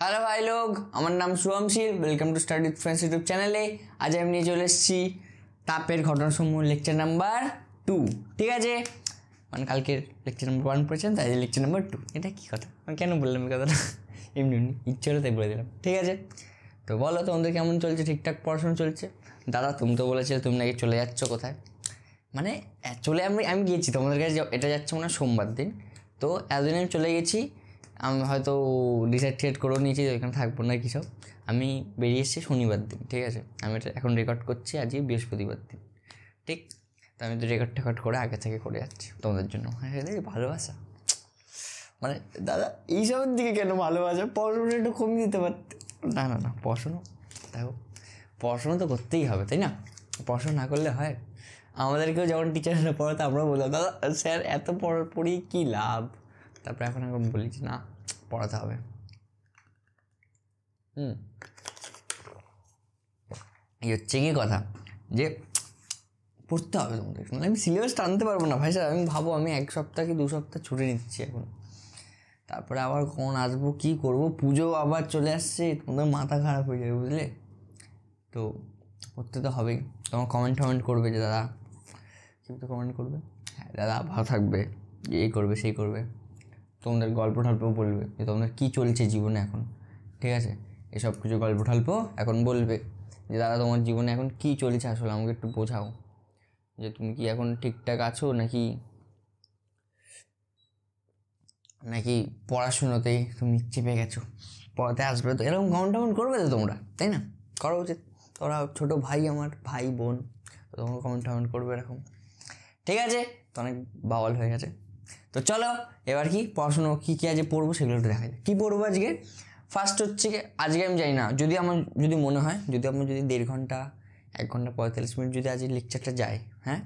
Hello भाई लोग, আমার নাম Shubhamshil. Welcome to study with friends YouTube চ্যানেলে। আজ আমি নিয়ে চলে এসেছি তাপের ঘটনাসমূহ লেকচার নাম্বার 2। ঠিক আছে, মানে কালকের লেকচার নাম্বার 1 পড়েছেন, তাই লেকচার নাম্বার 2। এটা কী কথা, আমি কেন বললাম এই কথাটা? এমনি এমনি ইচ্ছে হলো তাই বলে দিলাম। ঠিক আছে, তো বলো তোমাদের কেমন চলছে? ঠিকঠাক পড়াশোনা চলছে? দাদা তুমি তো বলেছিলে তুমি নাকি চলে যাচ্ছ কোথায়, মানে চলে আমি গিয়েছি তোমাদের কাছে। এটা যাচ্ছে মনে হয় সোমবার দিন। তো এতদিন আমি চলে গেছি, আমি হয়তো ডিসাইড করেও নিয়েছি ওইখানে থাকবো না কি সব। আমি বেরিয়ে এসেছি শনিবার দিন। ঠিক আছে, আমি এটা এখন রেকর্ড করছি আজকে বৃহস্পতিবার দিন। ঠিক, তো আমি তো রেকর্ড করে আগে থেকে করে যাচ্ছি তোমাদের জন্য। হ্যাঁ, ভালোবাসা মানে দাদা এইসবের দিকে কেন ভালোবাসা? পড়াশোনা একটু কমিয়ে দিতে পারতে। না না না, পড়াশোনা দেখো, পড়াশোনা তো করতেই হবে, তাই না? পড়াশোনা না করলে হয়? আমাদেরকেও যখন টিচাররা পড়াতো আমরা বললাম দাদা স্যার এত পড়ি কী লাভ? তারপরে এখন বলি না, পড়াতে হবে। এই হচ্ছে কি কথা, যে পড়তে হবে তোমাদের। আমি সিলেবাস টানতে পারবো না ভাই স্যার। আমি ভাবো আমি 1 সপ্তাহ কি 2 সপ্তাহ ছুটি নিচ্ছি এখন, তারপরে আবার কখন আসবো, কী করবো, পুজো আবার চলে আসছে, তোমাদের মাথা খারাপ হয়ে যাবে বুঝলে। তো পড়তে তো হবেই। তোমার কমেন্ট করবে যে দাদা, কিন্তু কমেন্ট করবে হ্যাঁ দাদা ভালো থাকবে, এই করবে সেই করবে, তোমাদের গল্প টল্পও বলবে যে তোমাদের কী চলছে জীবনে এখন। ঠিক আছে, এসব কিছু গল্প টল্প এখন বলবে যে দাদা তোমার জীবনে এখন কী চলছে আসলে আমাকে একটু বোঝাও, যে তুমি কি এখন ঠিকঠাক আছো নাকি নাকি পড়াশুনোতেই তুমি চেপে গেছো, পড়াতে আসবে তো। এরকম কমেন্ট করবে তো তোমরা, তাই না? করা উচিত। তোরা ছোটো ভাই, আমার ভাই বোন, তোমরা কমেন্ট করবে এরকম। ঠিক আছে, তো অনেক বাওয়াল হয়ে গেছে। তো চলো এবার কি পড়াশুনো কী আজকে পড়বো সেগুলো একটু দেখা যায়। কী পড়বো আজকে? ফার্স্ট হচ্ছে কি, আজকে আমি জানি না, যদি মনে হয়, যদি 1.5 ঘন্টা 1 ঘন্টা 45 মিনিট যদি আজকে লেকচারটা যায়, হ্যাঁ,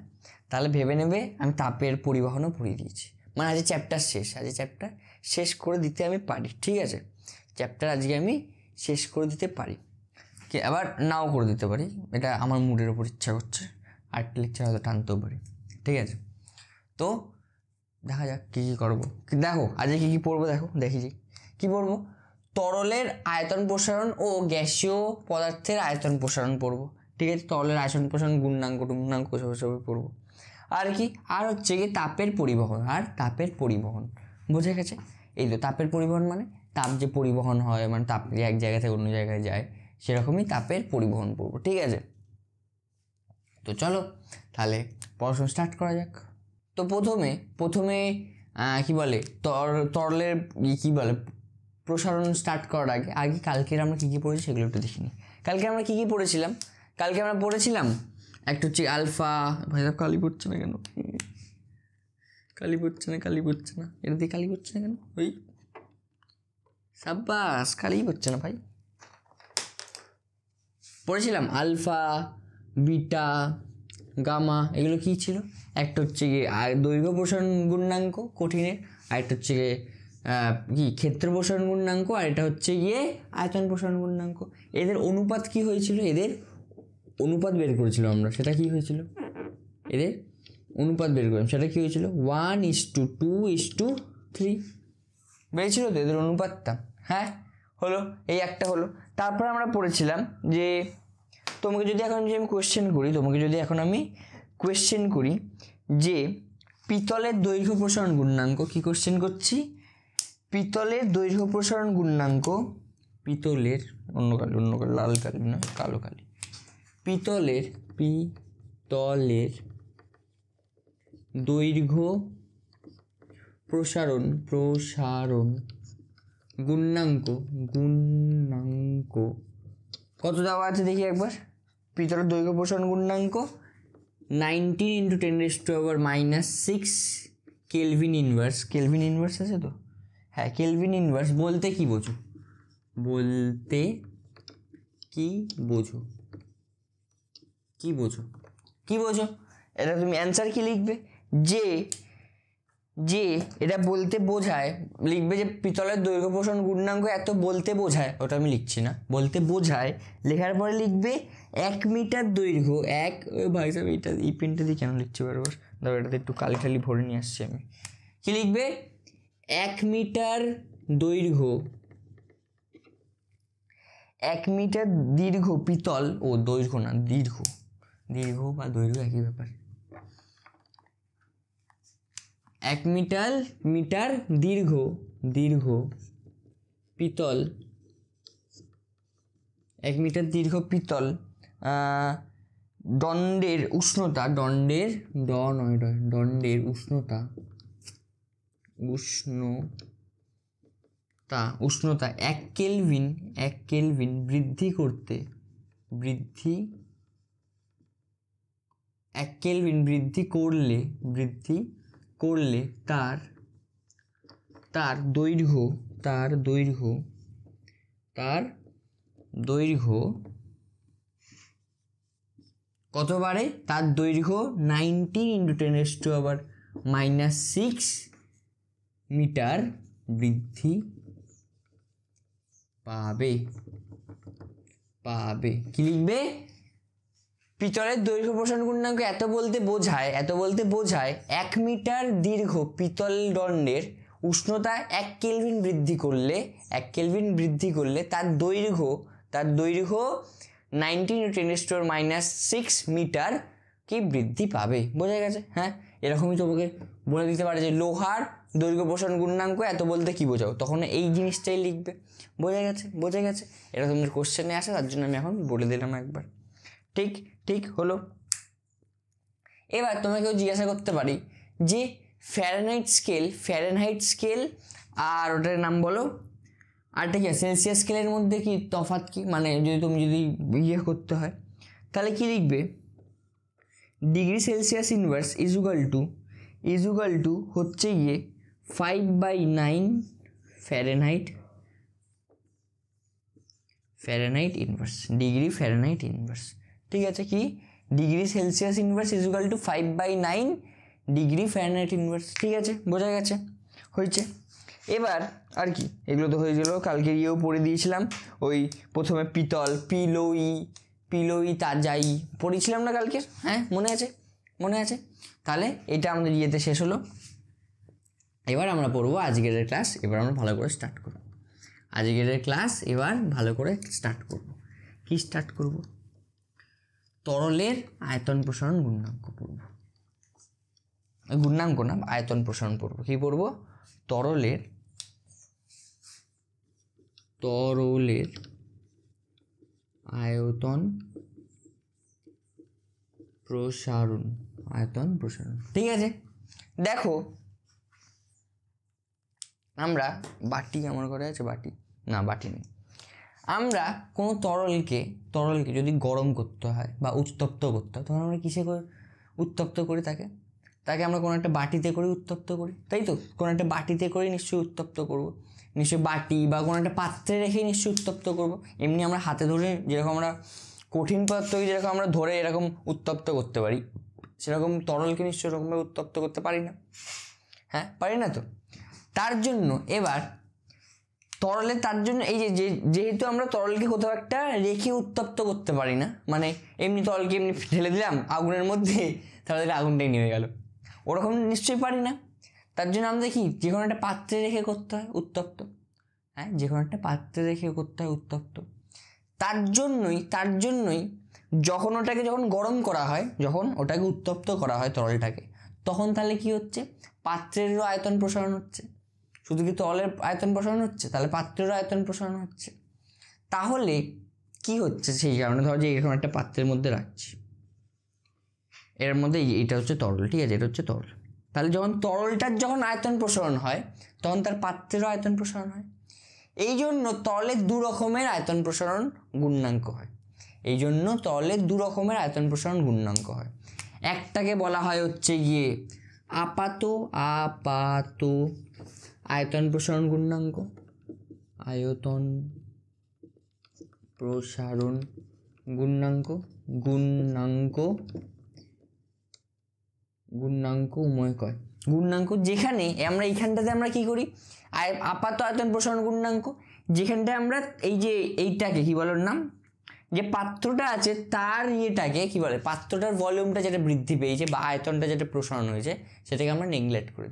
তাহলে ভেবে নেবে আমি তাপের পরিবহনও পড়িয়ে দিয়েছি। মানে আজকে চ্যাপ্টার শেষ করে দিতে আমি পারি। ঠিক আছে, চ্যাপ্টার আজকে আমি শেষ করে দিতে পারি, কি আবার নাও করে দিতে পারি, এটা আমার মুডের ওপর ইচ্ছা করছে। আরেকটা লেকচার হয়তো টানতেও পারি। ঠিক আছে, তো দেখা যাক কী করবো। দেখো আজকে কী পড়বো, দেখি কী পড়বো। তরলের আয়তন প্রসারণ ও গ্যাসীয় পদার্থের আয়তন প্রসারণ পড়বো। ঠিক আছে, তরলের আয়তন প্রসারণ, গুণাঙ্ক সব পড়বো। আর কি, আর হচ্ছে কি তাপের পরিবহন বোঝা গেছে। এই তো তাপের পরিবহন মানে তাপ যে পরিবহন হয়, মানে তাপ এক জায়গা থেকে অন্য জায়গায় যায়, সেরকমই তাপের পরিবহন পড়বো। ঠিক আছে, তো চলো তাহলে পড়াশোনা স্টার্ট করা যাক। তো প্রথমে কি বলে, তরলের কী বলে প্রসারণ স্টার্ট করার আগে কালকের আমরা কী পড়েছি সেগুলো একটু দেখিনি। কালকে আমরা কী পড়েছিলাম? কালকে আমরা পড়েছিলাম একটা হচ্ছে আলফা। ভাই কালি পড়ছে না কেন? কালি পড়ছে না এটা দিয়ে কালি পড়ছে না কেন? ওই সাব্বাস, কালি পড়ছে না ভাই। পড়েছিলাম আলফা, বিটা, গামা, এগুলো কী ছিল? একটা হচ্ছে গিয়ে দৈর্ঘ্য প্রসারণ গুণাঙ্ক কঠিনের, আরেকটা হচ্ছে গিয়ে ক্ষেত্র প্রসারণ গুণাঙ্ক, আর এটা হচ্ছে গিয়ে আয়তন প্রসারণ গুণাঙ্ক। এদের অনুপাত কি হয়েছিল? এদের অনুপাত বের করেছিল আমরা। সেটা কি হয়েছিল? এদের অনুপাত বের করেছিলাম, সেটা কি হয়েছিল? 1:2:3 বেরিয়েছিল তো এদের অনুপাতটা। হ্যাঁ, হলো, এই একটা হলো। তারপর আমরা পড়েছিলাম যে তোমাকে যদি এখন আমি কোয়েশ্চেন করি যে পিতলের দৈর্ঘ্য প্রসারণ গুণাঙ্ক, কি কোয়েশ্চেন করছি? পিতলের দৈর্ঘ্য প্রসারণ গুণাঙ্ক, পিতলের অন্য কালি লাল কালি না কালো কালি, পিতলের দৈর্ঘ্য প্রসারণ গুণাঙ্ক কত দেওয়া আছে দেখি একবার। পিতলের দৈর্ঘ্য প্রসারণ গুণাঙ্ক 19 × 10⁻⁻6 কেলভিন ইনভার্স আছে তো? হ্যাঁ, কেলভিন ইনভার্স বলতে কি বোঝো? এটা তুমি অ্যান্সার কি লিখবে? যে এটা বলতে বোঝায়, লিখবে যে পিতলের দৈর্ঘ্য প্রসারণ গুণাঙ্ক এত বলতে বোঝায়। ওটা আমি লিখছি না, বলতে বোঝায়। লেখার পরে লিখবে 1 মিটার দৈর্ঘ্য। ভাই সাহেব এই পেনটা দিয়ে কেন লিখছি বারবার? ধরো এটাতে একটু কালি ভরে নিয়ে আসছি আমি। কি লিখবে? 1 মিটার দৈর্ঘ্য 1 মিটার দীর্ঘ পিতল ও দৈর্ঘ্য না দীর্ঘ, দীর্ঘ বা দৈর্ঘ্য একই ব্যাপার। 1 মিটার দীর্ঘ পিতল, 1 মিটার দীর্ঘ পিতল দণ্ডের উষ্ণতা, দণ্ডের উষ্ণতা 1 কেলভিন বৃদ্ধি করতে 1 কেলভিন বৃদ্ধি করলে তার দৈর্ঘ্য কত বাড়ে? তার দৈর্ঘ্য 19 × 10⁻⁶ মিটার বৃদ্ধি পাবে। কি লিখবে? পিতলের দৈর্ঘ্য প্রসারণ গুণাঙ্ক এত বলতে বোঝায় 1 মিটার দীর্ঘ পিতল দণ্ডের উষ্ণতা 1 কেলভিন বৃদ্ধি করলে তার দৈর্ঘ্য 19 × 10⁻⁶ মিটার কি বৃদ্ধি পাবে। বোঝা গেছে? হ্যাঁ, এরকমই তোমাকে বলে দিতে পারে যে লোহার দৈর্ঘ্য প্রসারণ গুণাঙ্ক এত বলতে কি বোঝাও, তখন এই জিনিসটাই লিখবে। বোঝা গেছে? এটা তোমাদের কোশ্চেনে আসে, তার জন্য আমি এখন বলে দিলাম একবার। ঠিক হলো। এবার তোমাকে জিজ্ঞাসা করতে পারি যে ফ্যারেনহাইট স্কেল আর ওটার নাম বলো, আরটা কি সেলসিয়াস স্কেলের মধ্যে কি তফাৎ কি, মানে তুমি যদি করতে হয় তাহলে কি লিখবে? Degree Celsius inverse equal to হচ্ছে গিয়ে 5/9 Fahrenheit inverse, degree Fahrenheit inverse. ঠিক আছে, কি degree Celsius inverse equal to 5/9 degree Fahrenheit inverse. ঠিক আছে, বোঝা গেছে? হয়েছে। এবার আর কি, এগুলো তো হয়ে গেল, কালকে পড়ে দিয়েছিলাম। ওই প্রথমে পিতল, পিলোই তাজাই পড়েছিলাম না কালকে? হ্যাঁ, মনে আছে? তাহলে এটা আমাদের শেষ হলো। এবার আমরা পড়বো আজকের ক্লাস। এবার আমরা ভালো করে স্টার্ট করব আজকের ক্লাস। কি স্টার্ট করব? তরলের আয়তন প্রসারণ গুণাঙ্ক পড়ব। গুণাঙ্ক না, আয়তন প্রসারণ পড়ব। কি পড়ব? তরলের আয়তন প্রসারণ। ঠিক আছে, দেখো আমরা আমার ঘরে আছে বাটি নেই। আমরা কোনো তরলকে যদি গরম করতে হয় বা উত্তপ্ত করতে হয়, তখন আমরা কিসে করে উত্তপ্ত করি? তাকে আমরা কোনো একটা বাটিতে করে উত্তপ্ত করি, তাই তো? কোনো একটা বাটিতে করে নিশ্চয়ই উত্তপ্ত করব, নিশ্চয়ই বাটি বা কোনো একটা পাত্রে রেখে নিশ্চয়ই উত্তপ্ত করব। এমনি আমরা হাতে ধরে যেরকম আমরা কঠিন পদার্থকে যেরকম আমরা ধরে এরকম উত্তপ্ত করতে পারি, সেরকম তরলকে নিশ্চয়ই এরকমভাবে উত্তপ্ত করতে পারি না। হ্যাঁ, পারি না তো? তার জন্য এবার এই যে যেহেতু আমরা তরলকে কোথাও একটা রেখে উত্তপ্ত করতে পারি না, মানে এমনি তরলকে এমনি ঢেলে দিলাম আগুনের মধ্যে, তাহলে আগুনটাই নিভে গেল, ওরকম নিশ্চয়ই পারি না। তার জন্য আমাদের কি যে কোনো একটা পাত্রে রেখে করতে হয় উত্তপ্ত। হ্যাঁ, যে কোনো একটা পাত্রে রেখে করতে হয় উত্তপ্ত। তার জন্যই যখন গরম করা হয়, যখন ওটাকে উত্তপ্ত করা হয় তরলটাকে, তখন তাহলে কি হচ্ছে? পাত্রেরও আয়তন প্রসারণ হচ্ছে। শুধু কি তরলের আয়তন প্রসারণ হচ্ছে? তাহলে পাত্রেরও আয়তন প্রসারণ হচ্ছে। তাহলে কি হচ্ছে? সেই কারণে ধরো যে এরকম একটা পাত্রের মধ্যে রাখছি, এর মধ্যে এটা হচ্ছে তরল। ঠিক আছে, এটা হচ্ছে তরল। তাহলে যখন তরলটার আয়তন প্রসারণ হয়, তখন তার পাত্রেরও আয়তন প্রসারণ হয়। এই জন্য তরলের 2 রকমের আয়তন প্রসারণ গুণাঙ্ক হয়। একটাকে বলা হয় হচ্ছে গিয়ে আপাত আয়তন প্রসারণ গুণাঙ্ক, উময় কয় গুণাঙ্ক, যেখানে আমরা এইখানটাতে আমরা কি করি? আপাত আয়তন প্রসারণ গুণাঙ্ক, যেখানটায় আমরা এইটাকে কি বলার নাম, যে পাত্রটা আছে তার কি বলে, পাত্রটার ভলিউমটা যেটা বৃদ্ধি পেয়েছে বা আয়তনটা যেটা প্রসারণ হয়েছে, সেটাকে আমরা নেগলেক্ট করে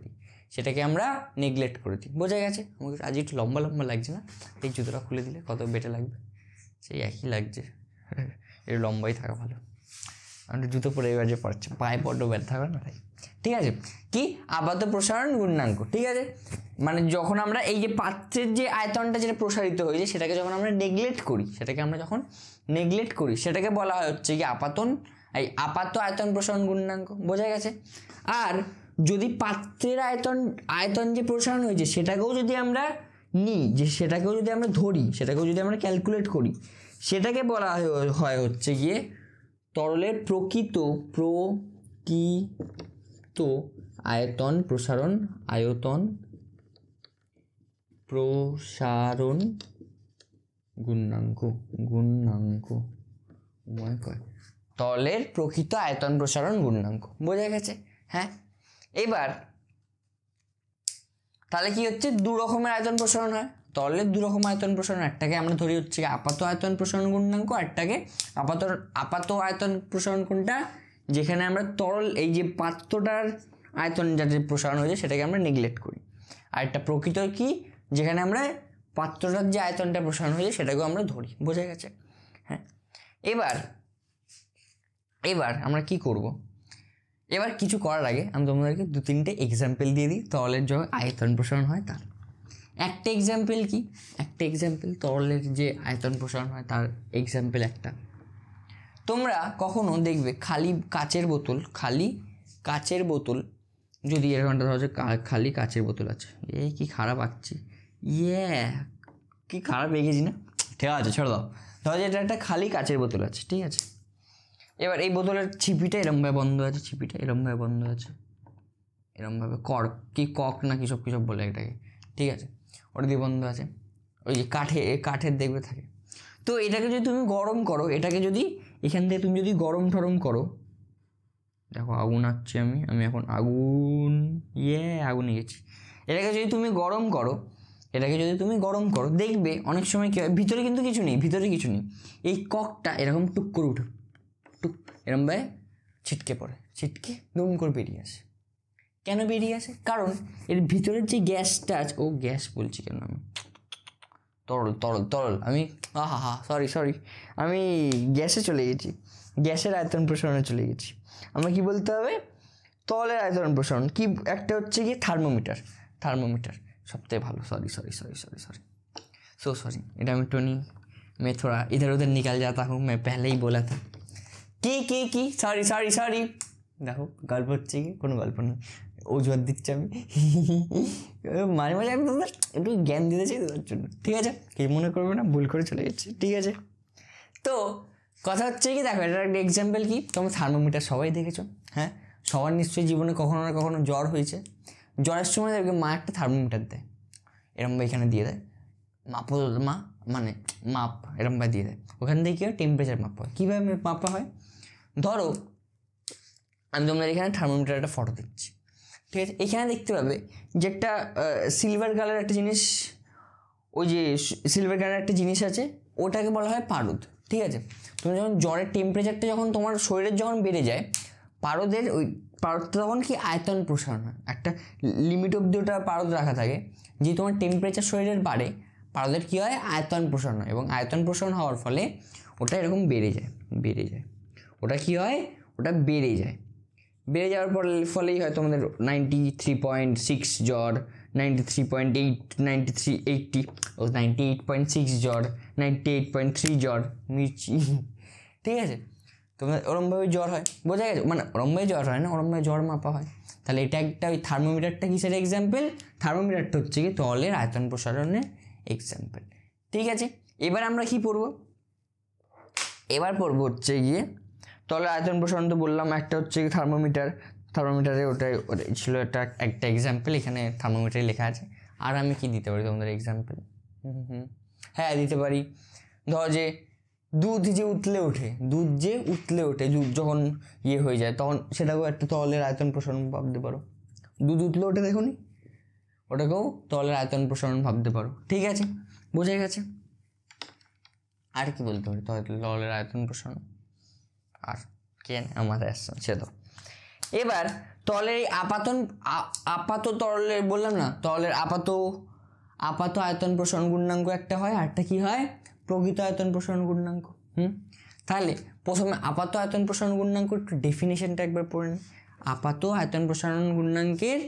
দিই। বোঝা গেছে? আমাকে আজ একটু লম্বা লাগছে না? এই জুতোটা খুলে দিলে কত বেটে লাগবে। সেই একই লাগছে, এর লম্বাই থাকা ভালো। আমি জুতো পরে এবার যে পড়ছে পায়ে বড্ড ব্যথা হবে না তাই। ঠিক আছে, কি আপাত প্রসারণ গুণাঙ্ক। ঠিক আছে, মানে যখন আমরা এই যে পাত্রের যে আয়তনটা যেটা প্রসারিত হয়েছে সেটাকে যখন আমরা নেগলেক্ট করি, সেটাকে বলা হয় হচ্ছে কি আপাত আয়তন প্রসারণ গুণাঙ্ক। বোঝা গেছে? আর যদি পাত্রের আয়তন যে প্রসারণ হয়েছে সেটাকেও যদি আমরা নিই, সেটাকেও যদি আমরা ধরি, সেটাকেও যদি আমরা ক্যালকুলেট করি, সেটাকে বলা হয় হচ্ছে গিয়ে তরলের প্রকৃত আয়তন প্রসারণ গুণাঙ্ক। তরলের প্রকৃত আয়তন প্রসারণ গুণাঙ্ক। বোঝা গেছে? হ্যাঁ, এবার তাহলে কি হচ্ছে, দু রকমের আয়তন প্রসারণ হয় তরলের, দু রকম আয়তন প্রসারণ। একটাকে আমরা ধরি হচ্ছে আপাত আয়তন প্রসারণ গুণাঙ্ক, একটাকে আপাত আয়তন প্রসারণ কোনটা, যেখানে আমরা তরল এই যে পাত্রটার আয়তন যাতে প্রসারণ হয়েছে সেটাকে আমরা নেগলেক্ট করি। আর একটা প্রকৃত কি, যেখানে আমরা পাত্রটার যে আয়তনটা প্রসারণ হয়েছে সেটাকেও আমরা ধরি। বোঝা গেছে? হ্যাঁ, এবার আমরা কি করব, এবার কিছু করার আগে আমি তোমাদেরকে 2-3টে এক্সাম্পল দিয়ে দিই তরলের যখন আয়তন প্রসারণ হয় তার। একটা এক্সাম্পল কি, তরলের যে আয়তন প্রসারণ হয় তার এক্সাম্পল একটা। তোমরা কখনো দেখবে খালি কাচের বোতল যদি এরকমটা ধরো যে খালি কাচের বোতল আছে, এই কি খারাপ আঁকছি, কি খারাপ এঁকেছি না, ঠিক আছে ছেড়ে দাও। ধরো যে এটা একটা খালি কাচের বোতল আছে, ঠিক আছে। এবার এই বোতলের ছিপিটা এরমভাবে বন্ধ আছে, এরমভাবে কক না কিসব বলে এটাকে, ঠিক আছে, ওটা দিয়ে বন্ধ আছে। ওই যে কাঠের দেখবে থাকে। তো এটাকে যদি তুমি গরম করো, এটাকে যদি এখান থেকে তুমি যদি গরম করো, দেখো আগুন আঁকছি আমি এখন আগুন গেছি। এটাকে যদি তুমি গরম করো দেখবে অনেক সময় কী হয়, ভিতরে কিন্তু কিছু নেই, এই ককটা এরকম টুক করে উঠে এরমভাবে ছিটকে দুম করে বেরিয়ে আসে। কেন বেরিয়ে আসে? কারণ এর ভিতরের যে গ্যাসটা আছে, গ্যাস বলছি কেন আমি, তরল আমি সরি আমি গ্যাসে চলে গেছি, গ্যাসের আয়তন প্রসারণে চলে গেছি। আমরা কি বলতে হবে, তরলের আয়তন প্রসারণ কি, একটা হচ্ছে কি থার্মোমিটার সবথেকে ভালো। সরি এটা আমি टोनी मैं थोड़ा इधर उधर निकल जाता हूँ, मैं पहले ही बोला था। কি সরি দেখো গল্প হচ্ছে কি, কোনো গল্প নেই, অজুহাত দিচ্ছি আমি। মাঝে আমি তোমাদের একটু জ্ঞান দিতে চাই তোমার জন্য, ঠিক আছে, কি মনে করবে না, ভুল করে চলে যাচ্ছি, ঠিক আছে। তো কথা হচ্ছে কি, দেখো এটার একটা এক্সাম্পল কি, তোমরা থার্মোমিটার সবাই দেখেছো, হ্যাঁ, সবার নিশ্চয়ই জীবনে কখনো না কখনো জ্বর হয়েছে। জ্বরের সময় দেখবে মা একটা থার্মোমিটার দেয়, এরমভাবে এখানে দিয়ে দেয়, মাপ এরমভাবে দিয়ে দেয়। ওখান থেকে কী হয়, টেম্পারেচার মাপা হয়। কীভাবে মাপা হয়, ধরো আমি তোমাদের এখানে থার্মোমিটার একটা ফটো দিচ্ছি, ঠিক আছে। এখানে দেখতে পাবে যে একটা সিলভার কালার একটা জিনিস, ওই যে সিলভার কালার একটা জিনিস আছে, ওটাকে বলা হয় পারদ, ঠিক আছে। তুমি যখন জ্বরের টেম্পারেচারটা যখন তোমার শরীরের যখন বেড়ে যায়, পারদের পারদটা তখন কি আয়তন প্রসারণ হয়, একটা লিমিট অব্দি ওটা পারদ রাখা থাকে। যে তোমার টেম্পারেচার শরীরের বাড়ে, পারদের কী হয়, আয়তন প্রসারণ হয়, এবং আয়তন প্রসারণ হওয়ার ফলে ওটা এরকম বেড়ে যায়, ওটা কী হয়, ওটা বেড়ে যাওয়ার ফলেই হয় তোমাদের 93.6 জ্বর, 93.8, 93, 98.6 জ্বর, 98.3 জ্বর, মির্চি, ঠিক আছে। তোমাদের ওরমভাবে জ্বর হয়, বোঝা গেছে, মানে ওরমভাবে জ্বর হয় না, ওরমভাবে জ্বর মাপা হয়। তাহলে এটা একটা, ওই থার্মোমিটারটা কিসের এক্সাম্পল, থার্মোমিটারটা হচ্ছে কি তরলের আয়তন প্রসারণের এক্সাম্পল, ঠিক আছে। এবার আমরা কি পড়বো, হচ্ছে গিয়ে তরলের আয়তন প্রসারণ তো বললাম, একটা হচ্ছে কি থার্মোমিটারে ওটাই ছিল একটা এক্সাম্পল, এখানে থার্মোমিটারে লেখা আছে। আর আমি কি দিতে পারি তোমাদের এক্সাম্পল, হ্যাঁ দিতে পারি, ধরো যে দুধ যে উতলে ওঠে যখন হয়ে যায়, তখন সেটাকেও একটা তরলের আয়তন প্রসারণ ভাবতে পারো। দুধ উতলে ওঠে, দেখো নি, ওটাকেও তরলের আয়তন প্রসারণ ভাবতে পারো, ঠিক আছে, বোঝা গেছে। আর কি বলতে পারি তরলের আয়তন প্রসারণ, আর কেন আমার আসছে তো। এবার তরলের আপাত তরলের বললাম না, তরলের আপাত আয়তন প্রসারণ গুণাঙ্ক একটা হয়, আরটা কি হয়, প্রকৃত আয়তন প্রসারণ গুণাঙ্ক। তাহলে প্রথমে আপাত আয়তন প্রসারণ গুণাঙ্ক একটু ডেফিনেশনটা একবার পড়ে নিই। আপাত আয়তন প্রসারণ গুণাঙ্কের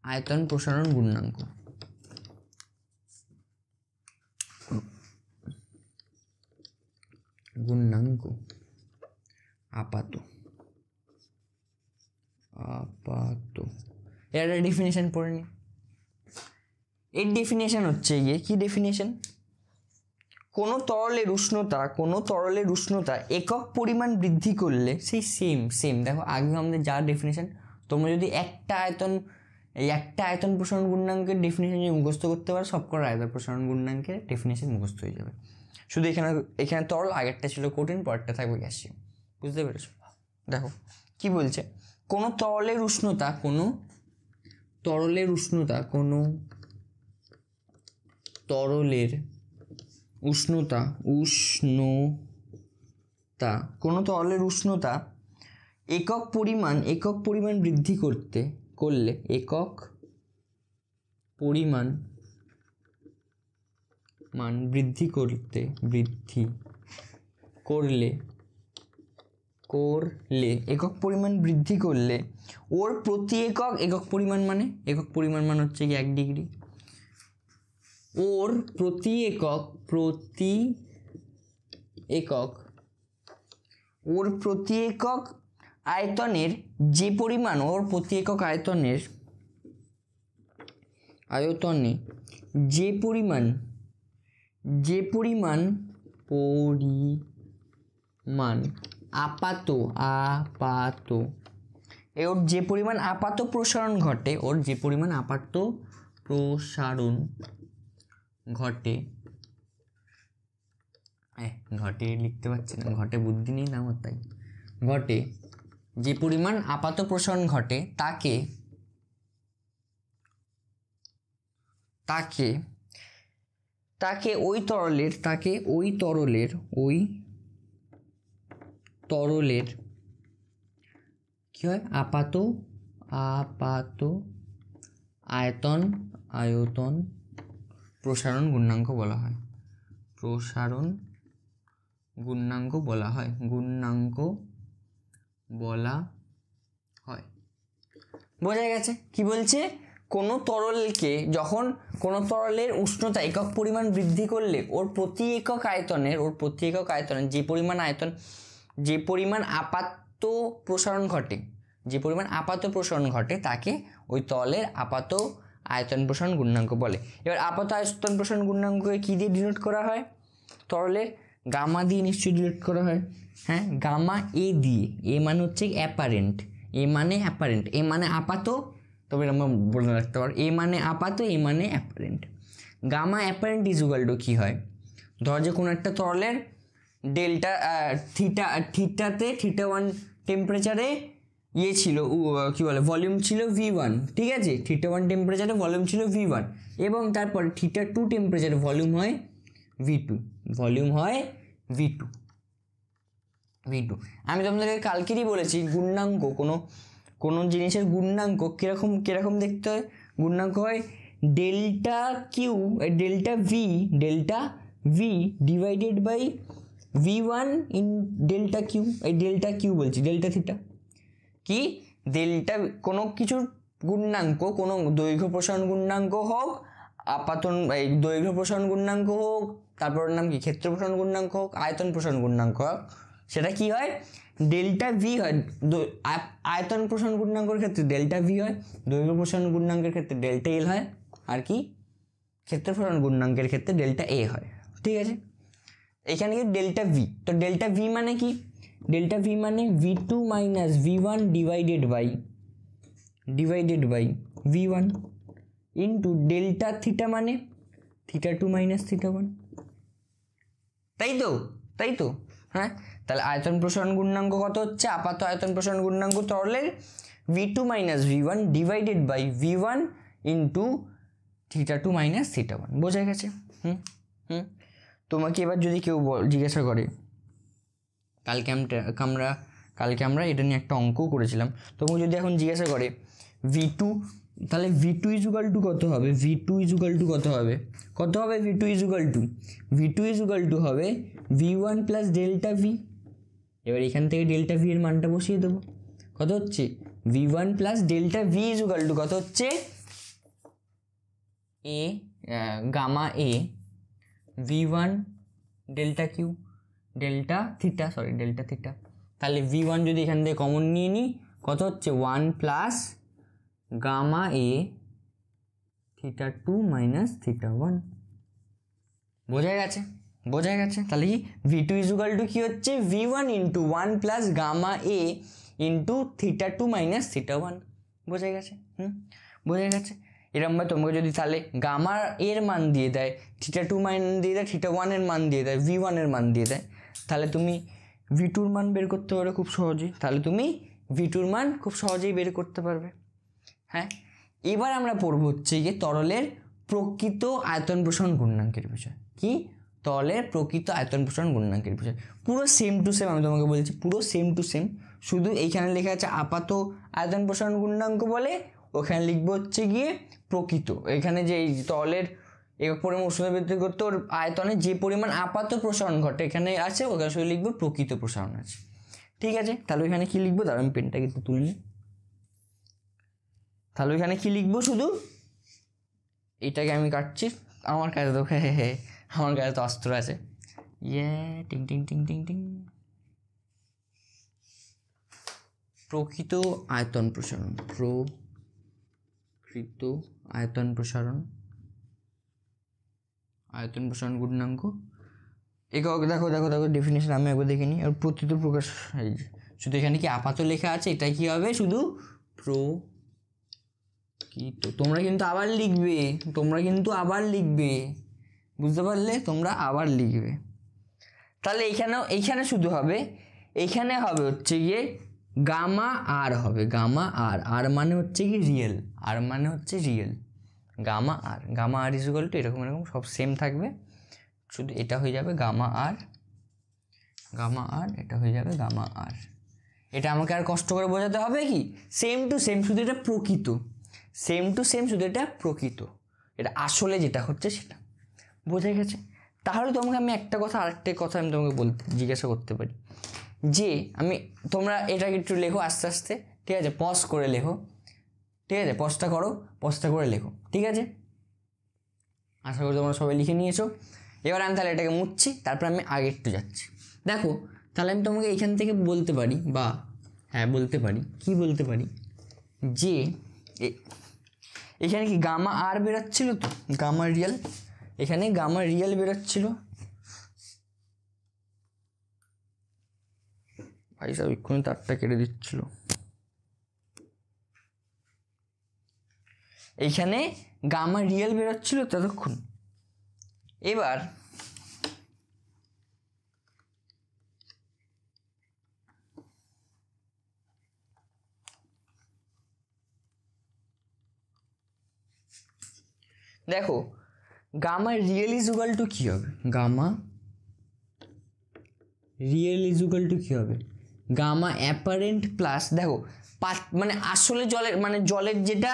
আয়তন প্রসারণ গুণাঙ্ক গুণাঙ্ক আপাত আপাত এর ডেফিনেশন পড়ে নিই। এর ডেফিনেশন হচ্ছে গিয়ে কি ডেফিনেশন, কোনো তরলের উষ্ণতা একক পরিমাণ বৃদ্ধি করলে সেই সেম দেখো আগে আমাদের যা ডেফিনেশন, তোমরা যদি একটা আয়তন প্রসারণ গুণাঙ্কের ডেফিনেশন যদি মুখস্থ করতে পারো, সবকটা আয়তন প্রসারণ গুণাঙ্কের ডেফিনেশন মুখস্থ হয়ে যাবে। শুধু এখানে তরল, আগেরটা ছিল কঠিন, পরেরটা থাকবে গ্যাসীয়। বুঝতে পেরেছো? দেখো কি বলছে, কোনো তরলের উষ্ণতা একক পরিমাণ বৃদ্ধি করলে ওর প্রতি একক পরিমাণ মানে হচ্ছে কি 1 ডিগ্রি, ওর প্রতি একক আয়তনের যে পরিমাণ আপাত প্রসারণ ঘটে ঘটে লিখতে পারছি না, ঘটে বুদ্ধি নেই না আমার, তাই ঘটে যে পরিমাণ আপাত প্রসারণ ঘটে তাকে ওই তরলের কি হয়, আপাত আয়তন প্রসারণ গুণাঙ্ক বলা হয়। বোঝা গেছে কি বলছে? কোনো তরলকে যখন কোনো তরলের উষ্ণতা একক পরিমাণ বৃদ্ধি করলে ওর প্রতি একক আয়তনের যে পরিমাণ আপাত প্রসারণ ঘটে তাকে ওই তরলের আপাত আয়তন প্রসারণ গুণাঙ্ক বলে। এবার আপাত আয়তন প্রসারণ গুণাঙ্ককে কি দিয়ে ডিনোট করা হয়? তরলের গামা দিয়ে নিশ্চয়ই ডিনোট করা হয়। হ্যাঁ, গামা এ দিয়ে, এ মানে হচ্ছে অ্যাপারেন্ট, এ মানে আপাত, তবে আমরা বলে রাখতে পারো এ মানে আপাত, এ মানে apparent. Gamma apparent equal to কি হয়, ধর যে কোনো একটা তরলের ডেল্টা থিটা1 টেম্পারেচারে ছিল কি বলে ভলিউম ছিল V1, ঠিক আছে, থিটা1 টেম্পারেচারে ভলিউম ছিল V1 এবং তারপর থিটা2 টেম্পারেচারে ভলিউম হয় V2। আমি তোমাদেরকে কালকেরই বলেছি গুণাঙ্ক, কোনো জিনিসের গুণাঙ্ক কিরকম দেখতে হয়। গুণাঙ্ক হয় delta V divided by V1 in delta Q. এই ডেল্টা কিউ বলছি, ডেল্টা থিটা কি, ডেল্টা কোনো কিছুর গুণাঙ্ক, কোনো দৈর্ঘ্য প্রসারণ গুণাঙ্ক হোক, দৈর্ঘ্য প্রসারণ গুণাঙ্ক হোক, তারপর নাম কি ক্ষেত্র প্রসারণ গুণাঙ্ক হোক, আয়তন প্রসারণ গুণাঙ্ক হোক, সেটা কি হয়, ডেল্টা ভি হয়। আয়তন প্রসারণ গুণাঙ্কের ক্ষেত্রে ডেল্টা ভি হয়, দৈর্ঘ্য প্রসারণ গুণাঙ্কের ক্ষেত্রে ডেল্টা এল হয়, আর কি ক্ষেত্র প্রসারণ গুণাঙ্কের ক্ষেত্রে ডেল্টা এ হয়। ঠিক আছে, এখানে কি ডেল্টা ভি, তো ডেল্টা ভি মানে কি, ডেল্টা ভি মানে V2 minus V1 divided by V1 into delta theta মানে থিটা2 মাইনাস থিটা1, তাই তো হ্যাঁ। তাহলে আয়তন প্রসারণ গুণাঙ্ক কত হচ্ছে, আপাত আয়তন প্রসারণ গুণাঙ্ক তরলের V2 minus V1 divided by V1 into theta two minus theta one. বোঝা গেছে? তোমাকে এবার যদি কেউ জিজ্ঞাসা করে, কালকে আমরা এটা নিয়ে একটা অঙ্কও করেছিলাম, তোমাকে যদি এখন জিজ্ঞাসা করে V2 তাহলে ভি টু ইজুকাল টু কত হবে, ভি টু ইজুকাল টু কত হবে, কত হবে v two equal to, v two equal to হবে v one plus delta v. এবার এখান থেকে ডেল্টা ভি এর মানটা বসিয়ে দেবো, কত হচ্ছে v one plus delta v equal to কত হচ্ছে a gamma a v one delta q delta theta, sorry delta theta. তাহলে ভি ওয়ান যদি এখান থেকে কমন নিয়ে নিই কত হচ্ছে 1 plus gamma a theta 2 minus theta 1। বোঝা গেছে, বোঝা গেছে। তাহলে কি ভি টু ইজুকাল টু কী হচ্ছে v one into 1 plus gamma a into theta 2 minus theta 1। বোঝা গেছে, বোঝা গেছে। এরমভাবে তোমাকে যদি তাহলে গামা এর মান দিয়ে দেয়, থিটা 2 মান দিয়ে দেয়, থিটা 1 এর মান দিয়ে দেয়, ভি ওয়ানের মান দিয়ে দেয়, তাহলে তুমি ভি টুর মান বের করতে পারবে খুব সহজেই। তাহলে তুমি ভি টুর মান খুব সহজেই বের করতে পারবে। হ্যাঁ, এবার আমরা পড়ব হচ্ছে গিয়ে তরলের প্রকৃত আয়তন প্রসারণ গুণাঙ্কের বিষয়। কি তরলের প্রকৃত আয়তন প্রসারণ গুণাঙ্কের বিষয় পুরো সেম টু সেম, আমি তোমাকে বলছি পুরো সেম টু সেম, শুধু এইখানে লেখা আছে আপাত আয়তন প্রসারণ গুণাঙ্ক বলে, ওখানে লিখবো হচ্ছে গিয়ে প্রকৃত। এখানে যে এই তরলের একক পরিমাণ উষ্ণতা বৃদ্ধি করতে ওর আয়তনে যে পরিমাণ আপাত প্রসারণ ঘটে এখানে আছে, ওখানে শুধু লিখবো প্রকৃত প্রসারণ আছে। ঠিক আছে, তাহলে ওইখানে কি লিখবো, তাহলে আমি পেনটা কিন্তু তুলে নিই। তাহলে ওইখানে কি লিখবো, শুধু এটাকে আমি কাটছি, আমার কাছে তো আমার কাছে তো অস্ত্র আছে, ইয়ে টিং টিং টিং টিং টিং। প্রকৃত আয়তন প্রসারণ, প্রকৃত আয়তন প্রসারণ, আয়তন প্রসারণ গুণাঙ্ক একক। দেখো দেখো দেখো ডেফিনেশন আমি একবার দেখে নিই। আর প্রকৃত প্রকাশ শুধু এখানে কি আপাত লেখা আছে, এটা কি হবে শুধু প্রকৃত। তোমরা কিন্তু আবার লিখবে, তোমরা কিন্তু আবার লিখবে, বুঝতে পারলে, তোমরা আবার লিখবে। তাহলে এইখানে শুধু হবে, এইখানে হবে হচ্ছে গিয়ে গামা আর হবে, গামা আর, আর মানে হচ্ছে কি রিয়েল, আর মানে হচ্ছে real, gamma R equal to এরকম এরকম সব সেম থাকবে, শুধু এটা হয়ে যাবে গামা আর, এটা হয়ে যাবে গামা আর। এটা আমাকে আর কষ্ট করে বোঝাতে হবে কি, সেম টু সেম, শুধু এটা প্রকৃত, সেম টু সেম, শুধু এটা প্রকৃত, এটা আসলে যেটা হচ্ছে সেটা। বোঝা গেছে? তাহলে তোমাকে আমি একটা কথা, আরেকটা কথা আমি তোমাকে জিজ্ঞাসা করতে পারি যে তোমরা এটাকে একটু লেখো আস্তে আস্তে, ঠিক আছে, পজ করে লেখো, ঠিক আছে, পজটা করো, পজটা করে লেখো, ঠিক আছে। আশা করি তোমরা সবাই লিখে নিয়েছো। এবার আমি তাহলে এটাকে মুছছি, তারপর আমি আগে একটু যাচ্ছি। দেখো তাহলে আমি তোমাকে এইখান থেকে বলতে পারি, বা হ্যাঁ বলতে পারি, কি বলতে পারি যে এখানে কি গামা আর বেরোচ্ছিল, তো গামা রিয়েল, এখানে গামা রিয়েল বেরোচ্ছিল। ভাই সাহেব এক্ষুনি তারটা কেটে দিচ্ছিল। এইখানে গামা রিয়েল বেরোচ্ছিল ততক্ষণ। এবার দেখো গামা রিয়েল ইজুকাল টু কী হবে, গামা রিয়েল ইজুকাল টু কী হবে, গামা অ্যাপারেন্ট প্লাস, দেখো মানে আসলে জলের, মানে জলের যেটা,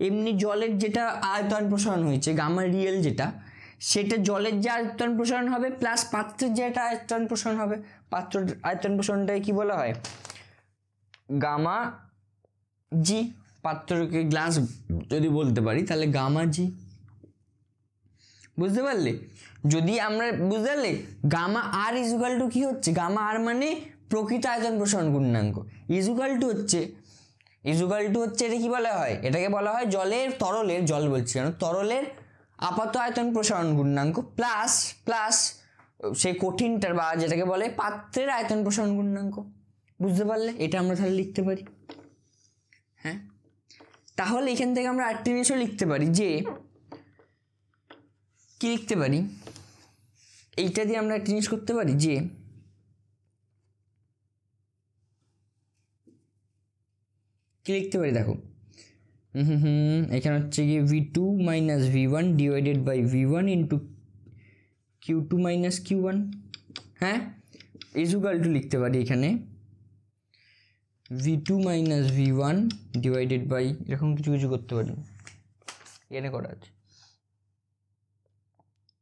এমনি জলের যেটা আয়তন প্রসারণ হয়েছে গামা রিয়েল যেটা, সেটা জলের যে আয়তন প্রসারণ হবে প্লাস পাত্রের যেটা আয়তন প্রসারণ হবে, পাত্র আয়তন প্রসারণটাকে কী বলা হয়, গামা জি। পাত্রকে গ্লাস যদি বলতে পারি তাহলে গামা জি, বুঝতে পারলে? যদি আমরা বুঝতে পারলে গামা আর ইজুকাল টু কী হচ্ছে, গামা আর মানে প্রকৃত আয়তন প্রসারণ গুণাঙ্ক, ইজুকাল টু হচ্ছে এটা কি বলা হয়, এটাকে বলা হয় তরলের, জল বলছি কেন, তরলের আপাত আয়তন প্রসারণ গুণাঙ্ক প্লাস সেই কঠিনটার বা যেটাকে বলে পাত্রের আয়তন প্রসারণ গুণাঙ্ক। বুঝতে পারলে? এটা আমরা তাহলে লিখতে পারি। হ্যাঁ, তাহলে এখান থেকে আমরা আরেকটি জিনিসও লিখতে পারি, যে কি লিখতে পারি, এইটা দিয়ে আমরা একটা জিনিস করতে পারি, যে কি লিখতে পারি, দেখো এখানে হচ্ছে গিয়ে V2 minus V1 divided by V1 into Q2 minus Q1। হ্যাঁ, ইজুকাল টু লিখতে পারি এখানে v2 minus v1 divided by এরকম কিছু কিছু করতে পারি, এখানে করা আছে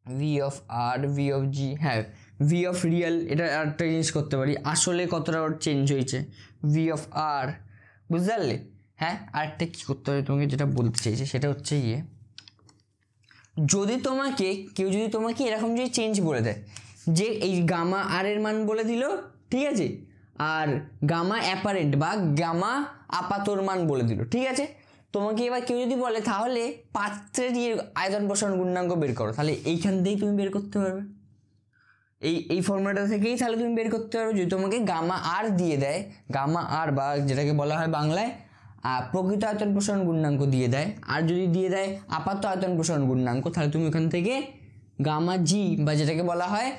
v of r v of g, হ্যাঁ ভি অফ রিয়েল, এটা আরেকটা জিনিস করতে পারি, আসলে কতটা চেঞ্জ হয়েছে ভি অফ আর, বুঝতে পারলে? হ্যাঁ, আরেকটা কী করতে হবে তোমাকে যেটা বলতে চাইছে সেটা হচ্ছে গিয়ে, যদি তোমাকে কেউ যদি তোমাকে এরকম যদি চেঞ্জ বলে দেয় যে এই গামা আর এর মান বলে দিল, ঠিক আছে, আর গামা অ্যাপারেন্ট বা গামা আপাতর মান বলে দিল, ঠিক আছে, তোমাকে এবার কেউ যদি বলে তাহলে পাত্রের আয়তন প্রসারণ গুণাঙ্ক বের করো, তাহলে এইখান থেকেই তুমি বের করতে পারবে, এই ফর্মুলাটা থেকেই তাহলে তুমি বের করতে পারবে। যদি তোমাকে গামা আর দিয়ে দেয়, গামা আর বা যেটাকে বলা হয় বাংলায় প্রকৃত আয়তন প্রসারণ গুণাঙ্ক দিয়ে দেয়, আর যদি দিয়ে দেয় আপাত আয়তন প্রসারণ গুণাঙ্ক, তাহলে তুমি ওখান থেকে গামা জি বা যেটাকে বলা হয়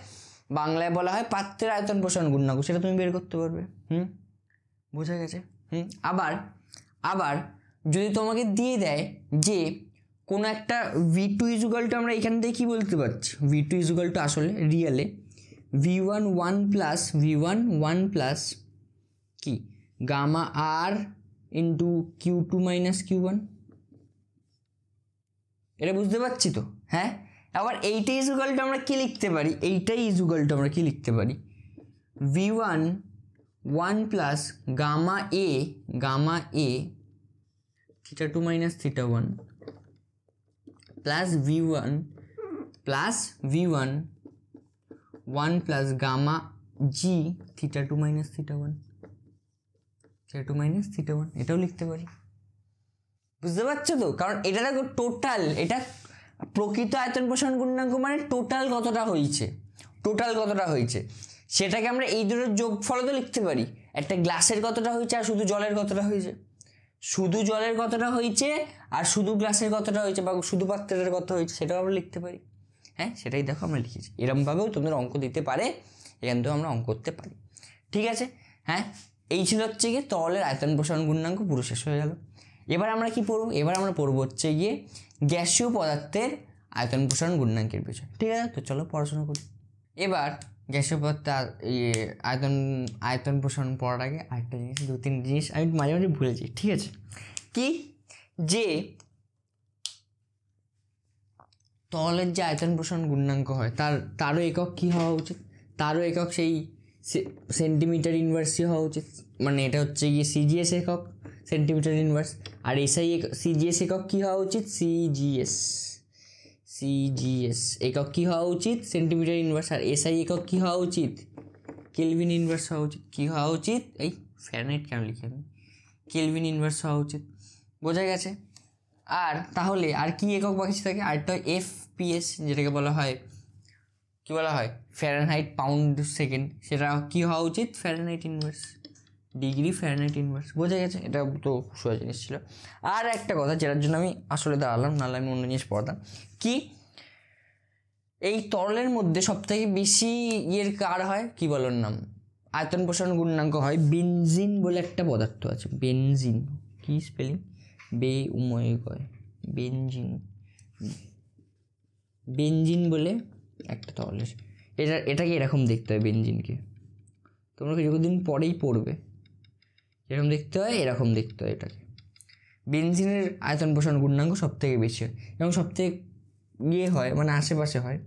বাংলায় বলা হয় পাত্রের আয়তন প্রসারণ গুণাঙ্ক, সেটা তুমি বের করতে পারবে। বোঝা গেছে? আবার আবার যদি তোমাকে দিয়ে দেয় যে কোনো একটা v2 ইজুগালটা, আমরা এখান থেকে কী বলতে পারছি, v2 ইজুগালটা আসলে রিয়েলে v1 1 প্লাস v1 1 প্লাস কি গামা আর ইন্টু q2 মাইনাস q1, এটা বুঝতে পারছি তো? হ্যাঁ, আবার এইটা ইজুগালটা আমরা কি লিখতে পারি, এইটাই ইজুগালটা আমরা কি লিখতে পারি, v1 1 plus gamma a theta 2 minus theta 1 plus v1 1 plus gamma g theta 2 minus theta 1 এটাও লিখতে পারি। বুঝতে পারছো তো? কারণ এটা দেখো টোটাল, এটা প্রকৃত আয়তন প্রসারণ গুণাঙ্ক মানে টোটাল কতটা হয়েছে সেটাকে আমরা এই দুটোর যোগফল তো লিখতে পারি, একটা গ্লাসের কতটা হয়েছে আর শুধু জলের কতটা হয়েছে, আর শুধু গ্লাসের কতটা হয়েছে বা শুধু পাত্রের কত হয়েছে সেটাও আমরা লিখতে পারি। হ্যাঁ, সেটাই দেখো আমরা লিখেছি। এরমভাবেও তোমাদের অঙ্ক দিতে পারে, এখান থেকেও আমরা অঙ্ক করতে পারি, ঠিক আছে? হ্যাঁ, এই ছিল হচ্ছে গিয়ে তরলের আয়তন প্রসারণ গুণাঙ্ক, পুরো শেষ হয়ে গেল। এবার আমরা কি পড়বো? এবার আমরা পড়বো হচ্ছে গিয়ে গ্যাসীয় পদার্থের আয়তন প্রসারণ গুণাঙ্কের বিষয়, ঠিক আছে? তো চলো পড়াশোনা করি। এবার গ্যাসীয় পদার্থের আয়তন প্রসারণ পড়ার আগে আরেকটা জিনিস, 2-3 জিনিস আমি মাঝে মাঝে ভুলেছি, ঠিক আছে? কি যে তরলের যে আয়তন প্রসারণ গুণাঙ্ক হয় তারও একক কী হওয়া উচিত? তারও একক সেই সেন্টিমিটার ইনভার্সই হওয়া উচিত, মানে এটা হচ্ছে গিয়ে সিজিএস একক, সেন্টিমিটার ইনভার্স, আর এসআই সিজিএস একক কী হওয়া উচিত? সিজিএস একক কী হওয়া উচিত? সেন্টিমিটার ইনভার্স, আর এসআই একক কী হওয়া উচিত? কেলভিন ইনভার্স হওয়া উচিত। কী হওয়া উচিত? এই ফ্যারেনহাইট কেন লিখি আমি, কেলভিন ইনভার্স হওয়া উচিত। বোঝা গেছে? আর তাহলে আর কি একক বাকি থাকে? আরেকটা এফপিএস, যেটাকে বলা হয় ফ্যারেনহাইট পাউন্ড সেকেন্ড, সেটা কি হওয়া উচিত? Fahrenheit inverse, degree Fahrenheit inverse. বোঝা গেছে? এটা তো সোজা জিনিস ছিল। আর একটা কথা যেটার জন্য আমি আসলে দাঁড়ালাম, নাহলে আমি অন্য জিনিস পড়তাম, কি এই তরলের মধ্যে সবথেকে বেশি কার হয়, কি বলার নাম, আয়তন প্রসারণ গুণাঙ্ক হয় বেনজিন বলে একটা পদার্থ আছে। বেনজিন কি স্পেলিং? বেনজিন বলে একটা তরলের, এটাকে এরকম দেখতে হয়। বেনজিনকে তোমরা কিছুদিন পরেই পড়বে, এরকম দেখতে হয়, এরকম দেখতে হয়। এটাকে বেনজিনের আয়তন প্রসারণ গুণাঙ্ক সব থেকে বেশি হয় এবং সবথেকে হয়, মানে আশেপাশে হয়।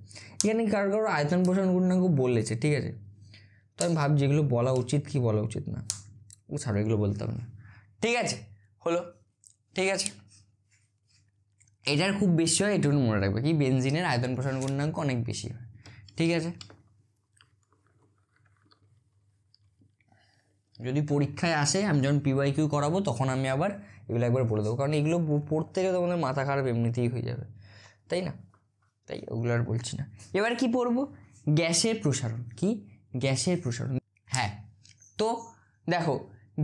এখানে কারো আয়তন প্রসারণ গুণাঙ্ক বলেছে, ঠিক আছে? তো আমি ভাবছি এগুলো বলা উচিত কি বলা উচিত না, ছাড়ো, এগুলো বলতে হবে না, ঠিক আছে? হলো, ঠিক আছে? এটার খুব বেশি হয়, এটুকু মনে রাখবে, কি বেনজিনের আয়তন প্রসারণ গুণাঙ্ক অনেক বেশি হয়, ঠিক আছে? যদি পরীক্ষায় আসে, আমি যখন পিওয়াইকিউ করাবো তখন আমি আবার এগুলো একবার বলে দেবো, কারণ এগুলো পড়তে গেলে তোমাদের মাথা খারাপ এমনিতেই হয়ে যাবে, তাই না? তাই ওগুলো আর বলছি না। এবার কি পড়বো? গ্যাসের প্রসারণ। কি? গ্যাসের প্রসারণ। হ্যাঁ, তো দেখো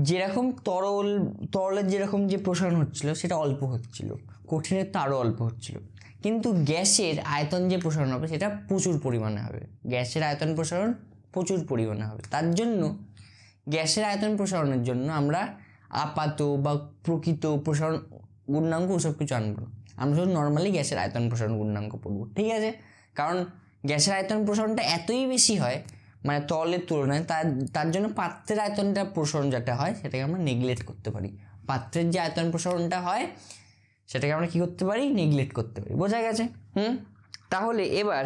যেরকম তরলের যেরকম যে প্রসারণ হচ্ছিল সেটা অল্প হচ্ছিল, কঠিনের তো আরও অল্প হচ্ছিল, কিন্তু গ্যাসের আয়তন যে প্রসারণ হবে সেটা প্রচুর পরিমাণে হবে। গ্যাসের আয়তন প্রসারণ প্রচুর পরিমাণে হবে, তার জন্য গ্যাসের আয়তন প্রসারণের জন্য আমরা আপাত বা প্রকৃত প্রসারণ গুণাঙ্ক ওসব কিছু আনবো না, আমরা শুধু নর্মালি গ্যাসের আয়তন প্রসারণ গুণাঙ্ক পড়বো, ঠিক আছে? কারণ গ্যাসের আয়তন প্রসারণটা এতই বেশি হয়, মানে তলের তুলনায়, তার জন্য পাত্রের আয়তনটা প্রসারণ যেটা হয় সেটাকে আমরা নেগলেক্ট করতে পারি। পাত্রের যে আয়তন প্রসারণটা হয় সেটাকে আমরা কি করতে পারি, নেগলেক্ট করতে পারি। বোঝা গেছে? তাহলে এবার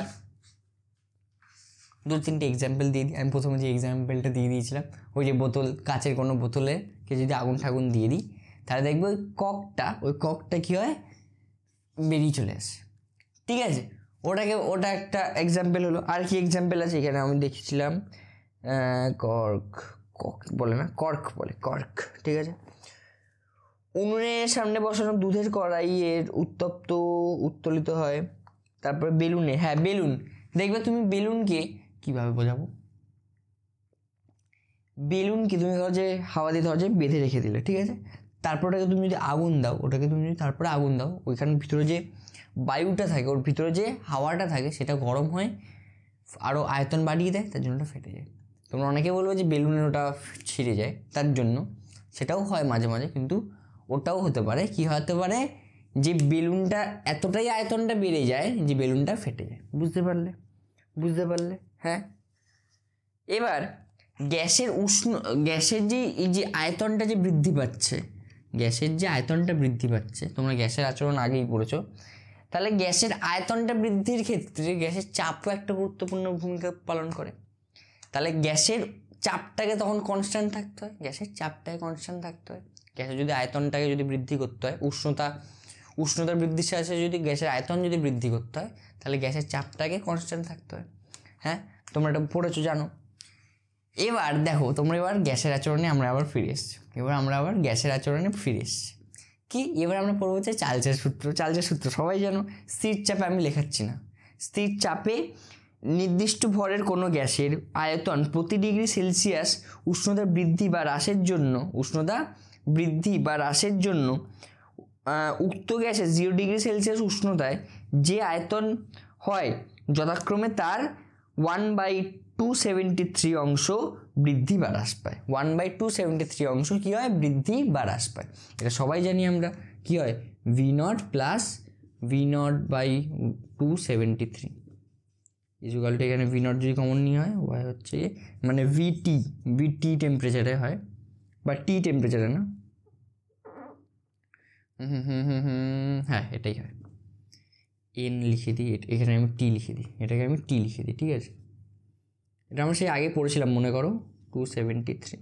2-3টে এক্সাম্পল দিয়ে দিই। আমি প্রথমে যে এক্সাম্পলটা দিয়ে দিয়েছিলাম, ওই যে বোতল, কাচের কোনো বোতলেকে যদি আগুন ঠাগুন দিয়ে দিই তাহলে দেখবো ওই ককটা কী হয়, বেরিয়ে চলে আসে। ঠিক আছে, ওটা একটা এক্সাম্পল হলো। আর কি এক্সাম্পল আছে এখানে আমি দেখেছিলাম, কর্ক বলে। ঠিক আছে, উনুনের সামনে বসানো দুধের কড়াইয়ের উত্তোলিত হয়। তারপরে বেলুন, দেখবে তুমি বেলুনকে কীভাবে বোঝাবো, বেলুনকে তুমি ধরো যে হাওয়া দিয়ে ধরো যে বেঁধে রেখে দিলে, ঠিক আছে, তারপর ওটাকে তুমি যদি আগুন দাও, তারপরে আগুন দাও, ওইখানের ভিতরে যে বায়ুটা থাকে, ওর ভিতরে যে হাওয়াটা থাকে সেটা গরম হয়, আরও আয়তন বাড়িয়ে দেয়, তার জন্য ওটা ফেটে যায়। তোমরা অনেকে বলবে যে বেলুনের ওটা ছিঁড়ে যায়, তার জন্য সেটাও হয় মাঝে মাঝে, কিন্তু ওটাও হতে পারে কি হতে পারে, যে বেলুনটা এতটাই আয়তনটা বেড়ে যায় যে বেলুনটা ফেটে যায়। বুঝতে পারলে? হ্যাঁ। এবার গ্যাসের যে আয়তনটা যে বৃদ্ধি পাচ্ছে, তোমরা গ্যাসের আচরণ আগেই পড়েছো, তাহলে গ্যাসের আয়তনটা বৃদ্ধির ক্ষেত্রে গ্যাসের চাপও একটা গুরুত্বপূর্ণ ভূমিকা পালন করে। তাহলে গ্যাসের চাপটাকে তখন কনস্ট্যান্ট থাকতে হয়, গ্যাসের যদি আয়তনটাকে যদি বৃদ্ধি করতে হয়, উষ্ণতার বৃদ্ধির সাথে যদি গ্যাসের আয়তন যদি বৃদ্ধি করতে হয়, তাহলে গ্যাসের চাপটাকে কনস্ট্যান্ট থাকতে হয়। হ্যাঁ, তোমরা এটা পড়েছো, জানো। এবার দেখো, এবার গ্যাসের আচরণে আমরা আবার ফিরে এসেছি। কি এবার আমরা পড়বো হচ্ছে চার্লসের সূত্র। সবাই জানো, স্থির চাপে আমি লেখাচ্ছি না, স্থির চাপে নির্দিষ্ট ভরের কোনো গ্যাসের আয়তন প্রতি ডিগ্রি সেলসিয়াস উষ্ণতা বৃদ্ধি বা হ্রাসের জন্য উক্ত গ্যাসের 0 ডিগ্রি সেলসিয়াস উষ্ণতায় যে আয়তন হয় যথাক্রমে তার 1/273 অংশ বৃদ্ধি বা হ্রাস পায়। 1/273 অংশ কী হয়, বৃদ্ধি বা হ্রাস পায়। এটা সবাই জানি আমরা, কী হয়, V0 প্লাস V0/273 ইজুকালটা, এখানে V0 যদি কমন নিয়ে হয়, ওয়াই হচ্ছে মানে VT টেম্পারেচারে হয়, বা টি টেম্পারেচারে না, হ্যাঁ এটাই হয়। এন লিখে দিই, এখানে আমি টি লিখে দিই, এটাকে আমি টি লিখে দিই, ঠিক আছে। এটা আমরা সেই আগে পড়েছিলাম, মনে করো 273।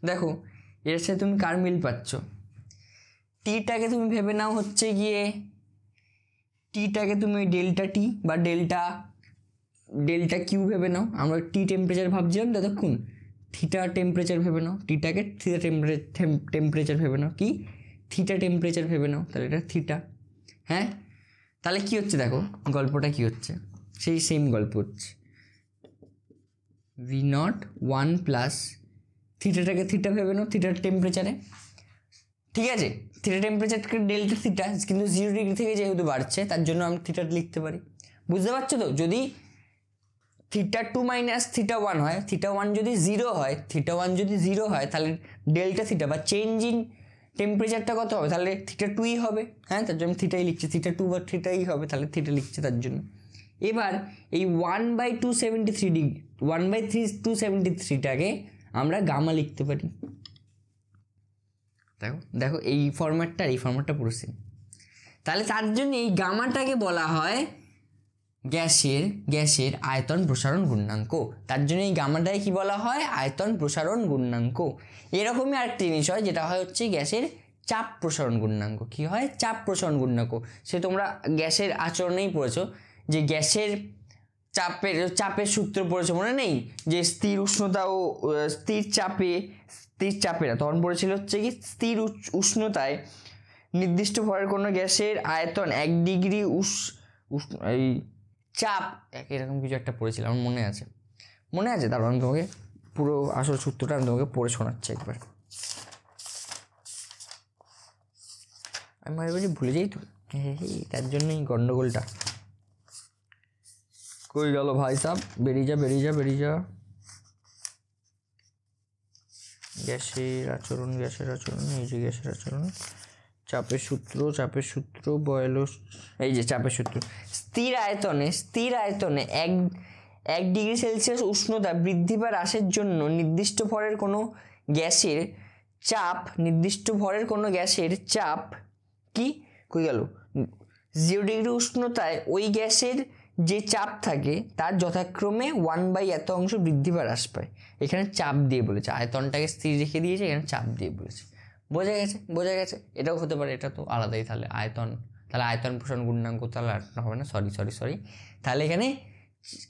দেখো এর সাথে তুমি কার মিল পাচ্ছ, টিটাকে তুমি ভেবে নাও হচ্ছে গিয়ে, টিটাকে তুমি ডেল্টা টি বা ডেল্টা কিউ ভেবে নাও। আমরা টি টেম্পারেচার ভাবছিলাম ততক্ষণ, থিটা টেম্পারেচার ভেবে নাও, টিটাকে থিটা টেম্পারেচার ভেবে নাও, কি থিটা টেম্পারেচার ভেবে নাও, তাহলে এটা থিটা। হ্যাঁ, তাহলে কি হচ্ছে দেখো, গল্পটা কি হচ্ছে, সেই সেম গল্প হচ্ছে। V0 1 প্লাস থিটাটাকে থিটা ভেবে নাও, থিটার টেম্পারেচারে, ঠিক আছে, থিটা টেম্পারেচারকে ডেল্টা থিটা, কিন্তু 0 ডিগ্রি থেকে যেহেতু বাড়ছে তার জন্য আমি থিটা লিখতে পারি। বুঝতে পারছো তো? যদি θ2 মাইনাস θ1 হয়, θ1 যদি 0 হয়, তাহলে ডেল্টা থিটা বা চেঞ্জ ইন টেম্পারেচারটা কত হবে, তাহলে θ2ই হবে। হ্যাঁ, তার জন্য থিটাই লিখছে, θ2 বা থিটাই হবে, তাহলে থিটা লিখছে তার জন্য। এবার এই 1/273টাকে আমরা গামা লিখতে পারি। দেখো এই ফরম্যাটটা পুরো সেম। তাহলে তার জন্য এই গামাটাকে বলা হয় গ্যাসের আয়তন প্রসারণ গুণাঙ্ক। তার জন্য এই গামাটাকে কি বলা হয়, আয়তন প্রসারণ গুণাঙ্ক। এরকমই আরেকটা জিনিস হয়, যেটা হয় হচ্ছে গ্যাসের চাপ প্রসারণ গুণাঙ্ক। কি হয়, চাপ প্রসারণ গুণাঙ্ক। সে তোমরা গ্যাসের আচরণেই পড়েছো, যে গ্যাসের চাপের সূত্র পড়েছো, মনে নেই, যে স্থির উষ্ণতা ও স্থির চাপে না, তখন পড়েছিল হচ্ছে কি, স্থির উষ্ণতায় নির্দিষ্ট ভরের কোনো গ্যাসের আয়তন 1 ডিগ্রি এই চাপ, এরকম কিছু একটা পড়েছিলাম, আমার মনে আছে। তারপর আমি তোমাকে পুরো আসল সূত্রটা আমি তোমাকে পড়ে শোনাচ্ছি একবার। আমি মাঝে মাঝে ভুলে যাই তো, তার জন্যই গন্ডগোলটা। কই গেল ভাই সাহেব, বেরিয়ে যা। গ্যাসের আচরণ, এই যে গ্যাসের আচরণ, চাপের সূত্র বয়েলের, এই যে চাপের সূত্র। স্থির আয়তনে 1 ডিগ্রি সেলসিয়াস উষ্ণতা বৃদ্ধি বা হ্রাসের জন্য নির্দিষ্ট ভরের কোনো গ্যাসের চাপ কি কই গেল, 0 ডিগ্রি উষ্ণতায় ওই গ্যাসের যে চাপ থাকে তার যথাক্রমে 1/, এত অংশ বৃদ্ধি বা হ্রাস পায়। এখানে চাপ দিয়ে বলেছে, আয়তনটাকে স্থির রেখে দিয়েছে, এখানে চাপ দিয়ে বলেছে। বোঝা গেছে। এটাও হতে পারে, এটা তো আলাদাই। তাহলে আয়তন প্রসারণ গুণাঙ্ক তাহলে আর হবে না, সরি। তাহলে এখানে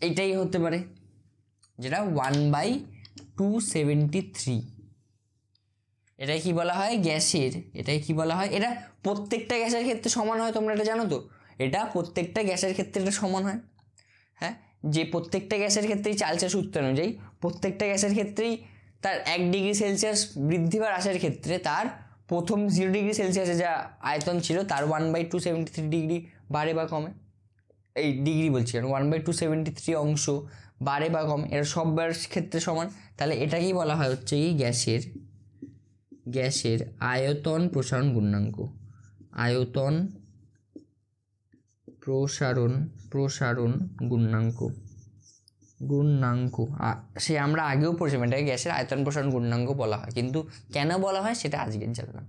এইটাই হতে পারে, যেটা 1/273। এটাই কি বলা হয়, গ্যাসের। এটা প্রত্যেকটা গ্যাসের ক্ষেত্রে সমান হয়, তোমরা এটা জানো তো। এটা প্রত্যেকটা গ্যাসের ক্ষেত্রে এটা সমান হয়। হ্যাঁ, যে প্রত্যেকটা গ্যাসের ক্ষেত্রেই চার্লসের সূত্র অনুযায়ী প্রত্যেকটা গ্যাসের ক্ষেত্রেই তার 1 ডিগ্রি সেলসিয়াস বৃদ্ধি বা হ্রাসের ক্ষেত্রে তার প্রথম 0 ডিগ্রি সেলসিয়াসে যা আয়তন ছিল তার 1/273 ডিগ্রি বাড়ে বা কমে। এই ডিগ্রি বলছি কারণ 1/273 অংশ বাড়ে বা কমে, এটা সবার ক্ষেত্রে সমান। তাহলে এটাকেই বলা হয় হচ্ছে কি গ্যাসের আয়তন প্রসারণ গুণাঙ্ক। আয়তন প্রসারণ গুণাঙ্ক সে আমরা আগেও পড়েছিলাম, এটাকে গ্যাসের আয়তন প্রসারণ গুণাঙ্ক বলা হয়, কিন্তু কেন বলা হয় সেটা আজকের জানলাম।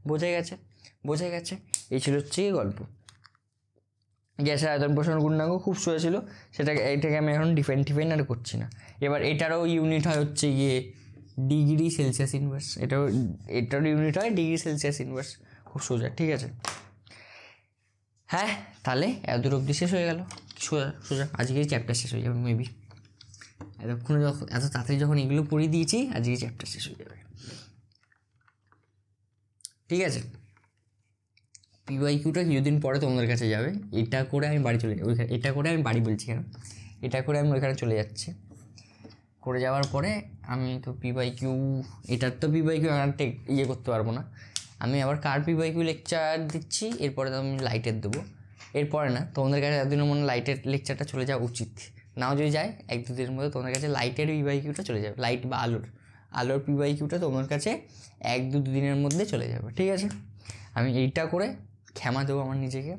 বোঝা গেছে। এই ছিল হচ্ছে গল্প। গ্যাসের আয়তন প্রসারণ গুণাঙ্ক খুব সোজা ছিল, এটাকে আমি এখন ডিফাইন আর করছি না। এবার এটারও ইউনিট হয় হচ্ছে গিয়ে ডিগ্রি সেলসিয়াস ইনভার্স। এটারও ইউনিট হয় ডিগ্রি সেলসিয়াস ইনভার্স। খুব সোজা, ঠিক আছে। হ্যাঁ, তাহলে এত অবধি শেষ হয়ে গেল। সোজা আজকেই চ্যাপ্টার শেষ হয়ে যাবে মেবি। এত তাড়াতাড়ি যখন এগুলো পড়িয়ে দিয়েছি, আজকেই চ্যাপ্টার শেষ হয়ে যাবে, ঠিক আছে। PYQটা কিছুদিন পরে তোমাদের কাছে যাবে। এটা করে আমি বাড়ি চলে যাবো। এটা করে আমি বাড়ি বলছি কেন, এটা করে আমি ওইখানে চলে যাচ্ছি। করে যাওয়ার পরে আমি তো PYQ, এটার তো PYQ একটা ইয়ে করতে পারবো না। আমি আবার কার PYQ লেকচার দিচ্ছি, এরপরে তো আমি লাইটের দেবো। এরপরে না, তোমাদের কাছে এতদিনের মনে লাইটের লেকচারটা চলে যাওয়া উচিত। নাও যদি যায় 1-2 দিনের মধ্যে তোমাদের কাছে লাইটের PYQটা চলে যাবে। লাইট বা আলোর PYQটা তোমার কাছে 1-2 দিনের মধ্যে চলে যাবে, ঠিক আছে। আমি এইটা করে ক্ষমা দেবো আমার নিজেকে।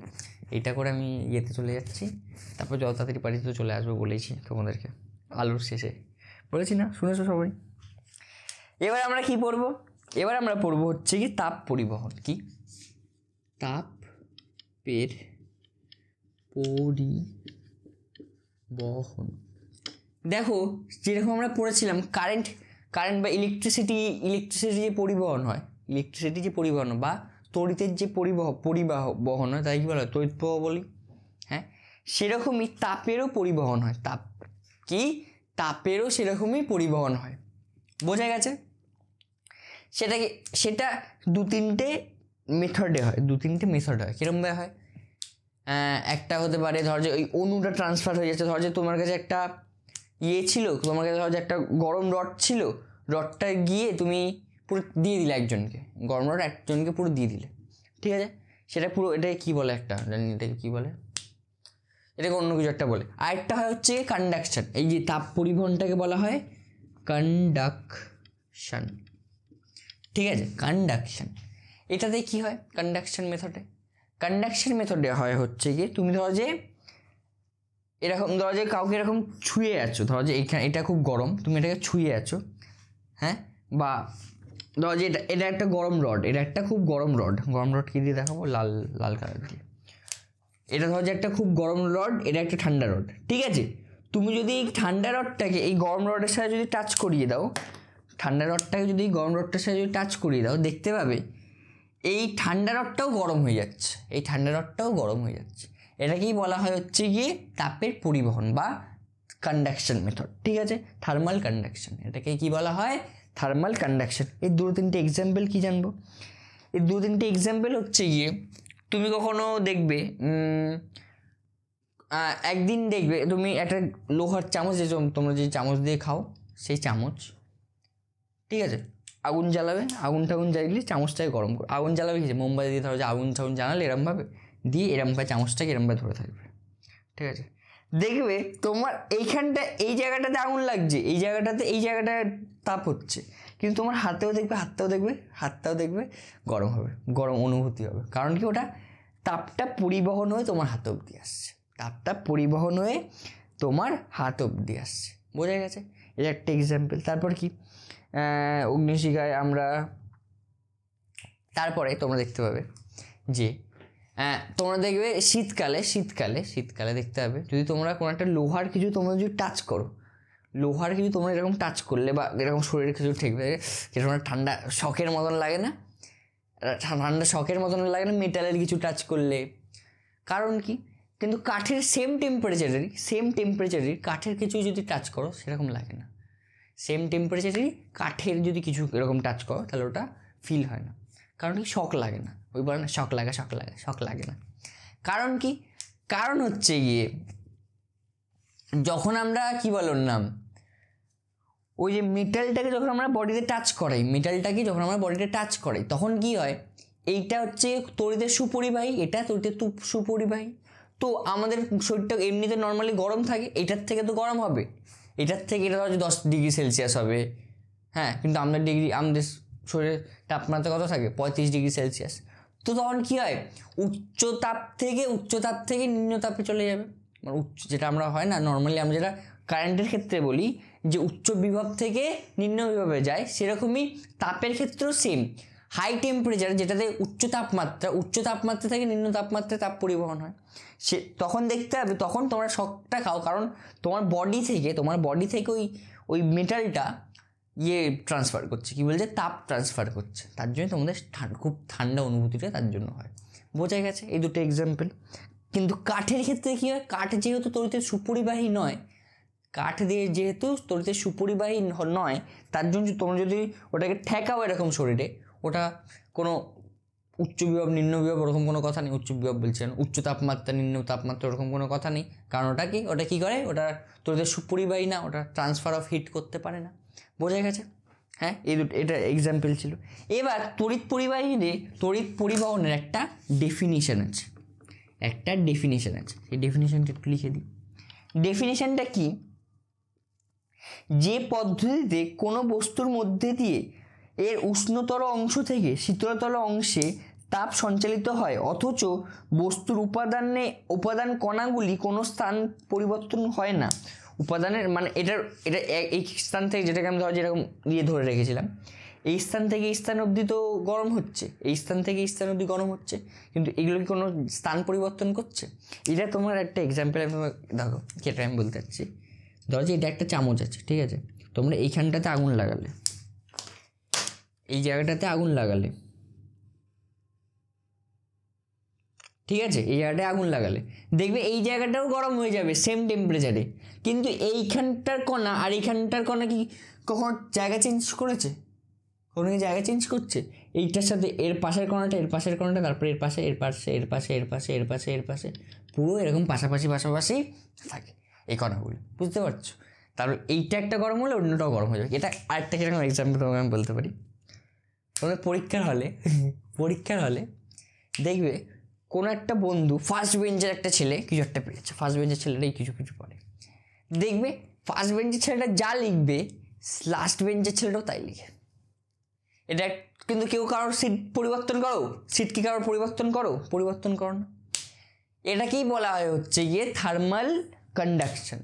এইটা করে আমি ইয়েতে চলে যাচ্ছি, তারপর যত তাড়াতাড়ি পারি তো চলে আসবো বলেছি তোমাদেরকে। আলোর শেষে বলেছি না, শুনেছো সবাই। এবার আমরা কি পড়বো? এবার আমরা পড়বো হচ্ছে কি তাপ পরিবহন। কি তাপের পরিবহন। দেখো, যেরকম আমরা পড়েছিলাম কারেন্ট বা ইলেকট্রিসিটি যে পরিবহন হয়, বা তড়িতের যে পরিবহন হয়, তাই কি বলা হয়, তড়িৎ প্রবাহ বলি। হ্যাঁ, সেরকমই তাপেরও পরিবহন হয়। তাপেরও সেরকমই পরিবহন হয়। বোঝা গেছে? সেটা 2-3টে মেথডে হয়। কিরমভাবে হয়? একটা হতে পারে, ধর যে ওই অণুটা ট্রান্সফার হয়ে যাচ্ছে। ধর যে তোমার কাছে একটা ইয়ে ছিল, তোমার কাছে ধর যে একটা গরম রড ছিল, রডটা গিয়ে তুমি পুরো দিয়ে দিলে একজনকে, গরম রড একজনকে পুরো দিয়ে দিলে, ঠিক আছে। সেটা পুরো, এটাকে কী বলে, একটা জানি এটাকে কী বলে, এটাকে অন্য কিছু একটা বলে। আরেকটা হয় হচ্ছে কন্ডাকশন। এই যে তাপ পরিবহনটাকে বলা হয় কন্ডাকশন, ঠিক আছে। কন্ডাকশন এটাতে কি হয়? কন্ডাকশন মেথডে হয় হচ্ছে গিয়ে, তুমি ধরো যে এরকম, ধরো যে কাউকে এরকম ছুঁয়ে আছো, ধরো যে এটা খুব গরম, তুমি এটাকে ছুঁয়ে আছো, হ্যাঁ, বা ধরো যে এটা একটা গরম রড, এটা একটা খুব গরম রড কি দিয়ে দেখাবো, লাল কালার দিয়ে। এটা ধরো যে একটা খুব গরম রড, এটা একটা ঠান্ডা রড, ঠিক আছে। তুমি যদি এই ঠান্ডা রডটাকে এই গরম রডের সাথে যদি টাচ করিয়ে দাও, গরম রডটার সাথে যদি টাচ করিয়ে দাও, দেখতে পাবে এই ঠান্ডা রডটাও গরম হয়ে যাচ্ছে, এটাকেই বলা হয় হচ্ছে গিয়ে তাপের পরিবহন বা কন্ডাকশন মেথড, ঠিক আছে। থার্মাল কন্ডাকশন, এটাকে কি বলা হয়? Thermal conduction. এই 2-3টে এক্সাম্পল কি জানবো? এই 2-3টে এক্সাম্পল হচ্ছে গিয়ে, তুমি কখনো দেখবে, একদিন দেখবে তুমি একটা লোহার চামচ, যে তোমরা যে চামচ দিয়ে খাও, সেই চামচ, ঠিক আছে, আগুন জ্বালাবে, আগুন জ্বালিয়ে চামচটাকে গরম করে আগুন জ্বালাবে, কি মোমবাতি দিয়ে, ধরো যে আগুন জ্বালালে এরমভাবে দিয়ে, এরমভাবে চামচটাকে এরমভাবে ধরে থাকবে, ঠিক আছে। দেখবে তোমার এই জায়গাটাতে আগুন লাগছে, এই জায়গাটায় তাপ হচ্ছে, কিন্তু তোমার হাতটাও দেখবে গরম হবে, গরম অনুভূতি হবে। কারণ কি, ওটা তাপটা পরিবহন হয়ে তোমার হাত অবধি আসছে, বোঝা গেছে? এটা একটা এক্সাম্পল। তারপর কি, অগ্নিশিখায় আমরা, তারপরে তোমরা দেখতে পাবে যে তোমরা দেখবে শীতকালে দেখতে হবে, যদি তোমরা কোনো একটা লোহার কিছু তোমরা যদি টাচ করো, তোমরা এরকম টাচ করলে বা এরকম শরীরে কিছু ঠেকবে, যেরকম ঠান্ডা শকের মতন লাগে না, মেটালের কিছু টাচ করলে। কারণ কি, কিন্তু কাঠের সেম টেম্পারেচারেরই কাঠের কিছু যদি টাচ করো সেরকম লাগে না, সেম টেম্পারেচারেরই কাঠের যদি কিছু এরকম টাচ করো তাহলে ওটা ফিল হয় না। কারণ কি, শক লাগে না, ওই বলে না শক লাগে না। কারণ কি, কারণ হচ্ছে গিয়ে যখন আমরা কি বলার নাম, ওই যে মেটালটাকে যখন আমরা বডিতে টাচ করাই, তখন কি হয়, এইটা হচ্ছে তড়িতের সুপরিবাহী, এটা তড়িতের সুপরিবাহী। তো আমাদের শরীরটা এমনিতে নর্মালি গরম থাকে, এটার থেকে তো গরম হবে, এটা হচ্ছে 10 ডিগ্রি সেলসিয়াস হবে, হ্যাঁ, কিন্তু আমাদের শরীরের তাপমাত্রা কত থাকে, 35 ডিগ্রি সেলসিয়াস। তো তখন কি হয়, উচ্চ তাপ থেকে নিম্ন তাপে চলে যাবে। মানে যেটা আমরা হয় না নর্মালি, আমরা যেটা কারেন্টের ক্ষেত্রে বলি যে উচ্চ বিভব থেকে নিম্ন বিভবে যায়, সেরকমই তাপের ক্ষেত্রেও সেম। হাই টেম্পারেচার, যেটাতে উচ্চ তাপমাত্রা থেকে নিম্ন তাপমাত্রায় তাপ পরিবহন হয়, তখন দেখতে হবে, তখন তোমরা শকটা খাও, কারণ তোমার বডি থেকে ওই মেটালটা ট্রান্সফার করছে, কি বলছে, তাপ ট্রান্সফার করছে, তার জন্য তোমাদের খুব ঠান্ডা অনুভূতিটা তার জন্য হয়। বোঝা গেছে? এই দুটো এক্সাম্পল। কিন্তু কাঠের ক্ষেত্রে কী হয়, কাঠ যেহেতু তড়িতের সুপরিবাহী নয়, তার জন্য তোমরা যদি ওটাকে ঠেকাও এরকম শরীরে, ওটা কোনো উচ্চ বিভব নিম্ন বিভব ওরকম কোনো কথা নেই, উচ্চ বিভব বলছেন, উচ্চ তাপমাত্রা নিম্ন তাপমাত্রা ওরকম কোনো কথা নেই। কারণ ওটা কী করে, ওটা তড়িতের সুপরিবাহী না, ওটা ট্রান্সফার অফ হিট করতে পারে না। বোঝা গেছে? হ্যাঁ, এটা এক্সাম্পল ছিল। এবার তড়িৎ পরিবহনের একটা ডেফিনিশন আছে, সেই ডেফিনিশনটা একটু লিখে দিই। ডেফিনিশনটা কি, যে পদ্ধতিতে কোনো বস্তুর মধ্যে দিয়ে এর উষ্ণতর অংশ থেকে শীতলতর অংশে তাপ সঞ্চালিত হয়, অথচ বস্তুর উপাদান কণাগুলি কোনো স্থান পরিবর্তন হয় না। উপাদানের মানে এটা এই স্থান থেকে, যেটাকে আমি যেরকম ধরে রেখেছিলাম, এই স্থান থেকে এই স্থান অবধি তো গরম হচ্ছে, এই স্থান থেকে এই স্থান অবধি গরম হচ্ছে, কিন্তু এগুলো কি কোনো স্থান পরিবর্তন করছে? এটা তোমার একটা এক্সাম্পল আমি দেখো, যেটা আমি বলতে চাচ্ছি, ধরো যে এটা একটা চামচ আছে, ঠিক আছে, তোমরা এইখানটাতে আগুন লাগালে, এই জায়গাটাতে আগুন লাগালে, ঠিক আছে, এই জায়গাটায় আগুন লাগালে দেখবে এই জায়গাটাও গরম হয়ে যাবে সেম টেম্পারেচারে, কিন্তু এইখানটার কণা আর এইখানটার কণা কি কখন জায়গা চেঞ্জ করেছে? কোনো জায়গা চেঞ্জ করছে? এইটার সাথে এর পাশের কণাটা, তারপরে এর পাশে, পুরো এরকম পাশাপাশি থাকে এই কণাগুলো, বুঝতে পারছো? তারপর এইটা একটা গরম হলে অন্যটাও গরম হয়ে যাবে। এটা আরেকটা কিরকম এক্সাম্পল তোমাকে আমি বলতে পারি, তোমাদের পরীক্ষার হলে দেখবে কোনো একটা বন্ধু, ফার্স্ট বেঞ্চের একটা ছেলে কিছু একটা পেয়েছে, ফার্স্ট বেঞ্চের ছেলেটাই কিছু পড়ে, দেখবে ফার্স্ট বেঞ্চের ছেলেটা যা লিখবে লাস্ট বেঞ্চের ছেলেটাও তাই লিখে। এটা কিন্তু কেউ কারোর সিট পরিবর্তন করো না। এটাকেই বলা হয় হচ্ছে গিয়ে থার্মাল কন্ডাকশন,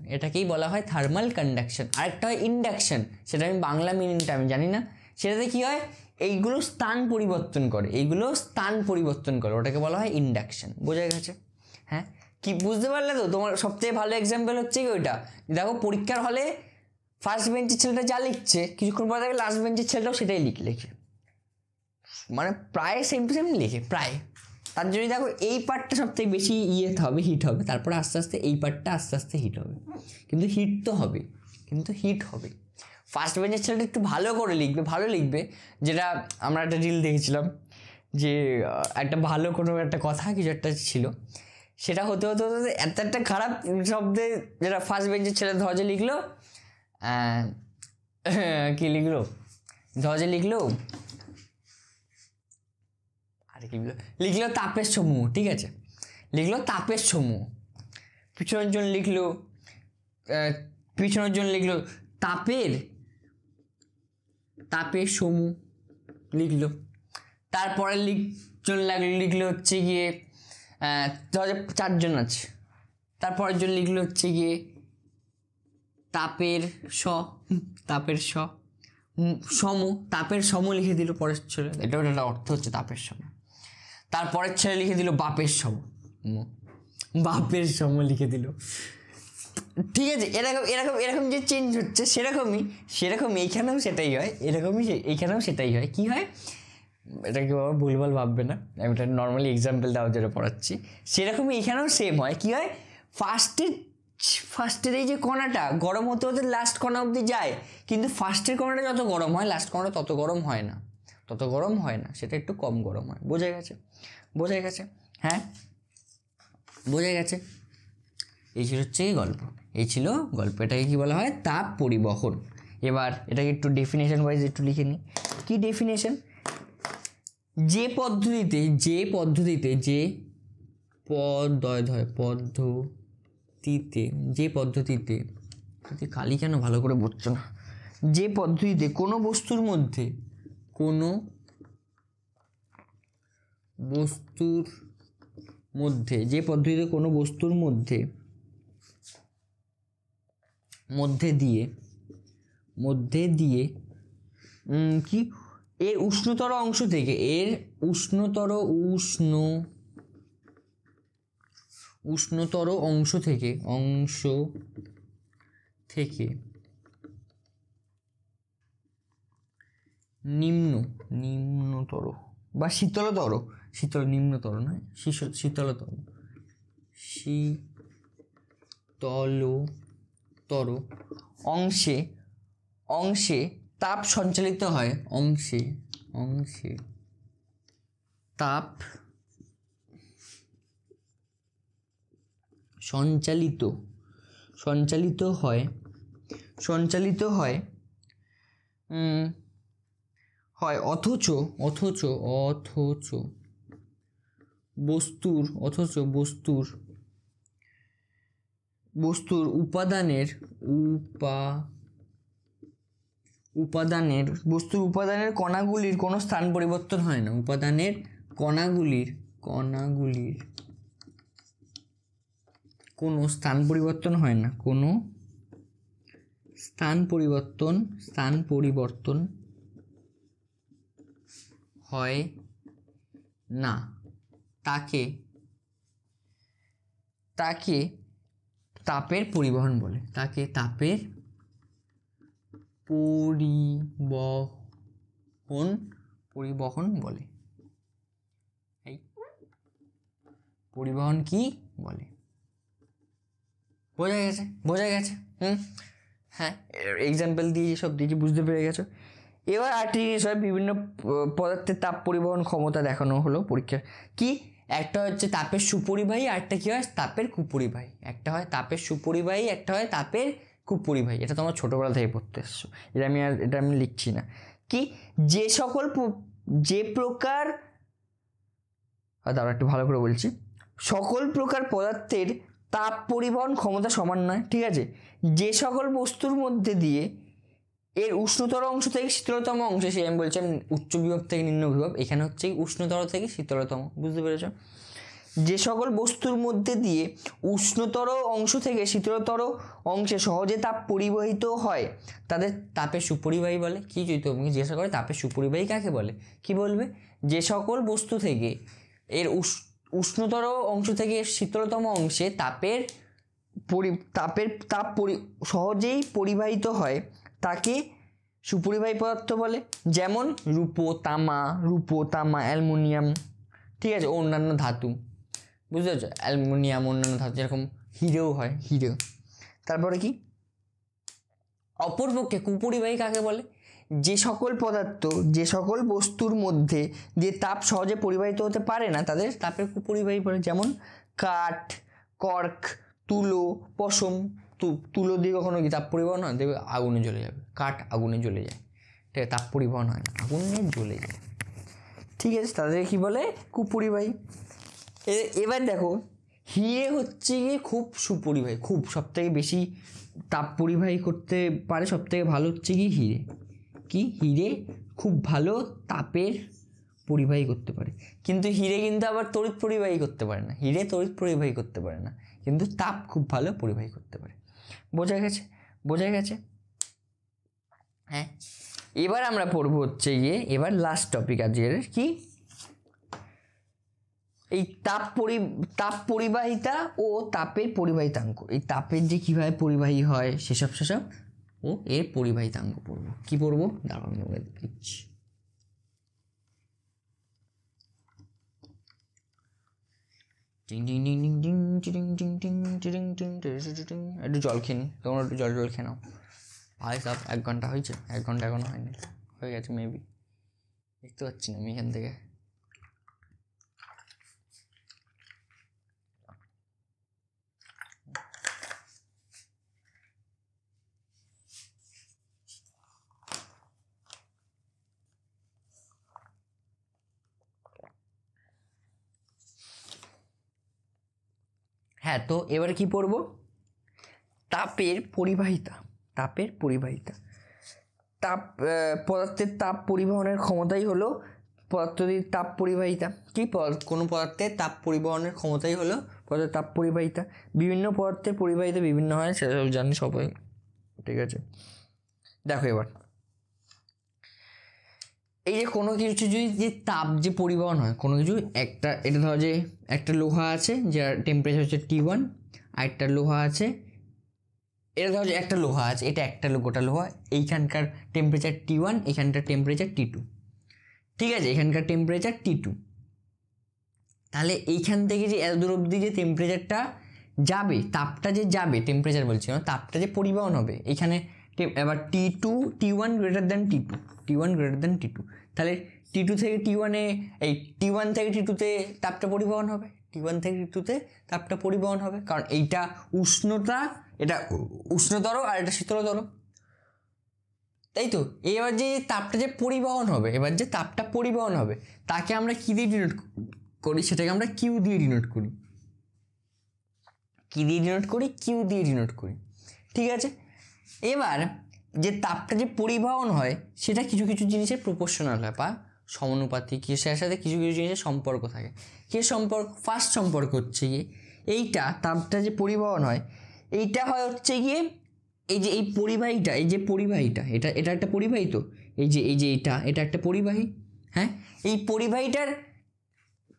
আরেকটা হয় ইন্ডাকশন, সেটা আমি বাংলা মিনিংটা আমি জানি না। সেটাতে কি হয়, এইগুলো স্থান পরিবর্তন করে, ওটাকে বলা হয় ইন্ডাকশন। বোঝা গেছে? হ্যাঁ, কি বুঝতে পারলে তো? তোমার সবথেকে ভালো এক্সাম্পল হচ্ছে কি ওইটা, দেখো পরীক্ষার হলে ফার্স্ট বেঞ্চের ছেলেটা যা লিখছে, কিছুক্ষণ পরে দেখবে লাস্ট বেঞ্চের ছেলেটাও সেটাই লিখে, মানে প্রায় সেম টু সেম লিখে, প্রায়। তার জন্য দেখো এই পার্টটা সবথেকে বেশি হিট হবে, তারপরে আস্তে আস্তে এই পার্টটা আস্তে আস্তে হিট হবে, কিন্তু হিট হবে। ফার্স্ট বেঞ্চের ছেলেটা একটু ভালো লিখবে, যেটা আমরা একটা রিল দেখেছিলাম যে একটা ভালো কোনো একটা কথা কিছু একটা ছিল, সেটা হতে এত একটা খারাপ শব্দে, যেটা ফার্স্ট বেঞ্চের ছেলে ধজে লিখলো, কি লিখলো, ধজে লিখলো তাপের সমূহ, ঠিক আছে, তাপের সমূহ। পিছনের জন লিখলো তাপের তাপের সমূহ লিখলো। তারপরে লিখলো হচ্ছে গিয়ে চারজন আছে, তারপরের জন লিখলো হচ্ছে গিয়ে তাপের সম তাপের সম লিখে দিল পরের ছেলে, এটা একটা অর্থ হচ্ছে তাপের সম। তারপরের ছেলে লিখে দিল বাপের সম লিখে দিল। ঠিক আছে, এরকম এরকম এরকম যে চেঞ্জ হচ্ছে সেরকমই এইখানেও সেটাই হয়, এইখানেও সেটাই হয়। কি হয় এটা কি বাবা ভুলভাল ভাববে না, আমি এটা নর্মালি এক্সাম্পল দেওয়া যেটা পড়াচ্ছি, সেরকমই এখানেও সেম হয়। কি হয়, ফার্স্টের এই যে কণাটা গরম হতে হতে লাস্ট কণা অবধি যায়, কিন্তু ফার্স্টের কণাটা যত গরম হয় লাস্ট কণাটা তত গরম হয় না, সেটা একটু কম গরম হয়। বোঝা গেছে? হ্যাঁ বোঝা গেছে। এই ছিল গল্প, এটাকে কি বলা হয়? তাপ পরিবহন। এবার এটাকে একটু ডেফিনেশন ওয়াইজ একটু লিখে নিই। কি ডেফিনেশন? যে পদ্ধতিতে কালি কেন ভালো করে বুঝছো না, যে পদ্ধতিতে কোনো বস্তুর মধ্যে মধ্যে দিয়ে কি এর উষ্ণতর অংশ থেকে নিম্নতর বা শীতলতর অংশে তাপ সঞ্চালিত হয়, তাপ সঞ্চালিত হয় অথচ বস্তুর উপাদানের কণাগুলির কোনো স্থান পরিবর্তন হয় না। উপাদানের কণাগুলির কোনো স্থান পরিবর্তন হয় না, তাকে তাপের পরিবহন বলে। পরিবহন বলে। এই পরিবহন কি বলে? বোঝা গেছে? হ্যাঁ, এক্সাম্পল দিয়ে সব দিয়েছি, বুঝতে পেরে গেছো। এবার আরেকটি জিনিস হয়, বিভিন্ন পদার্থের তাপ পরিবহন ক্ষমতা দেখানো হলো পরীক্ষা। কি, একটা হচ্ছে তাপের সুপরিবাহী, আরেকটা কি হয় তাপের কুপরিবাহী। একটা হয় তাপের সুপরিবাহী, একটা হয় তাপের কুপরিবাহী। এটা তোমরা ছোটোবেলা থেকে পড়তে এসছো, এটা আমি লিখছি না। কি, দাঁড়া একটু ভালো করে বলছি। সকল প্রকার পদার্থের তাপ পরিবহন ক্ষমতা সমান নয়, ঠিক আছে? যে সকল বস্তুর মধ্যে দিয়ে এর উষ্ণতর অংশ থেকে শীতলতম অংশে, সে আমি বলছি উচ্চ বিভব থেকে নিম্ন বিভব, এখানে হচ্ছে উষ্ণতর থেকে শীতলতম, বুঝতে পেরেছ? যে সকল বস্তুর মধ্যে দিয়ে উষ্ণতর অংশ থেকে শীতলতর অংশে সহজে তাপ পরিবাহিত হয় তাদের তাপের সুপরিবাহী বলে। কি যদি তুমি জিজ্ঞাসা করে তাপের সুপরিবাহী কাকে বলে, কি বলবে? যে সকল বস্তু থেকে এর উষ্ণতর অংশ থেকে শীতলতম অংশে তাপ সহজেই পরিবাহিত হয় তাকে সুপরিবাহী পদার্থ বলে। যেমন রূপো, তামা, অ্যালুমিনিয়াম, ঠিক আছে, অন্যান্য ধাতু, বুঝতে পারছো? অ্যালুমিনিয়াম, অন্যান্য ধাতু, যেরকম হিরেও হয়, হিরে। তারপরে কি, অপরপক্ষে কুপরিবাহী কাকে বলে? যে সকল বস্তুর মধ্যে দিয়ে তাপ সহজে পরিবাহিত হতে পারে না তাদের তাপের কুপরিবাহী বলে। যেমন কাঠ, কর্ক, তুলো, পশম। তুলো দিয়ে কখনো কি তাপ পরিবহন হয়? দেখবে আগুনে জ্বলে যাবে, কাঠ আগুনে জ্বলে যায়, ঠিক আছে, তাপ পরিবহন হয় না, আগুনে জ্বলে যায়, ঠিক আছে, তাদের কি বলে? কুপরিবাহী। এবার দেখো, হিরে হচ্ছে গিয়ে খুব সুপরিবাহী, সব থেকে বেশি তাপ পরিবাহী করতে পারে, সব থেকে ভালো হচ্ছে কি হিরে। কি হিরে খুব ভালো তাপের পরিবাহী করতে পারে, কিন্তু হিরে কিন্তু আবার তড়িৎ পরিবাহী করতে পারে না, হিরে তড়িৎ পরিবাহী করতে পারে না, কিন্তু তাপ খুব ভালো পরিবাহী করতে পারে। বোঝা গেছে? বোঝা গেছে? হ্যাঁ, এবার আমরা পড়বো হচ্ছে গিয়ে এবার লাস্ট টপিক আজকের কি, এই তাপ পরিবাহিতা ও তাপের পরিবাহিতাঙ্ক। এই তাপের যে কিভাবে পরিবাহী হয় সেসব ও এর পরিবাহিতাঙ্ক পড়বো। কি পড়বো? দাঁড়াও আমি লিখছি। একটু জল খেয়ে নি, তোমরা একটু জল খেয়ে নাও। ভাই সব 1 ঘন্টা হয়েছে, 1 ঘন্টা এখনো হয়নি, হয়ে গেছে মেবি, দেখতে পাচ্ছি না আমি এখান থেকে। হ্যাঁ, তো এবার কি পড়বো? তাপের পরিবাহিতা। তাপের পরিবাহিতা। পদার্থের তাপ পরিবহনের ক্ষমতাই হলো পদার্থটির তাপ পরিবাহিতা। কি কোনো পদার্থের তাপ পরিবহনের ক্ষমতাই হলো পদার্থের তাপ পরিবাহিতা। বিভিন্ন পদার্থের পরিবাহিতা বিভিন্ন হয়, সেটা জানি সবাই, ঠিক আছে? দেখো এবার এই যে কোনো কিছু যদি যে তাপ যে পরিবহন হয় কোনো কিছু, এটা ধরো যে একটা লোহা আছে যার টেম্পারেচার হচ্ছে T1, আর একটা লোহা আছে, এটা ধরো যে একটা লোহা আছে, এটা একটা গোটা লোহা, এইখানকার টেম্পারেচার T1, এখানকার টেম্পারেচার T2, ঠিক আছে? এখানকার টেম্পারেচার T2। তাহলে এইখান থেকে যে এত দূর অবধি যে টেম্পারেচারটা যাবে, তাপটা যে যাবে, টেম্পারেচার বলছি না, তাপটা যে পরিবহন হবে এখানে এবার T1 গ্রেটার দ্যান T2, তাহলে T2 থেকে T1-এ T1 থেকে T2-তে তাপটা পরিবহন হবে, T1 থেকে T2-তে তাপটা পরিবহন হবে, কারণ এইটা উষ্ণতা, এটা উষ্ণতর আর এটা শীতলতর, তাই তো? এবার যে তাপটা যে পরিবহন হবে, তাকে আমরা কি দিয়ে ডিনোট করি? সেটাকে আমরা কিউ দিয়ে ডিনোট করি। কিউ দিয়ে ডিনোট করি, ঠিক আছে? এবার যে তাপটা যে পরিবহন হয় সেটা কিছু কিছু জিনিসের প্রপোর্শনাল হয় বা সমানুপাতিক, কিসের সাথে কিছু কিছু জিনিসের সম্পর্ক থাকে। কি সম্পর্ক? ফার্স্ট সম্পর্ক হচ্ছে গিয়ে এইটা, তাপটা যে পরিবহন হয় এইটা হয় হচ্ছে গিয়ে এই যে এই পরিবাহীটা, এটা একটা পরিবাহী, তো এই যে এটা একটা পরিবাহী। হ্যাঁ, এই পরিবাহীটার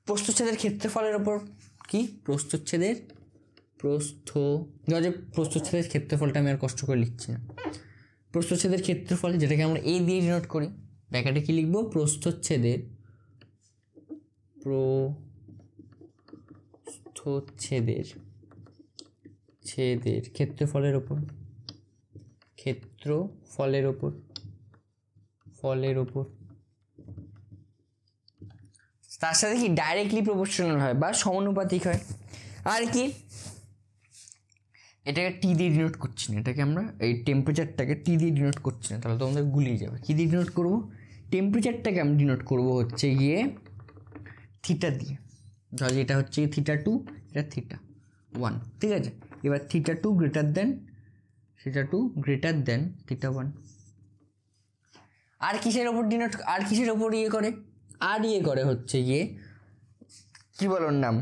প্রস্থচ্ছেদের ক্ষেত্রফলের ওপর কি প্রস্থচ্ছেদের ক্ষেত্রফলটা আমি আর কষ্ট করে লিখছি না। প্রস্থচ্ছেদের ক্ষেত্রফল, যেটাকে আমরা এ দিয়ে ডিনোট করি, ব্র্যাকেটে কি লিখবো? প্রস্থচ্ছেদের ক্ষেত্রফলের ওপর তার সাথে কি ডাইরেক্টলি প্রপোর্শনাল হয় বা সমানুপাতিক হয়। আর কি, এটাকে টি দিয়ে ডিনোট করছি না, এটাকে আমরা এই টেম্পারেচারটাকে টি দিয়ে ডিনোট করছি না, তাহলে তোমাদের গুলিয়ে যাবে। কী দিয়ে ডিনোট করবো? টেম্পারেচারটাকে আমি ডিনোট করবো হচ্ছে গিয়ে থিটা দিয়ে। ধর এটা হচ্ছে θ2, এটা θ1, ঠিক আছে? এবার θ2 গ্রেটার দেন θ1। আর কিসের ওপর ডিনোট, আর কিসের ওপর ইয়ে করে হচ্ছে গিয়ে কি বলার নাম,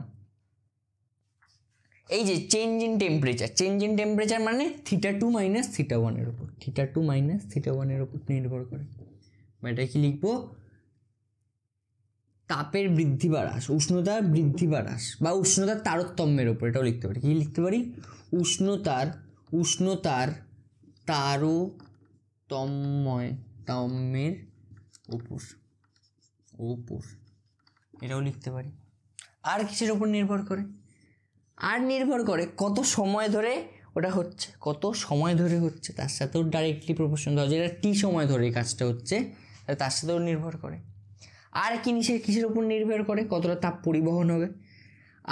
এই যে চেঞ্জ ইন টেম্পারেচার মানে θ2 মাইনাস θ1-এর ওপর, নির্ভর করে। এটা কি লিখবো? তাপের বৃদ্ধি বা হ্রাস, উষ্ণতার বৃদ্ধি বা হ্রাস বা উষ্ণতার তারতম্যের ওপর, এটাও লিখতে পারি। কি লিখতে পারি? উষ্ণতার তারতম্যের ওপর, এটাও লিখতে পারি। আর কিসের ওপর নির্ভর করে? আর নির্ভর করে কত সময় ধরে ওটা হচ্ছে, তার সাথেও ডাইরেক্টলি প্রপোর্শনাল। যেটা টি সময় ধরে এই কাজটা হচ্ছে তার সাথেও নির্ভর করে। আর কি কিসের উপর নির্ভর করে? কতটা তাপ পরিবহন হবে।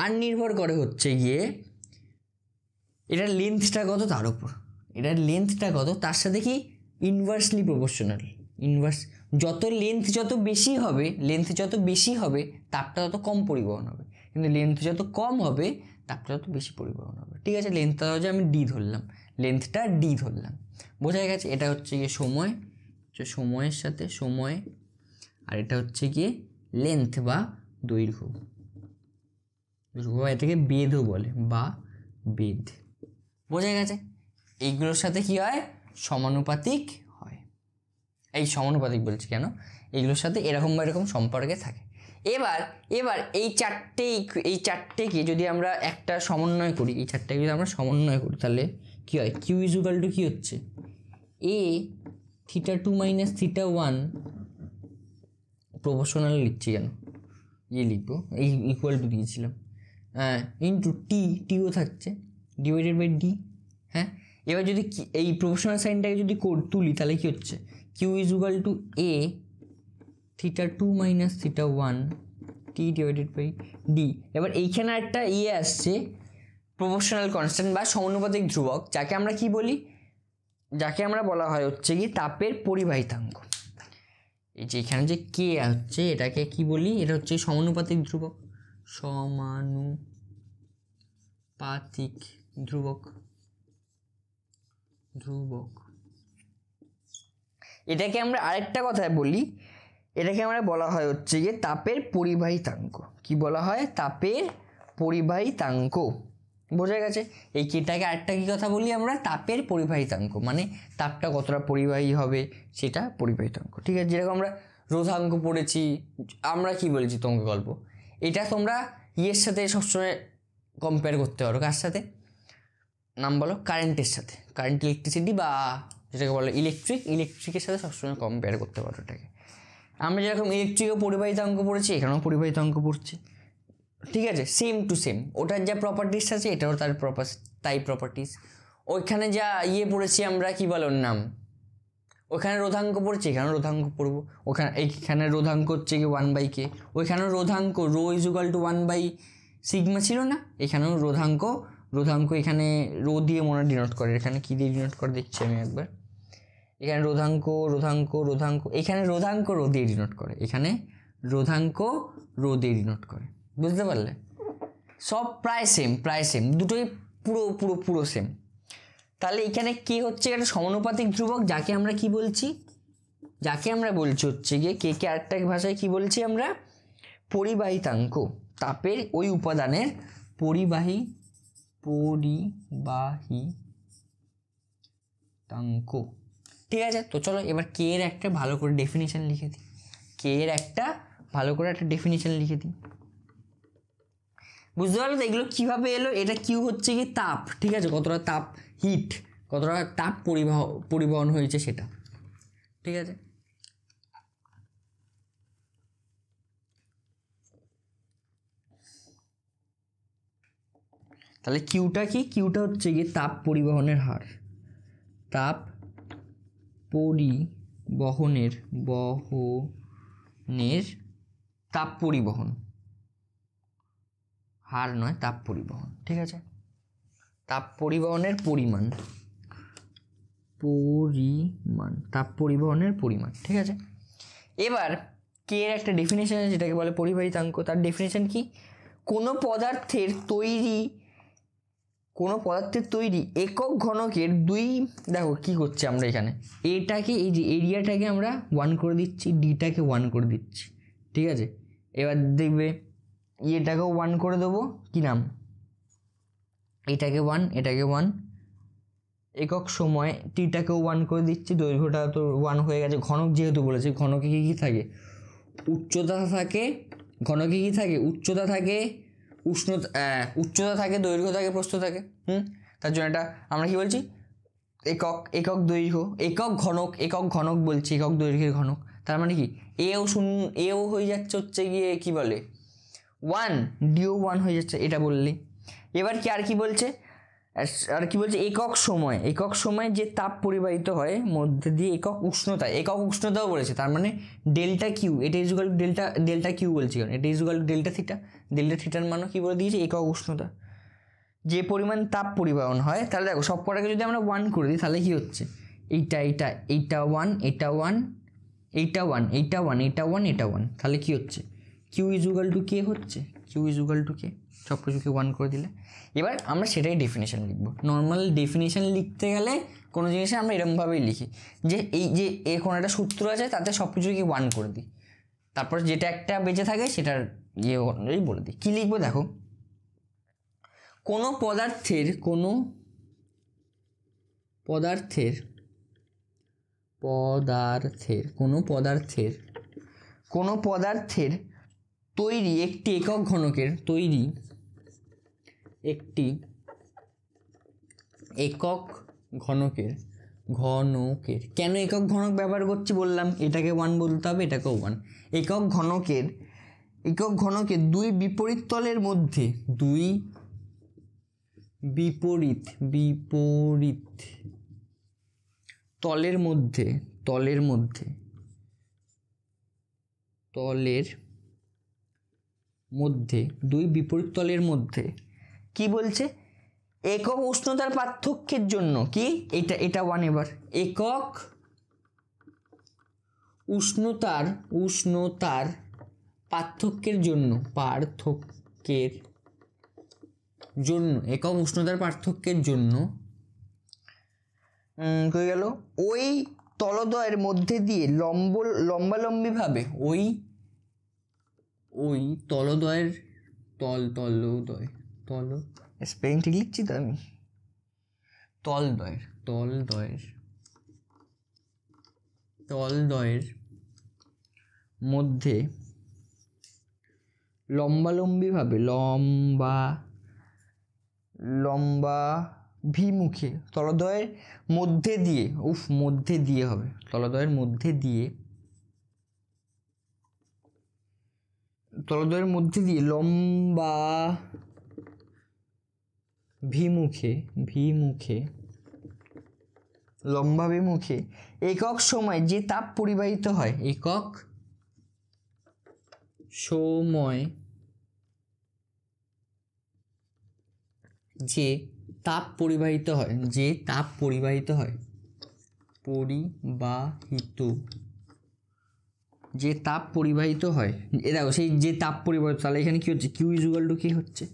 আর নির্ভর করে হচ্ছে গিয়ে এটার লেন্থটা কত, তার উপর। তার সাথে কি ইনভার্সলি প্রপোর্শনাল। যত লেন্থ যত বেশি হবে তাপটা তত কম পরিবহন হবে, কিন্তু লেন্থ যত কম হবে তাপটা তত বেশি পরিবহন হবে, ঠিক আছে? লেন্থটা হচ্ছে আমি লেন্থটা ডি ধরলাম, বোঝা গেছে? এটা হচ্ছে গিয়ে সময়, সময়ের সাথে সময়, আর এটা হচ্ছে গিয়ে লেন্থ বা দৈর্ঘ্য, এটাকে বেদও বলে বা বেদ। বোঝা গেছে? এইগুলোর সাথে কি হয়? সমানুপাতিক হয়। এই সমানুপাতিক বলছি কেন, এইগুলোর সাথে এরকম বা এরকম সম্পর্কে থাকে। এবার এই চারটেকে যদি আমরা একটা সমন্বয় করি, এই চারটেকে যদি আমরা সমন্বয় করি, তাহলে কি হয়? কিউ ইজ ইকুয়াল টু কি হচ্ছে? এ θ2 - θ1 প্রপোর্শনাল লিখছি কেন, লিখবো, এই ইকুয়াল টু দিয়েছিলাম, ইন্টু টিও থাকছে ডিভাইডেড বাই ডি। হ্যাঁ, এবার যদি এই প্রপোর্শনাল সাইনটাকে যদি তুলি, তাহলে কি হচ্ছে? Q is equal to a θ2 - θ1 t divided by d. এবার এইখানে একটা আসছে প্রপোর্শনাল কনস্ট্যান্ট বা সমানুপাতিক ধ্রুবক, যাকে আমরা কি বলি? যাকে আমরা বলা হয় হচ্ছে কি তাপের পরিবাহিতাঙ্ক। এই যে এখানে যে কে হচ্ছে, এটাকে কি বলি? এটা হচ্ছে সমানুপাতিক ধ্রুবক, সমানুপাতিক ধ্রুবক। এটাকে আমরা আরেকটা কথায় বলি, এটাকে আমরা বলা হয় হচ্ছে গিয়ে তাপের পরিবাহিতাঙ্ক। কি বলা হয়? তাপের পরিবাহিতাঙ্ক। বোঝা গেছে? এই কেটাকে আরেকটা কি কথা বলি আমরা? তাপের পরিবাহিতাঙ্ক, মানে তাপটা কতটা পরিবাহী হবে সেটা পরিবাহিতাঙ্ক। ঠিক আছে? যেরকম আমরা রোধাঙ্ক পড়েছি, আমরা কি বলেছি তোমাকে গল্প, এটা তোমরা ইয়ের সাথে সবসময় কম্পেয়ার করতে পারো। কার সাথে? নাম বলো। কারেন্টের সাথে, কারেন্ট, ইলেকট্রিসিটি বা যেটাকে বলে ইলেকট্রিকের সাথে সবসময় কম্পেয়ার করতে পারো এটাকে। আমরা যেরকম ইলেকট্রিকও পরিবাহিতাঙ্ক পড়েছি, এখানেও পরিবাহিতাঙ্ক পড়ছি। ঠিক আছে? সেম টু সেম, ওটার যা প্রপার্টিস আছে এটাও তার তাই প্রপার্টিস। ওইখানে যা পড়েছি আমরা, কি বলে ওর নাম, ওইখানে রোধাঙ্ক পড়ছি, এখানেও রোধাঙ্ক পড়বো। এইখানে রোধাঙ্ক হচ্ছে কি 1/k, ওইখানেও রোধাঙ্ক রো ইজ ইকুয়াল টু 1/σ ছিল না? এখানেও রোধাঙ্ক এখানে রো দিয়ে মনে ডিনোট করে, এখানে কি দিয়ে ডিনোট করে দেখছি আমি একবার। এখানে রোধাঙ্ক, এখানে রোধাঙ্ক রো দিয়ে ডিনোট করে, এখানে রোধাঙ্ক রো দিয়ে ডিনোট করে। বুঝতে পারলে? সব প্রায় সেম, দুটোই পুরো সেম। তাহলে এখানে কে হচ্ছে একটা সমানুপাতিক ধ্রুবক, যাকে আমরা কি বলছি? যাকে আমরা বলছি হচ্ছে গিয়ে কে আরেকটা ভাষায় কি বলছি আমরা? পরিবাহিতাঙ্ক। তাপের ওই উপাদানের পরিবাহিতাঙ্ক। ঠিক আছে? তো চলো এবার কে এর একটা ভালো করে ডেফিনিশন লিখে দিই। বুঝতে পারলো তো এগুলো কিভাবে এলো? এটা কিউ হচ্ছে কি তাপ। ঠিক আছে? কতটা তাপ, হিট, কতটা তাপ পরিবহন হয়েছে সেটা। ঠিক আছে? তাহলে কিউটা কি? কিউটা হচ্ছে কি তাপ পরিবহনের হার। তাপ পরিবহন হার নয়, তাপ পরিবহন। ঠিক আছে? তাপ পরিবহনের পরিমাণ, তাপ পরিবহনের পরিমাণ। ঠিক আছে? এবার কে এর একটা ডেফিনেশন আছে যেটাকে বলে পরিবাহিতাঙ্ক। তার ডেফিনেশন কি? কোনো পদার্থের তৈরি একক ঘনকের দেখো কি করছে আমরা এখানে, এটাকে, এই যে এরিয়াটাকে আমরা 1 করে দিচ্ছি, ডিটাকে 1 করে দিচ্ছি। ঠিক আছে? এবার দেখবে এটাকেও 1 করে দেবো, কি নাম, এটাকে 1, এটাকে 1, একক সময় টিটাকেও 1 করে দিচ্ছি, দৈর্ঘ্যটা তো 1 হয়ে গেছে। ঘনক যেহেতু বলেছি, ঘনকে কি থাকে? উচ্চতা থাকে, উচ্চতা থাকে, উচ্চতা থাকে, দৈর্ঘ্য থাকে, প্রস্থ থাকে। তার জন্য এটা আমরা কি বলছি? একক দৈর্ঘ্য, একক ঘনক বলছি, একক দৈর্ঘ্যের ঘনক। তার মানে কি? এও হয়ে যাচ্ছে হচ্ছে গিয়ে কি বলে 1, ডিও 1 হয়ে যাচ্ছে, এটা বললি। এবার কি আর কি বলছে? একক সময় যে তাপ পরিবাহিত হয় মধ্যে দিয়ে, একক উষ্ণতাও বলেছে। তার মানে ডেল্টা কিউ, এটা is equal to delta Q বলছি কারণ এটা ইজ ইকুয়াল টু ডেল্টা থিটার মানও কি বলে দিয়েছে? একক উষ্ণতা। যে পরিমাণ তাপ পরিবহন হয়, তাহলে দেখো সব কটাকে যদি আমরা 1 করে দিই, তাহলে কি হচ্ছে? এইটা 1, তাহলে কি হচ্ছে? কিউ ইজ ইকুয়াল টু কে হচ্ছে, সব কিছুকে 1 করে দিলে। এবার আমরা সেটাই ডেফিনেশন লিখবো। নর্মাল ডেফিনেশন লিখতে গেলে কোনো জিনিসে আমরা এরকমভাবেই লিখি যে এই যে কোনো একটা সূত্র আছে তাতে সব কিছুকে 1 করে দিই, তারপর যেটা একটা বেঁচে থাকে সেটার অনুযায়ী বলে দিই। কী লিখবো দেখো, কোনো পদার্থের তৈরি একটি একক ঘনকের কেন একক ঘনক ব্যবহার করছি বললাম, এটাকে 1 বলতে হবে, এটাকেও 1। একক ঘনকের দুই বিপরীত তলের মধ্যে কি বলছে, একক উষ্ণতার পার্থক্যের জন্য, কি এটা 1, এবার একক উষ্ণতার পার্থক্যের জন্য একক উষ্ণতার পার্থক্যের জন্য কই গেল, ওই তলদ্বয়ের মধ্যে দিয়ে লম্বালম্বিভাবে ওই তলদ্বয়ের স্পেলিং ঠিক লিখছি তো আমি, তলদ্বয়ের মধ্যে লম্বাভিমুখে তলদ্বয়ের মধ্যে দিয়ে লম্বাভিমুখে একক সময় যে তাপ পরিবাহিত হয়, যে তাপ পরিবাহিত হয় এ দেখো সেই যে তাপ পরিবাহিত, তাহলে এখানে কি হচ্ছে, কিউ ইজ ইকুয়াল টু কি হচ্ছে,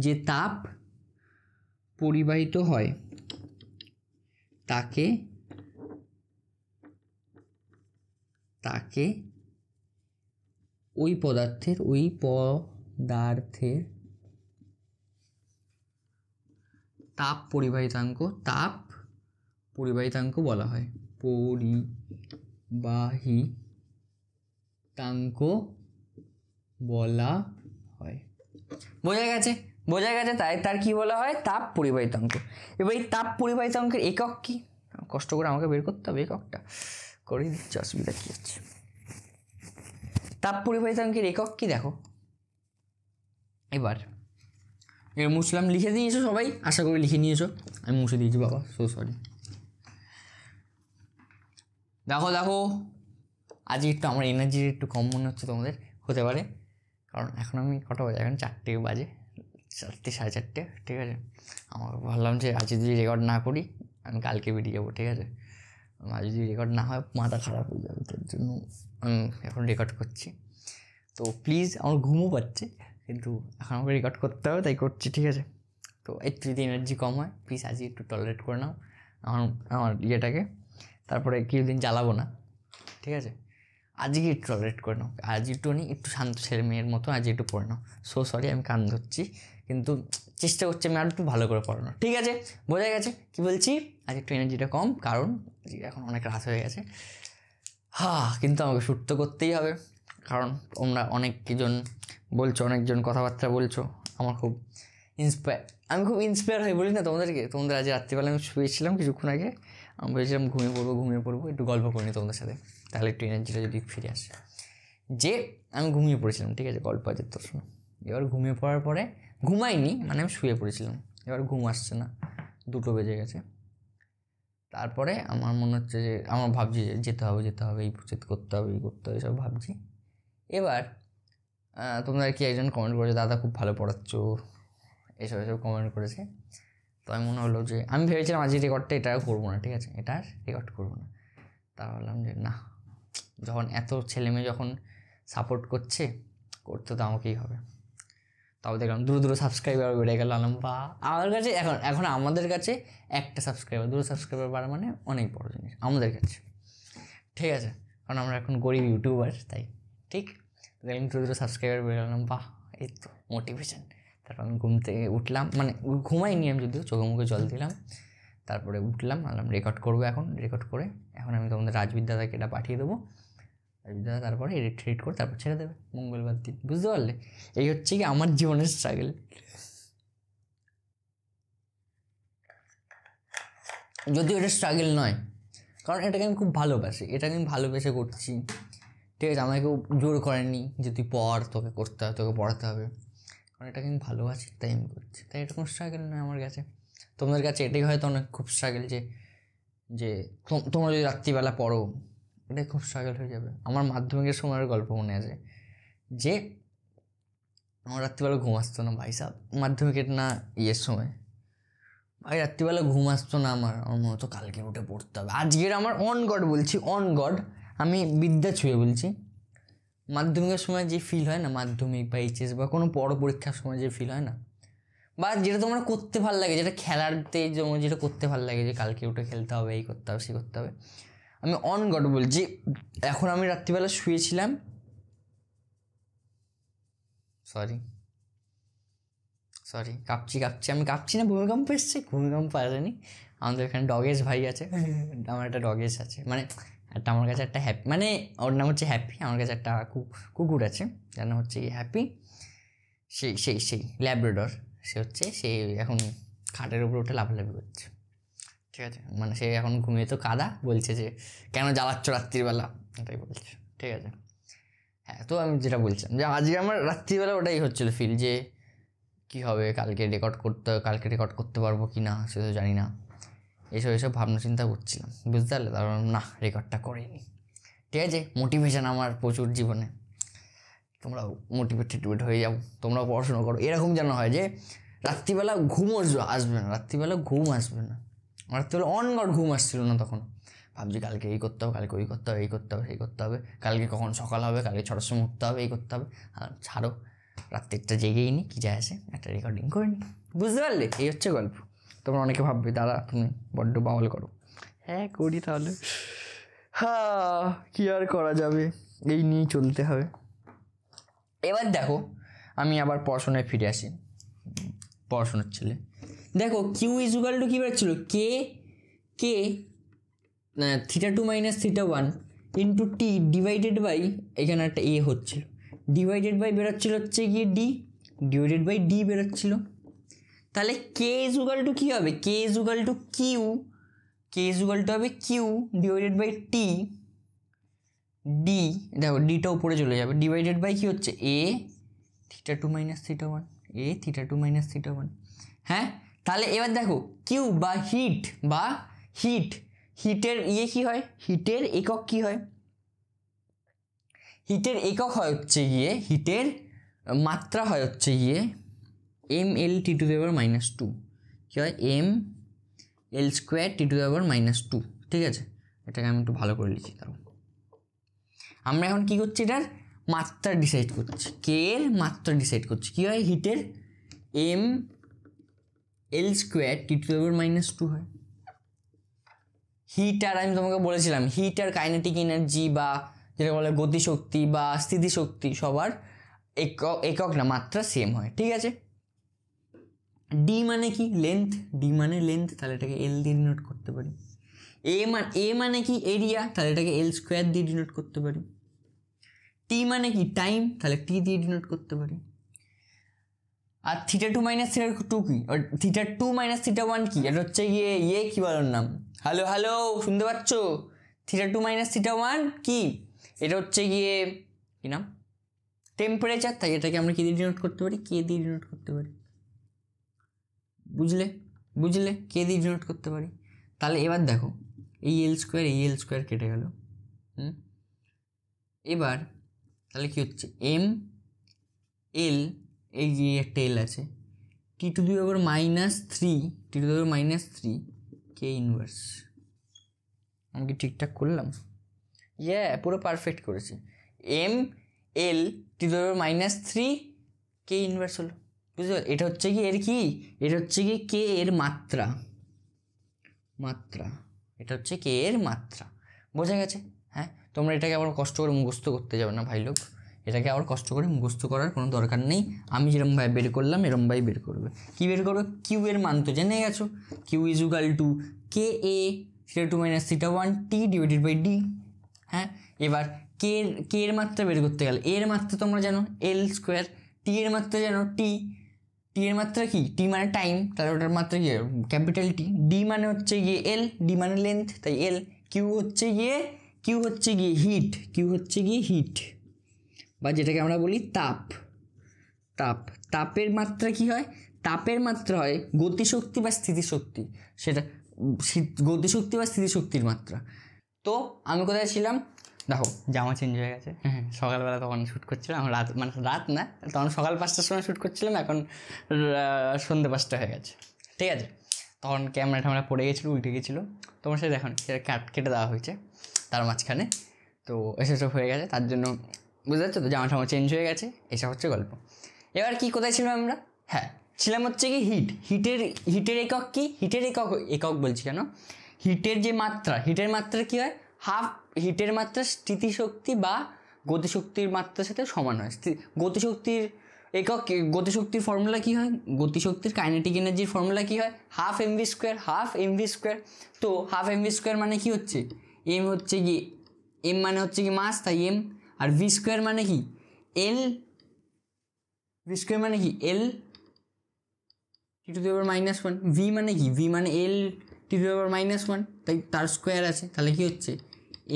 যে তাপ পরিবাহিত হয় তাকে ওই পদার্থের তাপ পরিবাহিতাঙ্ক বলা হয়, বোঝা গেছে তাই তার কি বলা হয়, তাপ পরিবাহিতাঙ্ক। এবার এই তাপ পরিবাহিতাঙ্কের একক কি, কষ্ট করে আমাকে বের করতে হবে, এককটা করে দিচ্ছে, অসুবিধা কি আছে। তাপ পরিবাহিতাঙ্কের একক কি দেখো, এবার মুছলাম, লিখে দিয়েছো সবাই, আশা করি লিখে নিয়েছো, আমি মুছে দিয়েছি বাবা, সরি। দেখো আজকে একটু আমার এনার্জির একটু কম মনে হচ্ছে তোমাদের, হতে পারে, কারণ এখন আমি কটা বাজে, এখন 4টে বাজে, 4টে 4:30, ঠিক আছে। আমার ভাবলাম যে আজ যদি রেকর্ড না করি আমি কালকে বেরিয়ে যাবো, ঠিক আছে। আজ যদি রেকর্ড না হয় মাথা খারাপ হয়ে যাবে, তার জন্য আমি এখন রেকর্ড করছি। তো প্লিজ, আমার ঘুমও পাচ্ছে, কিন্তু এখন আমাকে রেকর্ড করতে হবে, তাই করছি, ঠিক আছে। তো একটু যদি এনার্জি কম হয় প্লিজ আজকে একটু টলারেট করে নাও আমার ইয়েটাকে, তারপরে কিছুদিন জ্বালাবো না, ঠিক আছে। আজকে একটু টলারেট করে নাও, আজ একটু শান্ত ছেলে মেয়ের মতো আজ একটু পড়ে নাও। সরি আমি কান ধরছি, কিন্তু চেষ্টা করছি আমি আর একটু ভালো করে পড়ানো, ঠিক আছে। বোঝা গেছে কি বলছি, আজ একটু এনার্জিটা কম, কারণ এখন অনেক রাত হয়ে গেছে। কিন্তু আমাকে শ্যুট তো করতেই হবে, কারণ তোমরা অনেকজন কথাবার্তা বলছো, আমি খুব ইন্সপায়ার হয়ে বলি না তোমাদের আজ রাত্রিবেলা আমি শুয়েছিলাম কিছুক্ষণ আগে, আমি ভেবেছিলাম ঘুমিয়ে পড়বো, একটু গল্প করিনি তোমাদের সাথে, তাহলে একটু এনার্জিটা যদি ফিরে আসে। যে আমি ঘুমিয়ে পড়েছিলাম, ঠিক আছে, গল্প আছে তোর শোনো। এবার ঘুমিয়ে পড়ার পরে ঘুমাইনি, মানে আমি শুয়ে পড়েছিলাম, এবার ঘুম আসছে না, 2টো বেজে গেছে। তারপরে আমার মনে হচ্ছে যে আমার ভাবছি যে যেতে হবে, এই করতে হবে সব ভাবছি। এবার তোমরা কি একজন কমেন্ট করেছে, দাদা খুব ভালো পড়াচ্ছো, এসব কমেন্ট করেছে। তো আমি মনে হলো যে আমি ভেবেছিলাম আজকে রেকর্ডটা এটা করবো না, ঠিক আছে, এটা আর রেকর্ড করবো না। তা ভাবলাম যে না, যখন এত ছেলেমেয়ে যখন সাপোর্ট করতে তো আমাকেই হবে। তাও দেখলাম দ্রুত সাবস্ক্রাইবার বেড়ে গেল, আলাম বা আমার কাছে এখন আমাদের কাছে একটা সাবস্ক্রাইবার, 2 সাবস্ক্রাইবার বাড়া মানে অনেক বড় জিনিস আমাদের কাছে, ঠিক আছে, কারণ আমরা এখন গরিব ইউটিউবার তাই, ঠিক। দেখলাম দ্রুত সাবস্ক্রাইবার বেড়ে গেলাম, বাহ এই তো মোটিভেশন। তারপর আমি ঘুম থেকে উঠলাম, মানে ঘুমাইনি আমি, যদিও চোখে মুখে জল দিলাম, তারপরে উঠলাম, আলাম রেকর্ড করবো, এখন রেকর্ড করে এখন আমি তোমাদের রাজবির দাদাকে এটা পাঠিয়ে দেবো, রাজবির দাদা তারপরে এডিট করে তারপর ছেড়ে দেবে মঙ্গলবার দিন, বুঝতে পারলে? এই হচ্ছে কি আমার জীবনের স্ট্রাগল। যদিও এটা স্ট্রাগল নয়, কারণ এটাকে আমি খুব ভালোবাসি, এটাকে আমি ভালোবেসে করছি, ঠিক আছে। আমাকে কেউ জোর করেনি যে তুই পড়, তোকে করতে হবে, তোকে পড়াতে হবে, কারণ এটাকে আমি ভালোবাসি তাই আমি করছি, তাই এটা কোনো স্ট্রাগল নয় আমার কাছে। তোমাদের কাছে এটাই হয়তো অনেক খুব স্ট্রাগল, যে তোমরা যদি রাত্রিবেলা পড়ো, এটাই খুব স্ট্রাগল হয়ে যাবে। আমার মাধ্যমিকের সময়ের গল্প মনে আছে, যে আমার রাত্রিবেলা ঘুম আসতো না ভাই সাহেব, মাধ্যমিকের না ইয়ের সময়, ভাই রাত্রিবেলা ঘুম আসতো না আমার মনে হতো কালকে উঠে পড়তে হবে। আজকের আমার অন গড বলছি, অন গড, আমি বিদ্যা ছুঁয়ে বলছি, মাধ্যমিকের সময় যে ফিল হয় না, মাধ্যমিক বা এইচএস বা কোনো বড় পরীক্ষার সময় যে ফিল হয় না, বা যেটা তোমার করতে ভালো লাগে, যেটা খেলাতে যেটা করতে ভালো লাগে, যে কালকে উঠে খেলতে হবে, এই করতে হবে, সেই করতে হবে, আমি অন গড বলছি। এখন আমি রাত্রিবেলা শুয়েছিলাম, সরি কাঁপছি, আমি কাঁপছি না, ভূমিকম্প এসছে, ভূমিকম্প আসেনি, আমাদের এখানে ডগেশ ভাই আছে, আমার একটা ডগেশ আছে, মানে আমার কাছে একটা হ্যাপি, মানে ওর নাম হচ্ছে হ্যাপি, আমার কাছে একটা কুকুর আছে যার নাম হচ্ছে হ্যাপি, সেই ল্যাব্রাডর, সে এখন খাটের উপরে উঠে লাফালাফি করছে, ঠিক আছে, মানে সে এখন ঘুমিয়ে তো কাদা, বলছে যে কেন জ্বালাচ্ছ রাত্রিবেলা, এটাই বলছে, ঠিক আছে। হ্যাঁ, তো আমি যেটা বলছিলাম যে আজকে আমার রাত্রিবেলা ওটাই হচ্ছিলো ফিল, যে কী হবে, কালকে রেকর্ড করতে পারবো কি না সে তো জানি না, এসব ভাবনা চিন্তা করছিলাম, বুঝতে পারলে? তারপর না, রেকর্ডটা করিনি, ঠিক আছে। মোটিভেশন আমার প্রচুর জীবনে, তোমরাও মোটিভেটেড হয়ে যাও, তোমরাও পড়াশোনা করো, এরকম যেন হয় যে রাত্রিবেলা ঘুম আসবে না, রাত্রিবেলা অনগড় ঘুম আসছিল না, তখন ভাবছি কালকে এই করতে হবে, কালকে ওই করতে হবে, এই করতে হবে, সেই করতে হবে, কালকে কখন সকাল হবে, কালকে 6টার সময় উঠতে হবে, এই করতে হবে, আর ছাড়ো রাত্রিটা জেগেই নি, কী যায় আসে, একটা রেকর্ডিং করে নি, বুঝতে পারলে? এই হচ্ছে গল্প। তোমরা অনেকে ভাববে দাদা তুমি বড্ড বাউল করো, হ্যাঁ করি, তাহলে হ্যাঁ কী আর করা যাবে, এই নিয়েই চলতে হবে। এবার দেখো, আমি আবার পড়াশোনায় ফিরে আসি, পড়াশোনার ছেলে, দেখো কিউ ইজুকাল টু কী বেরোচ্ছিল, k θ2 - θ1 into t divided by, এখানে একটা এ হচ্ছিল, ডিভাইডেড বাই বেরোচ্ছিল হচ্ছে গিয়ে ডি, ডিভাইডেড বাই ডি বেরোচ্ছিল। তাহলে কে ইজুকাল টু কী হবে, কে ইজুকাল টু হবে q divided by t d, দেখো ডিটা উপরে চলে যাবে, ডিভাইডেড বাই কী হচ্ছে এ θ2 - θ1, এ θ2 - θ1। হ্যাঁ, তাহলে এবার দেখো কিউ বা হিটের কী হয়, হিটের একক কী হয়, হিটের একক হয় হচ্ছে গিয়ে, হিটের মাত্রা হয় হচ্ছে গিয়ে mL/T⁻², কী হয় mL²T⁻², ঠিক আছে। এটাকে আমি একটু ভালো করে লিখি, তারপর আমরা এখন কী করছি, এটার মাত্রা ডিসাইড করছি, কে এর মাত্রা ডিসাইড করছি, কী হয়, হিটের mL²T⁻² হয়। হিট, আর আমি তোমাকে বলেছিলাম হিট আর কাইনেটিক এনার্জি বা যেটা বলে গতিশক্তি বা স্থিতিশক্তি, সবার একক না, মাত্রা সেম হয়, ঠিক আছে। ডি মানে কি, লেন্থ, ডি মানে লেন্থ, তাহলে এটাকে এল দিয়ে ডিনোট করতে পারি। এ মানে কি, এরিয়া, তাহলে এটাকে L² দিয়ে ডিনোট করতে পারি। টি মানে কি, টাইম, তাহলে টি দিয়ে ডিনোট করতে পারি। আর θ2 - θ2 কি, θ2 - θ1 কি, এটা হচ্ছে গিয়ে কি বলার নাম, হ্যালো শুনতে পাচ্ছ, θ2 - θ1 কি, এটা হচ্ছে গিয়ে কি নাম, টেম্পারেচার, তাই এটাকে আমরা কি দিয়ে ডিনোট করতে পারি, কে দিয়ে ডিনোট করতে পারি, বুঝলে কে দিয়ে ডিনোট করতে পারি। তাহলে এবার দেখো এই L² কেটে গেল, এবার তাহলে কি হচ্ছে mL, এই যে একটা এল আছে, T⁻³ কে ইনভার্স। আমি কি ঠিকঠাক করলাম? পুরো পারফেক্ট করেছি। mL T⁻³ কে ইনভার্স হলো, বুঝতে পারছো? এটা হচ্ছে কি এর কি, এটা হচ্ছে কি কে এর মাত্রা, এটা হচ্ছে কে এর মাত্রা। বোঝা গেছে? হ্যাঁ, তোমরা এটাকে আবার কষ্ট করে মুখস্থ করতে যাবে না ভাই লোক, এটাকে আবার কষ্ট করে মুখস্থ করার কোনো দরকার নেই। আমি যেরকমভাবে বের করলাম এরকমভাবে বের করবে। কী বের করবে? কিউ এর মান তো জেনে গেছো, Q is equal to K A theta two minus theta one T divided by D. হ্যাঁ, এবার কে এর মাত্রা বের করতে গেলে এর মাত্রা তোমরা জানো এল স্কোয়ার, টি এর মাত্রা জানো টি এর মাত্রা কি, টি মানে টাইম, তাহলে ওটার মাত্রা কি ক্যাপিটাল টি, ডি মানে হচ্ছে গিয়ে এল, ডি মানে লেন্থ, তাই এল। কিউ হচ্ছে গিয়ে হিট, বা যেটাকে আমরা বলি তাপ। তাপের মাত্রা কি হয়? তাপের মাত্রা হয় গতিশক্তি বা স্থিতিশক্তি, সেটা গতিশক্তি বা স্থিতিশক্তির মাত্রা। তো আমি কোথায় ছিলাম? দেখো জামা চেঞ্জ হয়ে গেছে। হ্যাঁ, সকালবেলা তখন শ্যুট করছিলাম, রাত মানে রাত না, তখন সকাল 5টার সময় শ্যুট করছিলাম, এখন সন্ধ্যে 5টা হয়ে গেছে। ঠিক আছে, তখন ক্যামেরা পড়ে গেছিলো, উল্টে গেছিলো, তোমার সাথে দেখুন সেটা কেটে দেওয়া হয়েছে তার মাঝখানে, তো এসব হয়ে গেছে, তার জন্য বুঝতে পারছো তো, জামা চেঞ্জ হয়ে গেছে, এসব হচ্ছে গল্প। এবার কি কোথায় ছিলাম আমরা? হ্যাঁ, ছিলাম হচ্ছে কি হিটের একক কি, একক বলছি কেন, হিটের যে মাত্রা, হিটের মাত্রা কি হয়, হিটের মাত্রা স্থিতিশক্তি বা গতিশক্তির মাত্রার সাথে সমান হয়। গতিশক্তির একক, গতিশক্তির ফর্মুলা কি হয়, গতিশক্তির কাইনেটিক এনার্জির ফর্মুলা কি হয়, হাফ এমভি স্কোয়ার। তো হাফ এমভি স্কোয়ার মানে কি হচ্ছে, এম হচ্ছে কি, এম মানে হচ্ছে কি মাস, তাই এম, আর ভি স্কোয়ার মানে কি এল, টি টু দি পাওয়ার -1, ভি মানে কি, ভি মানে এল টি টু দি পাওয়ার -1, তাই তার স্কোয়ার আছে, তাহলে কি হচ্ছে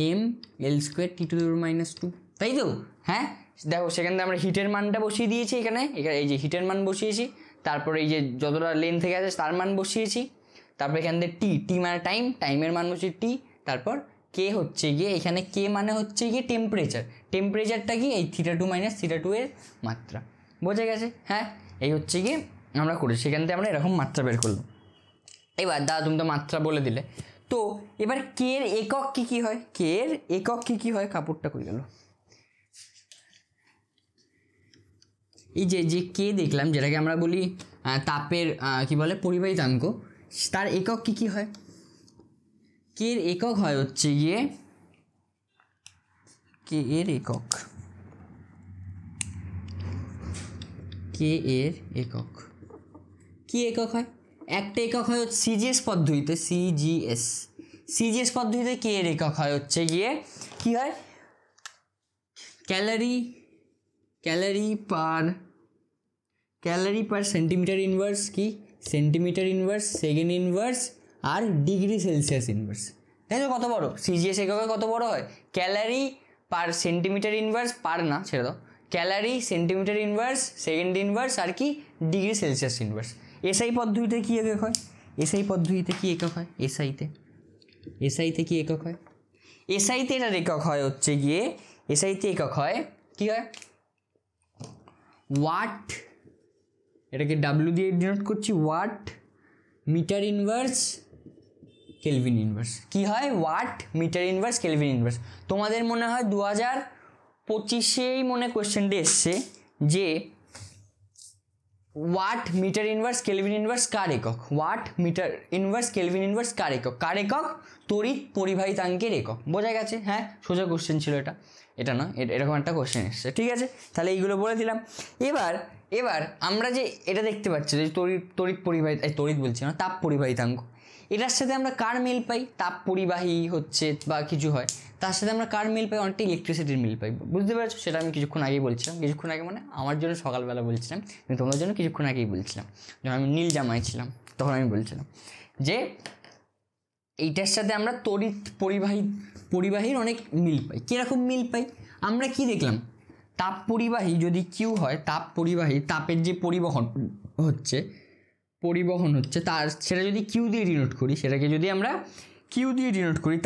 m l square t to the power -2, তাই তো? হ্যাঁ, দেখো সেখান থেকে আমরা হিটের মানটা বসিয়ে দিয়েছি, এখানে এই যে হিটের মান বসিয়েছি, তারপরে এই যে যতটা লেন্থ থেকে আছে তার মান বসিয়েছি, তারপর এখান থেকে টি মানে টাইমের মান বসিয়ে টি, তারপর কে হচ্ছে গিয়ে, এখানে কে মানে হচ্ছে গিয়ে টেম্পারেচারটা কি, এই theta two minus theta two এর মাত্রা। বোঝা গেছে? হ্যাঁ, এই হচ্ছে গিয়ে আমরা করেছি, সেখান থেকে আমরা এরকম মাত্রা বের করলাম। এবার দাদা তুমি তো মাত্রা বলে দিলে, তো এবার কে এর একক কী হয়, কাপড়টা কই গেল, এই যে কে দেখলাম, যেটাকে আমরা বলি তাপের কি বলে পরিবাহিতাঙ্ক, তার একক কী হয়, কে এর একক হয় হচ্ছে গিয়ে, কে এর একক কি একক হয়, একটা একক হয় সিজিএস পদ্ধতিতে, সিজিএস পদ্ধতিতে কে এর একক হয় হচ্ছে গিয়ে কি হয়, ক্যালোরি পার সেন্টিমিটার ইনভার্স, কি সেন্টিমিটার ইনভার্স, সেকেন্ড ইনভার্স আর ডিগ্রি সেলসিয়াস ইনভার্স। তাই তো কত বড় সিজিএস এককে কত বড় হয়, calorie per centimetre inverse, per না ছেড়ে দাও, calorie, centimetre inverse, second inverse আর কি ডিগ্রি সেলসিয়াস ইনভার্স। এসআই পদ্ধতিতে কি একক হয়, এসআইতে কি একক হয়, এসআইতে এটার একক হয় হচ্ছে গিয়ে, এসআইতে একক হয় কি হয়, ওয়াট, এটাকে ডাব্লিউ দিয়ে ডিনোট করছি, watt metre inverse kelvin inverse. কি হয়, watt metre inverse kelvin inverse. তোমাদের মনে হয় 2025-এই মনে কোয়েশ্চেনটা এসছে যে watt metre inverse kelvin inverse কার একক, কার একক, তড়িৎ পরিবাহিতাঙ্কের একক। বোঝা গেছে? হ্যাঁ, সোজা কোশ্চেন ছিল এটা না, এরকম একটা কোশ্চেন এসছে। ঠিক আছে, তাহলে এইগুলো বলে দিলাম। এবার আমরা যে এটা দেখতে পাচ্ছি যে তাপ পরিবাহিতাঙ্ক, এটার সাথে আমরা কার মিল পাই, তাপ পরিবাহী হচ্ছে বা কিছু হয়, তার সাথে আমরা কার মিল পাই, অনেকটা ইলেকট্রিসিটির মিল পাই। বুঝতে পেরেছো? সেটা আমি কিছুক্ষণ আগেই বলছিলাম, মানে আমার জন্য সকালবেলা বলছিলাম, কিন্তু তোমাদের জন্য কিছুক্ষণ আগেই বলছিলাম, যখন আমি নীল জামায় ছিলাম তখন আমি বলছিলাম যে এইটার সাথে আমরা তড়িৎ পরিবাহীর অনেক মিল পাই। কীরকম মিল পাই? আমরা কি দেখলাম, তাপ পরিবাহী যদি কিউ হয়, তাপের যে পরিবহন হচ্ছে তার, সেটা যদি কিউ দিয়ে ডিনোট করি, সেটাকে যদি আমরা কিউ দিয়ে ডিনোট করি,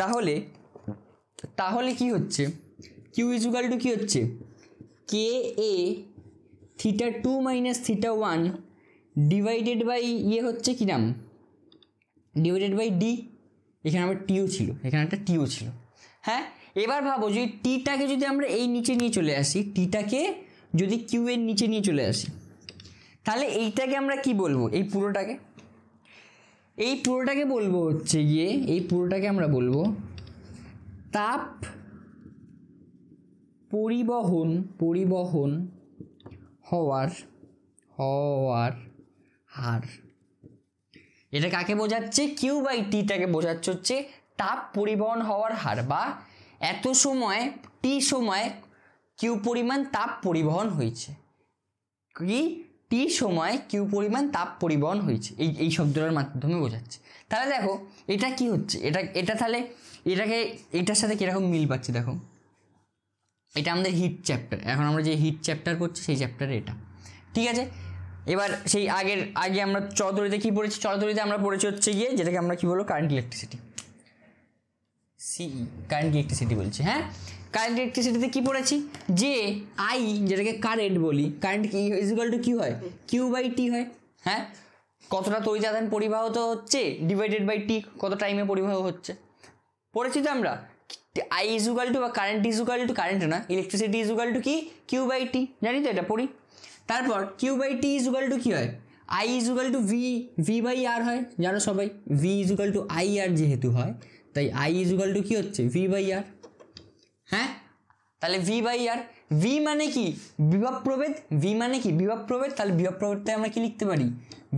তাহলে কি হচ্ছে, কিউ ইজুকাল টু কি হচ্ছে, k A theta two minus theta one divided by হচ্ছে কি নাম, ডিভাইডেড বাই ডি। এখানে আমার একটা টিও ছিল। হ্যাঁ, এবার ভাবো যদি টিটাকে যদি আমরা এই নিচে নিয়ে চলে আসি, টিটাকে যদি কিউ এর নিচে নিয়ে চলে আসি, তাহলে এইটাকে আমরা কি বলবো, এই পুরোটাকে বলবো হচ্ছে গিয়ে, এই পুরোটাকে আমরা বলবো তাপ পরিবহন হওয়ার হার। এটা কাকে বোঝাচ্ছে? Q/T-টাকে বোঝাচ্ছে হচ্ছে তাপ পরিবহন হওয়ার হার, বা এত সময় T সময় Q পরিমাণ তাপ পরিবহন হয়েছে, কি T সময় Q পরিমাণ তাপ পরিবহন হয়েছে, এই শব্দটার মাধ্যমে বোঝাচ্ছে। তাহলে দেখো এটা কি হচ্ছে, এটা তাহলে এটার সাথে কিরকম মিল পাচ্ছে দেখো, এটা আমাদের হিট চ্যাপ্টার, এখন আমরা যে হিট চ্যাপ্টার করছি সেই চ্যাপ্টারে এটা, ঠিক আছে। এবার সেই আগে আমরা চলতরিতে কি পড়েছি, চলতরিতে আমরা পড়েছি হচ্ছে গিয়ে যেটাকে আমরা কি বলবো, কারেন্ট ইলেকট্রিসিটি, কারেন্ট ইলেকট্রিসিটি বলছি, হ্যাঁ। কারেন্ট ইলেকট্রিসিটিতে কি পড়েছি, যে আই যেটাকে কারেন্ট বলি, কারেন্ট কি ইকুয়াল টু কি হয়, Q/T হয়, হ্যাঁ। কতটা তড়িৎ আধান পরিবাহিত হচ্ছে ডিভাইডেড বাই টি, কত টাইমে পরিবাহ হচ্ছে, পড়েছি তো আমরা। আই ইকুয়াল টু বা কারেন্ট ইকুয়াল টু, কারেন্ট না, ইলেকট্রিসিটি ইকুয়াল টু কি Q/T, জানি তো এটা পড়ি। তারপর Q/T ইকুয়াল টু কি হয়, আই ইকুয়াল টু V/R হয়, জানো সবাই, V ইকুয়াল টু IR যেহেতু হয়, তাই আই ইকুয়াল টু কি হচ্ছে V/R, হ্যাঁ। তাহলে V/R, V মানে কি বিভব প্রভেদ, V মানে কি বিভব প্রভেদ, তাহলে বিভব প্রভেদটাই আমরা কি লিখতে পারি,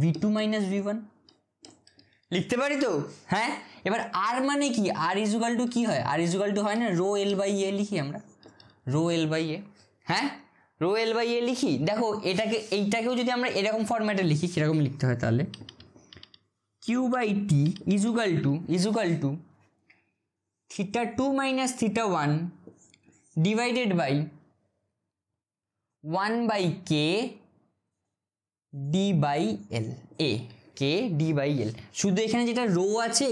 V2 - V1 লিখতে পারি তো, হ্যাঁ। এবার আর মানে কি, আর ইকুয়াল টু কি হয়, আর ইকুয়াল টু হয় না ρL/A, লিখি আমরা ρL/A, হ্যাঁ, ρL/A লিখি। দেখো এইটাকেও যদি আমরা এরকম ফরম্যাটে লিখি, কিরকম লিখতে হয় তাহলে, Q/T equal to θ2 - θ1 divided by 1/K D/L, K D/L, শুধু এখানে যেটা রো আছে,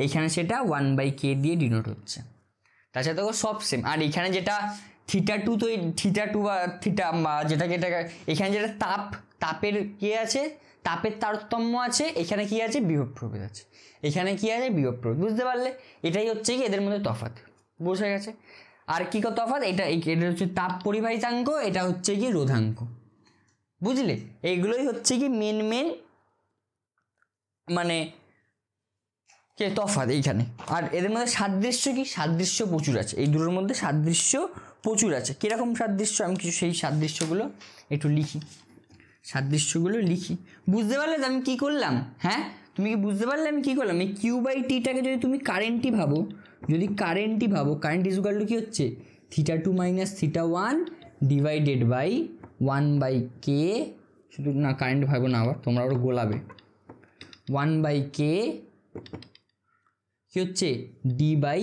এখানে সেটা 1/K দিয়ে ডিনোট হচ্ছে, তাছাড়া দেখো সব সেম। আর এখানে যেটা θ2, তো θ2 বা থিটা বা যেটাকে এখানে যেটা তাপের কি আছে, তাপের তারতম্য আছে, এখানে কি আছে, বিভব প্রভেদ আছে, এখানে কি আছে, বিভব প্রভেদ। বুঝতে পারলে, এটাই হচ্ছে কি এদের মধ্যে তফাৎ, বোঝা গেছে। আর কি তফাৎ, এটা হচ্ছে তাপ পরিবাহিতাঙ্ক, এটা হচ্ছে কি রোধাঙ্ক, বুঝলে। এইগুলোই হচ্ছে কি মেন মানে কে তফাৎ এইখানে। আর এদের মধ্যে সাদৃশ্য কি, সাদৃশ্য প্রচুর আছে, এই দুটোর মধ্যে সাদৃশ্য প্রচুর আছে। কিরকম সাদৃশ্য, আমি কিছু সেই সাদৃশ্যগুলো একটু লিখি, বুঝতে পারলে আমি কি করলাম, হ্যাঁ। তুমি কি বুঝতে পারলে আমি কি করলাম, এই Q/T-টাকে যদি তুমি কারেন্টই ভাবো, কারেন্ট ইকুয়াল টু কি হচ্ছে, θ2 - θ1 ডিভাইডেড বাই 1/K, শুধু না কারেন্ট ভাবো না, আবার তোমরা ওরা গোলাবে, 1/K কি হচ্ছে D/A।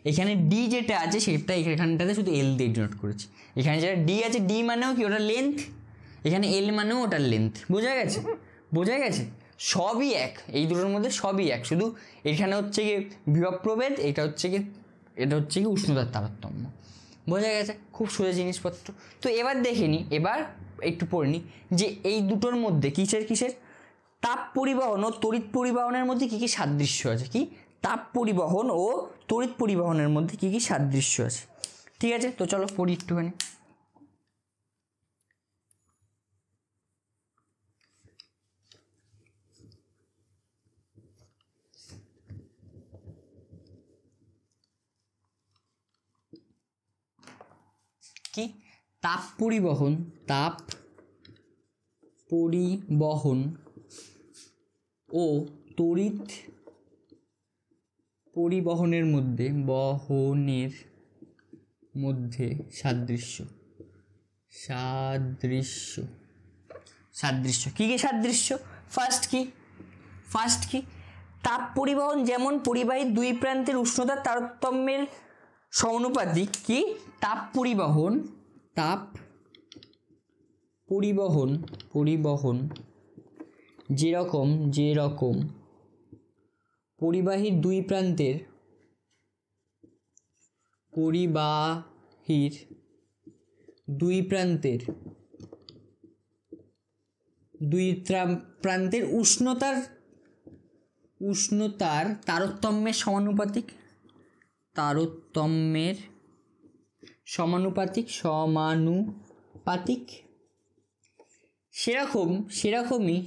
এখানে ডি যেটা আছে সেটা এখানটাতে শুধু এল দিয়ে ডিনোট করেছি, এখানে যেটা ডি আছে, ডি মানেও কি ওটা লেন্থ, এখানে এল মানেও ওটার লেন্থ, বোঝা গেছে, সবই এক, এই দুটোর মধ্যে সবই এক, শুধু এখানে হচ্ছে কি বিভব প্রভেদ, এটা হচ্ছে কি উষ্ণতার তারতম্য, বোঝা গেছে। খুব সোজা জিনিসপত্র। তো এবার দেখে নি, এবার একটু পড়ে নি যে এই দুটোর মধ্যে কিসের তাপ পরিবহন ও তড়িৎ পরিবহনের মধ্যে কি সাদৃশ্য আছে, কি তাপ পরিবহন ও তড়িৎ পরিবহনের মধ্যে কি সাদৃশ্য আছে। ঠিক আছে, তো চলো পড়ি একটুখানি। কি তাপ পরিবহন ও তড়িৎ পরিবহনের মধ্যে সাদৃশ্য কি সাদৃশ্য, ফার্স্ট কি তাপ পরিবহন যেমন পরিবাহীর দুই প্রান্তের উষ্ণতার তারতম্যের সমানুপাতিক, কি তাপ পরিবহন যেরকম পরিবাহীর দুই প্রান্তের উষ্ণতার তারতম্যের সমানুপাতিক সেরকমই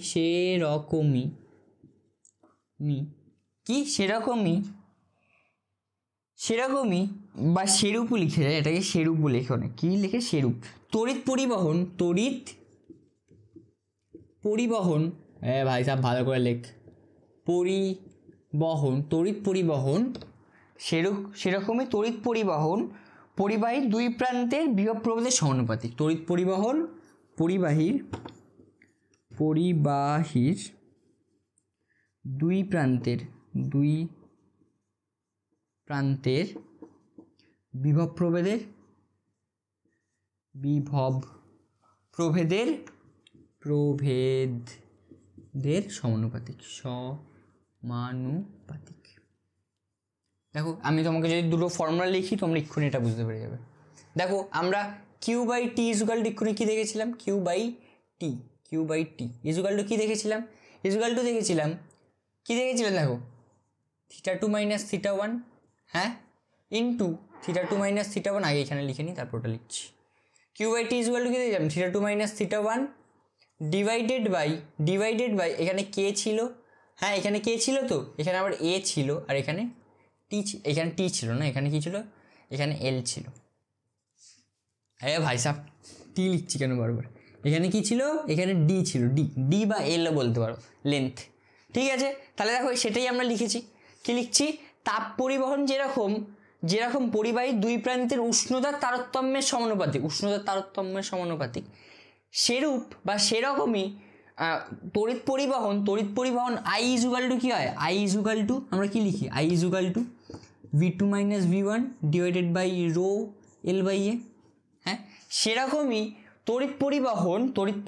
বা সেরূপও লিখে যায়, এটাকে সেরূপও লেখে অনেক, কি লেখে সেরূপ। তড়িৎ পরিবহন ভাই সাহেব ভালো করে লেখ, তড়িৎ পরিবহন সেরকমই তড়িৎ পরিবহন পরিবাহীর দুই প্রান্তের বিভব প্রভেদের সমানুপাতিক। তড়িৎ পরিবহন পরিবাহীর দুই প্রান্তের বিভব প্রভেদের সমানুপাতিক। দেখো আমি তোমাকে যদি দুটো ফর্মুলা লিখি তোমরা এক্ষুনি এটা বুঝতে পেরে যাবে। দেখো আমরা Q by T is equal to এক্ষুনি কী দেখেছিলাম, Q by T is equal to কী দেখেছিলাম, দেখো theta two minus theta one, হ্যাঁ, into theta two minus theta one, আগে এখানে লিখে নিই তারপর ওটা লিখছি। Q by T is equal to কী দেখলাম, theta two minus theta one divided by এখানে কে ছিল, হ্যাঁ এখানে কে ছিল, তো এখানে আবার এ ছিল, আর এখানে এখানে টি ছিল না, এখানে কি ছিল, এখানে এল ছিল। আরে ভাই সাহেব টি লিখছি কেন বারবার, এখানে কি ছিল, এখানে ডি ছিল, ডি বা এলও বলতে পারো, লেন্থ। ঠিক আছে, তাহলে দেখো সেটাই আমরা লিখেছি। কি লিখছি, তাপ পরিবহন যেরকম পরিবাহীর দুই প্রান্তের উষ্ণতার তারতম্যের সমানুপাতিক সেরূপ বা সেরকমই তড়িৎ পরিবহন আই ইজুকাল টু কী হয়, আমরা কি লিখি, I is equal to V2 minus V1 divided by rho L by A. হ্যাঁ, সেরকমই তড়িৎ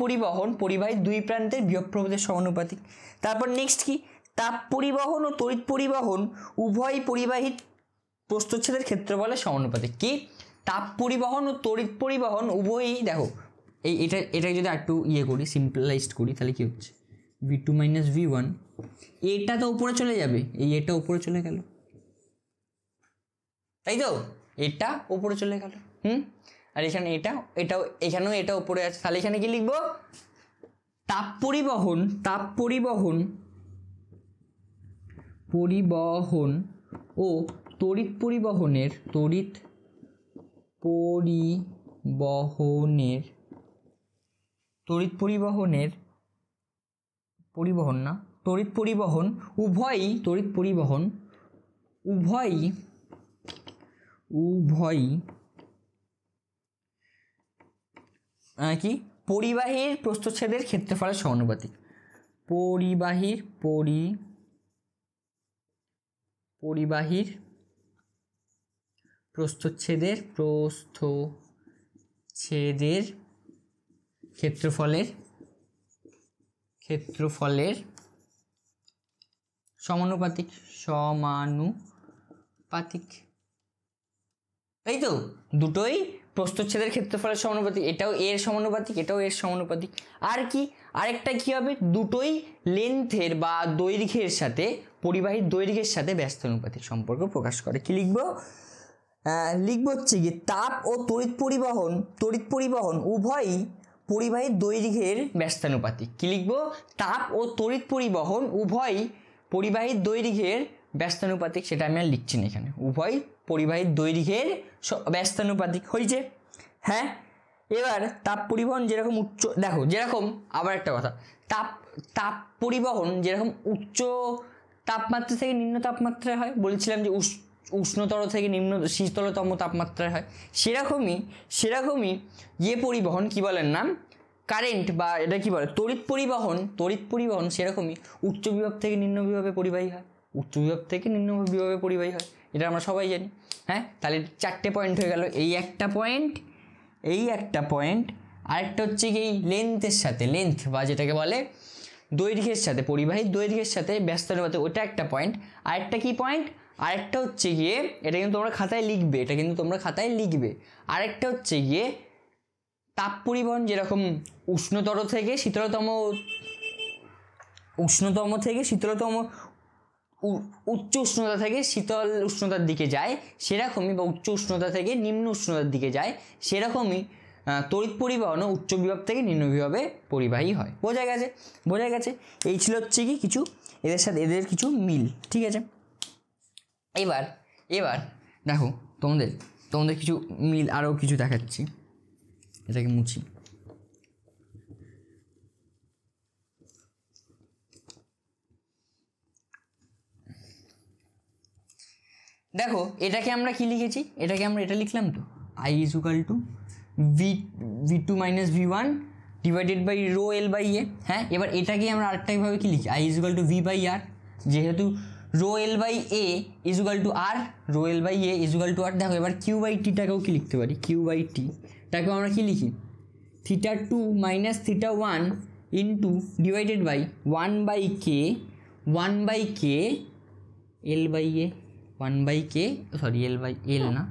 পরিবহন পরিবাহীর দুই প্রান্তের বিভব প্রভেদের সমানুপাতিক। তারপর নেক্সট কি, তাপ পরিবহন ও তড়িৎ পরিবহন উভয় পরিবাহীর প্রস্থচ্ছেদের ক্ষেত্রফলের সমানুপাতিক। কি, তাপ পরিবহন ও তড়িৎ পরিবহন উভয়ই, দেখো এটা যদি একটু করি, সিম্পলাইজড করি, তাহলে কি হচ্ছে, V2 মাইনাস V1, এটা তো উপরে চলে যাবে, এটা উপরে চলে গেল, তাই তো, এটা উপরে চলে গেল, আর এখানে এটাও এখানেও এটা উপরে আছে, তাহলে এখানে কি লিখবো, তাপ পরিবহন ও তড়িৎ পরিবহনের উভয়ই কি, পরিবাহীর প্রস্থচ্ছেদের ক্ষেত্রফলের সমানুপাতিক। পরিবাহীর প্রস্থচ্ছেদের ক্ষেত্রফলের সমানুপাতিক, তাই তো, দুটোই প্রস্থচ্ছেদের ক্ষেত্রফলের সমানুপাতিক, এটাও এর সমানুপাতিক, আর কি, আরেকটা কি হবে, দুটোই লেন্থের বা দৈর্ঘ্যের সাথে, পরিবাহীর দৈর্ঘ্যের সাথে ব্যস্তানুপাতিক সম্পর্ক প্রকাশ করে। কি লিখবো হচ্ছে কি, তাপ ও তড়িৎ পরিবহন উভয়ই পরিবাহীর দৈর্ঘ্যের ব্যস্তানুপাতিক। কি লিখবো, তাপ ও তড়িৎ পরিবহন উভয়ই পরিবাহীর দৈর্ঘ্যের ব্যস্তানুপাতিক, সেটা আমি আর লিখছি না এখানে, উভয় পরিবাহীর দৈর্ঘ্যের ব্যস্তানুপাতিক হয়েছে। হ্যাঁ, এবার তাপ পরিবহন যেরকম যেরকম আবার একটা কথা, তাপ পরিবহন যেরকম উচ্চ তাপমাত্রা থেকে নিম্ন তাপমাত্রায় হয়, বলেছিলাম যে উষ্ণতর থেকে শীতলতম তাপমাত্রায় হয়, সেরকমই পরিবহন কি বলেন নাম, কারেন্ট বা এটা কি বলে, তড়িৎ পরিবহন সেরকমই উচ্চ বিভব থেকে নিম্ন বিভবে পরিবাহী হয়, এটা আমরা সবাই জানি। হ্যাঁ, তাহলে 4টে পয়েন্ট হয়ে গেল, এই একটা পয়েন্ট, আরেকটা হচ্ছে কি লেন্থ বা যেটাকে বলে দৈর্ঘ্যের সাথে, পরিবাহীর দৈর্ঘ্যের সাথে ব্যস্তানুপাতিক, ওটা একটা পয়েন্ট। আরেকটা কি পয়েন্ট, আরেকটা হচ্ছে গিয়ে, এটা কিন্তু তোমরা খাতায় লিখবে, আরেকটা হচ্ছে গিয়ে তাপ পরিবহন যেরকম উষ্ণতর থেকে শীতলতম উচ্চ উষ্ণতা থেকে শীতল উষ্ণতার দিকে যায়, সেরকমই, বা উচ্চ উষ্ণতা থেকে নিম্ন উষ্ণতার দিকে যায়, সেরকমই তড়িৎ পরিবহনও উচ্চ বিভব থেকে নিম্ন বিভবে পরিবাহী হয়। বোঝা গেছে? বোঝা গেছে? এই ছিল হচ্ছে কি কিছু এদের সাথে এদের কিছু মিল। ঠিক আছে, এবার এবার দেখো তোমাদের কিছু মিল আরও কিছু দেখাচ্ছি। এটাকে মুছি। দেখো এটাকে আমরা কি লিখেছি, এটাকে আমরা এটা লিখলাম তো I is equal to v2 minus v1 divided by rho L by A. হ্যাঁ, এবার এটাকে আমরা আরেকটাভাবে কি লিখি, I is equal to v by R, যেহেতু rho L by A is equal to R, rho L by A is equal to R. দেখো এবার Q by টিটাকেও কি লিখতে পারি, কিউ বাই টিটাকেও আমরা কি লিখি, θ2 minus θ1 into divided by 1 by K L by A, 1 by K sorry L by L না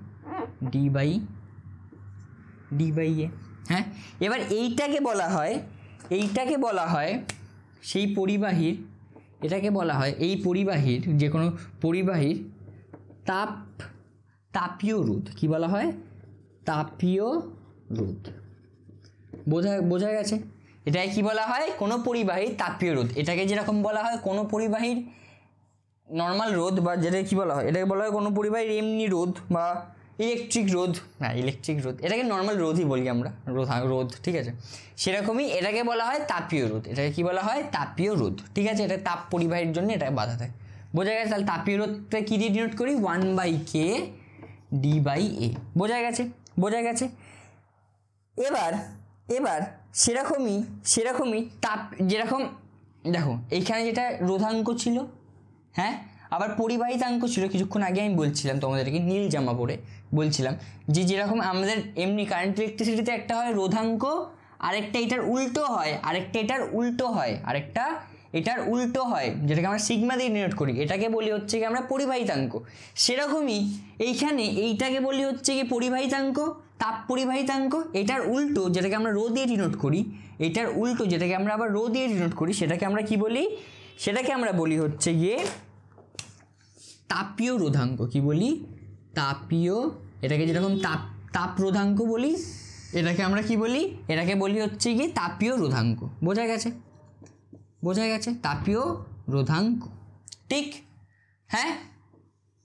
D by A. হ্যাঁ, এবার এইটাকে বলা হয় সেই পরিবাহীর, এটাকে বলা হয় এই পরিবাহীর, যে কোনো পরিবাহীর তাপীয় রোধ। কি বলা হয়? তাপীয় রোধ। বোঝা গেছে? এটাকে কি বলা হয়? কোনো পরিবাহীর তাপীয় রোধ। এটাকে যেরকম বলা হয় কোনো পরিবাহীর নর্মাল রোধ, বা যেটাকে কী বলা হয়, এটাকে বলা হয় কোনো পরিবাহীর এমনি রোধ বা ইলেকট্রিক রোধ। এটাকে নর্মাল রোধই বলি আমরা, রোধ। ঠিক আছে, সেরকমই এটাকে বলা হয় তাপীয় রোধ। এটাকে কি বলা হয়? তাপীয় রোধ। ঠিক আছে, এটা তাপ পরিবাহীর জন্য এটা বাধা দেয়। বোঝা গেছে? তাহলে তাপীয় রোধটা কী দিয়ে ডিনোট করি? 1 বাই কে ডি বাই এ। বোঝা গেছে? এবার সেরকমই তাপ, যেরকম দেখো এইখানে যেটা রোধাঙ্ক ছিল, হ্যাঁ, আবার পরিবাহিতাঙ্ক ছিল। কিছুক্ষণ আগে আমি বলছিলাম তোমাদেরকে, নীল জামা পরে বলছিলাম যে যেরকম আমাদের এমনি কারেন্ট ইলেকট্রিসিটিতে একটা হয় রোধাঙ্ক, আরেকটা এটার উল্টো হয়, এটার উল্টো হয়, যেটাকে আমরা সিগমা দিয়ে ডিনোট করি। এটাকে বলি হচ্ছে কি আমরা পরিবাহিতাঙ্ক। সেরকমই এইখানে এইটাকে বলি হচ্ছে কি পরিবাহিতাঙ্ক, তাপ পরিবাহিতাঙ্ক। এটার উল্টো যেটাকে আমরা রো দিয়ে ডিনোট করি, এটার উল্টো যেটাকে আমরা আবার রো দিয়ে ডিনোট করি, সেটাকে আমরা কি বলি? সেটাকে আমরা বলি হচ্ছে গিয়ে তাপীয় রোধাঙ্ক। কি বলি? তাপীয়। এটাকে যেরকম তাপ রোধাঙ্ক বলি, এটাকে আমরা কি বলি? এটাকে বলি হচ্ছে গিয়ে তাপীয় রোধাঙ্ক। বোঝা গেছে? তাপীয় রোধাঙ্ক। ঠিক, হ্যাঁ।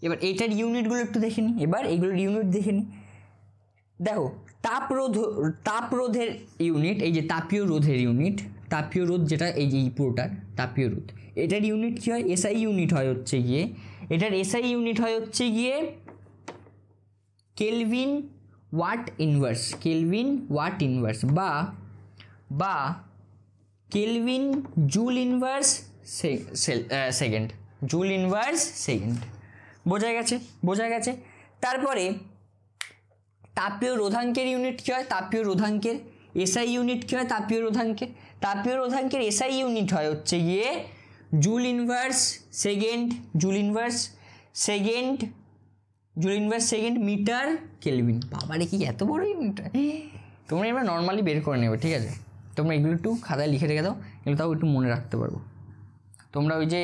এবার এইটার ইউনিটগুলো একটু দেখে নিই। এবার এইগুলোর ইউনিট দেখে নিই। দেখো তাপ রোধের ইউনিট, এই যে তাপীয় রোধের ইউনিট, তাপীয় রোধ যেটা এই যে এই পুরোটার তাপীয় রোধ, এটার ইউনিট কী হয়? এসআই ইউনিট হয় হচ্ছে গিয়ে, এটার এসআই ইউনিট হয় হচ্ছে গিয়ে কেলভিন ওয়াট ইনভার্স বা কেলভিন জুল ইনভার্স সেকেন্ড। বোঝা গেছে? তারপরে তাপীয় রোধাঙ্কের ইউনিট কী হয়? তাপীয় রোধাঙ্কের এসআই ইউনিট কী হয়? তাপীয় রোধাঙ্কের এসআই ইউনিট হয় হচ্ছে গিয়ে joule inverse second metre kelvin. বাবারে কি এত বড় ইউনিট! তোমরা এবার নর্মালি বের করে নেবে। ঠিক আছে, তোমরা এগুলো একটু খাতায় লিখে রেখে দাও, এগুলো তাও একটু মনে রাখতে পারবো। তোমরা ওই যে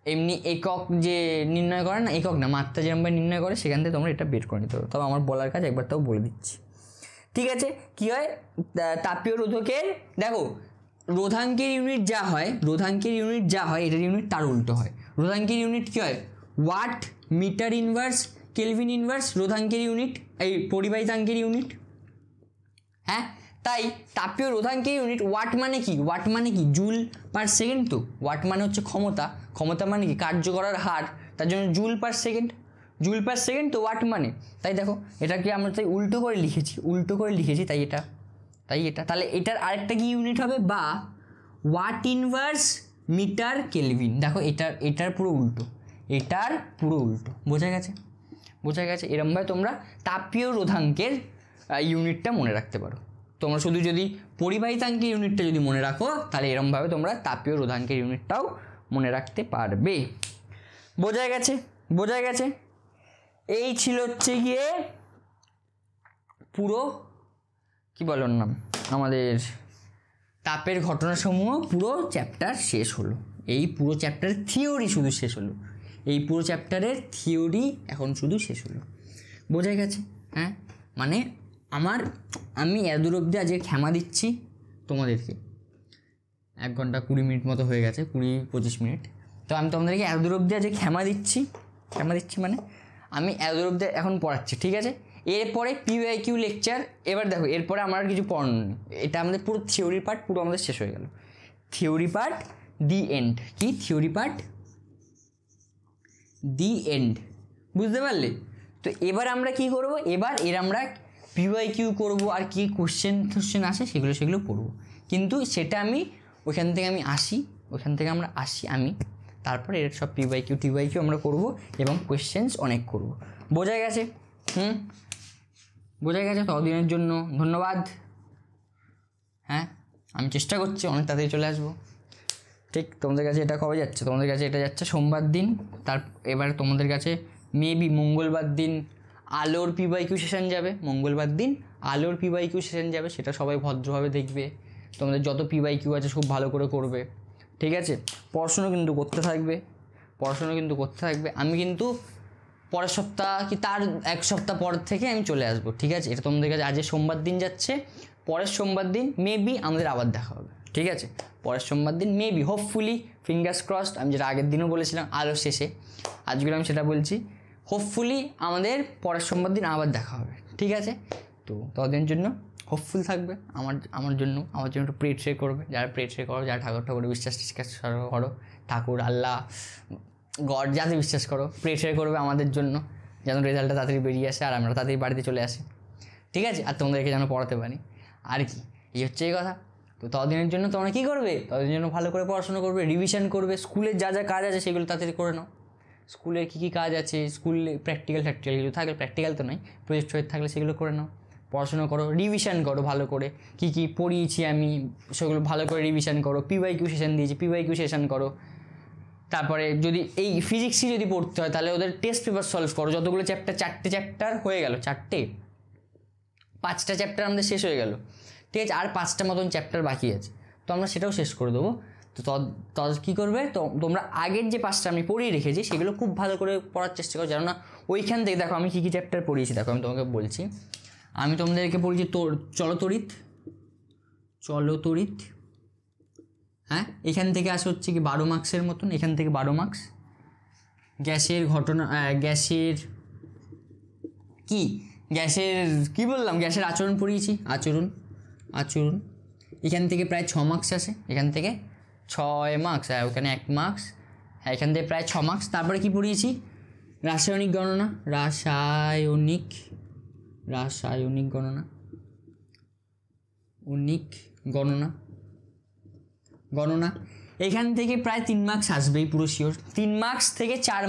এমনি একক যে নির্ণয় করে না, একক না মাত্রা যেরকমভাবে নির্ণয় করে, সেখান থেকে তোমরা এটা বের করে নিতে পারো। তবে আমার বলার কাজ একবার তাও বলে দিচ্ছি। ঠিক আছে, কী হয় তাপীয় রোধকের? দেখো রোধাঙ্কের ইউনিট যা হয়, এটার ইউনিট তার উল্টো হয়। রোধাঙ্কের ইউনিট কী হয়? Watt metre inverse kelvin inverse রোধাঙ্কের ইউনিট, এই পরিবাহিতাঙ্কের ইউনিট। হ্যাঁ, তাই তাপীয় রোধাঙ্কের ইউনিট ওয়াট মানে কি জুল পার সেকেন্ড। তো ওয়াট মানে হচ্ছে ক্ষমতা মানে কি কার্য করার হার, তার জন্য জুল পার সেকেন্ড। তো ওয়াট মানে, তাই দেখো এটাকে আমরা তাই উল্টো করে লিখেছি, তাই এটা তাহলে এটার আরেকটা কি ইউনিট হবে? বা ওয়াট ইনভার্স মিটার কেলভিন। দেখো এটার পুরো উল্টো। বোঝা গেছে? এরমভাবে তোমরা তাপীয় রোধাঙ্কের ইউনিটটা মনে রাখতে পারো। তোমরা শুধু যদি পরিবাহিতাঙ্কের ইউনিটটা যদি মনে রাখো, তাহলে এরমভাবে তোমরা তাপীয় রোধাঙ্কের ইউনিটটাও মনে রাখতে পারবে। বোঝা গেছে? এই ছিল হচ্ছে গিয়ে পুরো কি বলার নাম আমাদের তাপের ঘটনাসমূহ পুরো চ্যাপ্টার শেষ হলো। এই পুরো চ্যাপ্টারের থিওরি শুধু শেষ হলো। এখন শুধু শেষ হলো। বোঝা গেছে? হ্যাঁ, মানে আমি এত অবধি আজকে ক্ষমা দিচ্ছি তোমাদেরকে। 1 ঘন্টা 20 মিনিট মতো হয়ে গেছে, 20-25 মিনিট। তো আমি তোমাদেরকে এত অবধি আজকে ক্ষমা দিচ্ছি মানে আমি এত অবধি এখন পড়াচ্ছি, ঠিক আছে? এরপরে PYQ লেকচার। এবার দেখো, এরপরে আমার আর কিছু পড়ানো নেই। এটা আমাদের পুরো থিওরি পার্ট পুরো আমাদের শেষ হয়ে গেল। Theory put the end. কি থিওরি পার্ট? দি এন্ড, বুঝতে পারলে? তো এবার আমরা কি করব? এর আমরা PYQ করব, আর কি কোশ্চেন আসে সেগুলো পড়বো। কিন্তু সেটা আমি ওইখান থেকে আমরা আসি আমি, তারপরে এর সব PYQ আমরা করব এবং কোয়েশ্চেন্স অনেক করব। বোঝা গেছে? বোঝা গেছে? ততদিনের জন্য ধন্যবাদ। হ্যাঁ, আমি চেষ্টা করছি অনেক তাড়াতাড়ি চলে আসবো। ঠিক, তোমাদের কাছে এটা কবে যাচ্ছে? তোমাদের কাছে এটা যাচ্ছে সোমবার দিন। এবার তোমাদের কাছে মেবি মঙ্গলবার দিন আলোর PYQ সেশন যাবে। সেটা সবাই ভদ্রভাবে দেখবে। তোমাদের যত PYQ আছে খুব ভালো করে করবে, ঠিক আছে? পড়াশুনো কিন্তু করতে থাকবে। আমি কিন্তু পরের সপ্তাহ কি তার 1 সপ্তাহ পর থেকে আমি চলে আসবো, ঠিক আছে? এটা তোমাদের কাছে আজ সোমবার দিন যাচ্ছে, পরের সোমবার দিন মেবি আমাদের আবার দেখা হবে, ঠিক আছে? পরের সোমবার দিন মেবি, হোপফুলি, ফিঙ্গার্স ক্রসড। আমি যেটা আগের দিনও বলেছিলাম আলোর শেষে, আজকে আমি সেটা বলছি, হোপফুলি আমাদের পরের সোমবার দিন আবার দেখা হবে, ঠিক আছে? তো ততদিনের জন্য হোপফুল থাকবে আমার জন্য একটু প্রে করবে। যারা প্রে করো, যারা ঠাকুরে বিশ্বাস করো, ঠাকুর, আল্লাহ, গড যাতে বিশ্বাস করো, প্রে করবে আমাদের জন্য, যেন রেজাল্টটা তাড়াতাড়ি বেরিয়ে আসে আর আমরা তাড়াতাড়ি বাড়িতে চলে আসি, ঠিক আছে? আর তোমাদেরকে যেন পড়াতে পারি, আর কি, এই হচ্ছে এই কথা। তো ততদিনের জন্য তোমরা কী করবে? ততদিনের জন্য ভালো করে পড়াশোনা করবে, রিভিশন করবে, স্কুলের যা যা কাজ আছে সেগুলো তাড়াতাড়ি করে নাও। স্কুলের কী কাজ আছে, স্কুলে প্র্যাকটিক্যাল কিছু থাকলে, প্র্যাকটিক্যাল তো নয়, প্রজেক্ট থাকলে সেগুলো করে নাও। পড়াশোনা করো, রিভিশন করো ভালো করে, কী পড়িয়েছি আমি সেগুলো ভালো করে রিভিশন করো। PYQ সেশন দিয়েছি, PYQ সেশন করো। তারপরে যদি এই ফিজিক্সই যদি পড়তে হয় তাহলে ওদের টেস্ট পেপার সলভ করো। যতগুলো চ্যাপ্টার, 4টে চ্যাপ্টার হয়ে গেল, 5টা চ্যাপ্টার আমাদের শেষ হয়ে গেল, ঠিক আছে? আর 5টা মতন চ্যাপ্টার বাকি আছে, তো আমরা সেটাও শেষ করে দেবো। তো কী করবে? তো তোমরা আগের যে 5টা আমি পড়িয়ে রেখেছি সেগুলো খুব ভালো করে পড়ার চেষ্টা করো, জানো না? ওইখান থেকে দেখো আমি কী চ্যাপ্টার পড়িয়েছি। দেখো আমি তোমাকে বলছি, আমি তোমাদেরকে পড়িয়েছি চলতরিৎ। হ্যাঁ, এখান থেকে আসে হচ্ছে কি 12 মার্কসের মতন, এখান থেকে 12 মার্কস। গ্যাসের আচরণ পড়িয়েছি, আচরণ। এখান থেকে প্রায় 6 মার্কস আসে, এখান থেকে 6 মার্কস, ওখানে 1 মার্কস, হ্যাঁ, এখান থেকে প্রায় 6 মার্কস। তারপরে কি পড়িয়েছি? রাসায়নিক গণনা। এখান থেকে প্রায় 3 মার্কস আসবেই পুরো শিওর। 3 মার্কস থেকে 4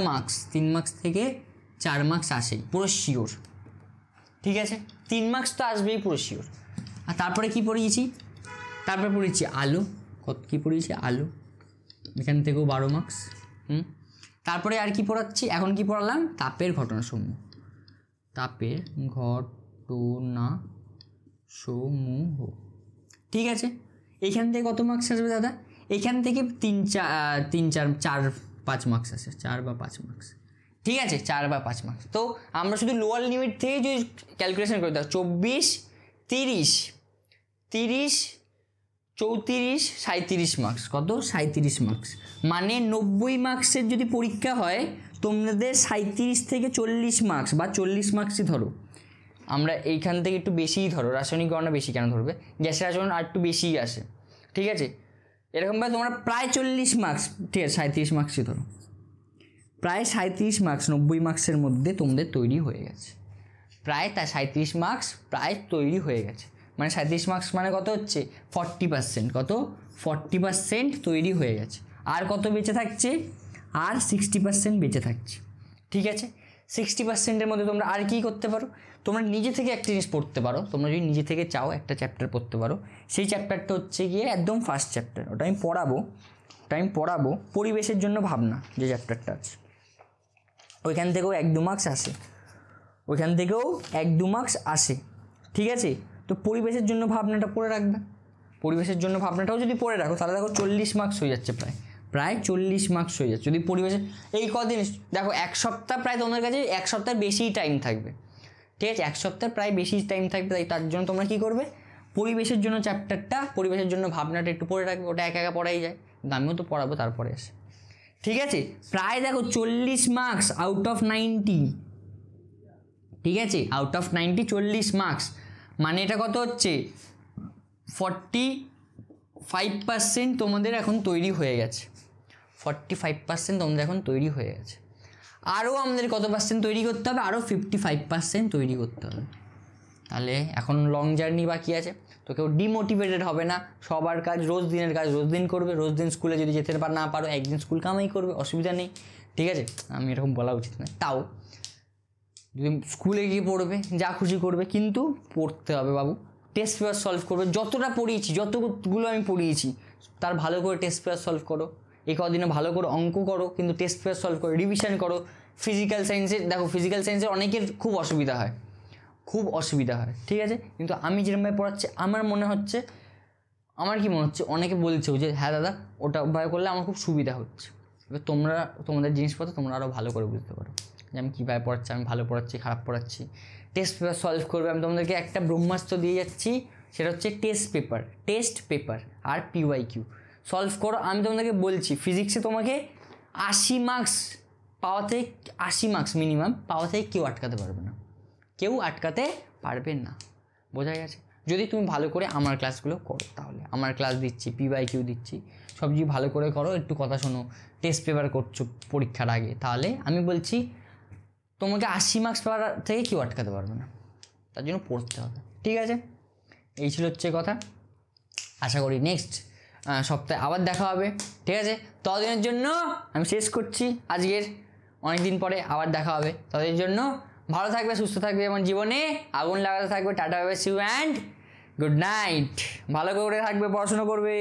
মার্কস আসেই পুরো শিওর, ঠিক আছে? 3 মার্কস তো আসবেই পুরো শিওর। আর তারপরে কি পড়িয়েছি? তারপরে পড়িয়েছি আলো। আলো, এখান থেকেও 12 মার্কস। তারপরে আর কি পড়াচ্ছি? এখন কি পড়ালাম? তাপের ঘটনাসমূহ, ঠিক আছে? এইখান থেকে কত মার্কস আসবে দাদা? এখান থেকে 4-5 মার্কস আসে, 4 বা 5 মার্কস, ঠিক আছে? 4 বা 5 মার্কস। তো আমরা শুধু লোয়ার লিমিট থেকে যদি ক্যালকুলেশন করে দাও, 24, 30, 34, 37 মার্কস। কত? 37 মার্কস। মানে 90 মার্কসের যদি পরীক্ষা হয়, তোমাদের 37 থেকে 40 মার্কস বা 40 মার্কসই ধরো। আমরা এইখান থেকে একটু বেশিই ধরো, রাসায়নিক গণনা বেশি কেন ধরবে? গ্যাসের আচরণ আর একটু বেশিই আসে, ঠিক আছে? এরকমভাবে তোমরা প্রায় 40 মার্কস, ঠিক আছে, 37 মার্কসই ধরো, প্রায় 37 মার্কস 90 মার্কসের মধ্যে তোমাদের তৈরি হয়ে গেছে। প্রায় 37 মার্কস প্রায় তৈরি হয়ে গেছে। মানে 37 মার্কস মানে কত হচ্ছে? 40%। কত? 40% তৈরি হয়ে গেছে। আর কত বেঁচে থাকছে? আর 60% বেঁচে থাকছে, ঠিক আছে? 60%-এর মধ্যে তোমরা আর কি করতে পারো? তোমরা নিজে থেকে একটা জিনিস পড়তে পারো। তোমরা যদি নিজে থেকে চাও একটা চ্যাপ্টার পড়তে পারো, সেই চ্যাপ্টারটা হচ্ছে গিয়ে একদম ফার্স্ট চ্যাপ্টার। ওটা আমি পড়াবো পরিবেশের জন্য ভাবনা, যে চ্যাপ্টারটা আছে ওইখান থেকেও 1-2 মার্কস আসে, ঠিক আছে? তো পরিবেশের জন্য ভাবনাটা পড়ে রাখবে। পরিবেশের জন্য ভাবনাটাও যদি পড়ে রাখো তাহলে দেখো 40 মার্কস হয়ে যাচ্ছে, প্রায় 40 মার্কস হয়ে যাচ্ছে। যদি পরিবেশে এই কদিন দেখো, 1 সপ্তাহ প্রায় তোমাদের কাছে 1 সপ্তাহের বেশিই টাইম থাকবে। ঠিক আছে, এক সপ্তাহের প্রায় বেশি টাইম থাকবে, তাই তার জন্য তোমরা কী করবে, পরিবেশের জন্য চ্যাপ্টারটা, পরিবেশের জন্য ভাবনাটা একটু পড়ে রাখবে, ওটা একা একা পড়াই যায়, কিন্তু আমিও তো পড়াবো তারপরে এসে। ঠিক আছে, প্রায় দেখো 40 মার্কস আউট অফ 90, ঠিক আছে, আউট অফ 90 40 মার্কস, মানে এটা কত হচ্ছে 45% তোমাদের এখন তৈরি হয়ে গেছে, 45% তোমাদের এখন তৈরি হয়ে গেছে। আরও আমাদের কত পার্সেন্ট তৈরি করতে হবে, আরও 55% তৈরি করতে হবে। তাহলে এখন লং জার্নি বাকি আছে, তো কেউ ডিমোটিভেটেড হবে না, সবার কাজ রোজ দিনের কাজ রোজ দিন করবে, রোজ দিন স্কুলে যদি যেতে না পারো একদিন স্কুল কামাই করবে, অসুবিধা নেই। ঠিক আছে, আমি এরকম বলা উচিত নয়, তাও যদি স্কুলে গিয়ে পড়বে যা খুশি করবে, কিন্তু পড়তে হবে বাবু, টেস্ট পেপার সলভ করবে, যতটা পড়িয়েছি যতগুলো আমি পড়িয়েছি তার ভালো করে টেস্ট পেপার সলভ করো, এই কদিনে ভালো করে অঙ্ক করো, কিন্তু টেস্ট পেপার সলভ করো, রিভিশন করো। ফিজিক্যাল সায়েন্সের দেখো, ফিজিক্যাল সায়েন্সের অনেকের খুব অসুবিধা হয়, খুব অসুবিধা হয়, ঠিক আছে, কিন্তু আমি যেরকমভাবে পড়াচ্ছি আমার মনে হচ্ছে, আমার কি মনে হচ্ছে, অনেকে বলছেও যে হ্যাঁ দাদা ওটা ভয় করলে আমার খুব সুবিধা হচ্ছে। এবার তোমরা তোমাদের জিনিসপত্র তোমরা আরও ভালো করে বুঝতে পারো যে আমি কীভাবে পড়াচ্ছি, আমি ভালো পড়াচ্ছি খারাপ পড়াচ্ছি। টেস্ট পেপার সলভ করবে, আমি তোমাদেরকে একটা ব্রহ্মাস্ত্র দিয়ে যাচ্ছি, সেটা হচ্ছে টেস্ট পেপার আর PYQ সলভ করো। আমি তোমাদেরকে বলছি ফিজিক্সে তোমাকে 80 মার্কস পাওয়া থেকে, 80 মার্কস মিনিমাম পাওয়া থেকে কেউ আটকাতে পারবে না, কেউ আটকাতে পারবে না, বোঝা গেছে? যদি তুমি ভালো করে আমার ক্লাসগুলো করো, তাহলে আমার ক্লাস দিচ্ছি, PYQ দিচ্ছি, সব যদি ভালো করে করো, একটু কথা শোনো, টেস্ট পেপার করছো পরীক্ষার আগে, তাহলে আমি বলছি তোমাকে 80 মার্কস পাওয়ার থেকে কেউ আটকাতে পারবে না, তার জন্য পড়তে হবে। ঠিক আছে, এই ছিল হচ্ছে কথা। আশা করি নেক্সট সপ্তাহে আবার দেখা হবে। ঠিক আছে, ততদিনের জন্য আমি শেষ করছি, আজকের অনেক দিন পরে আবার দেখা হবে। ততদিনের জন্য ভালো থাকবে, সুস্থ থাকবে, আমার জীবনে আগুন লাগাতে থাকবে। Tata, bye bye, see you and good night. ভালো করে থাকবে, পড়াশোনা করবে।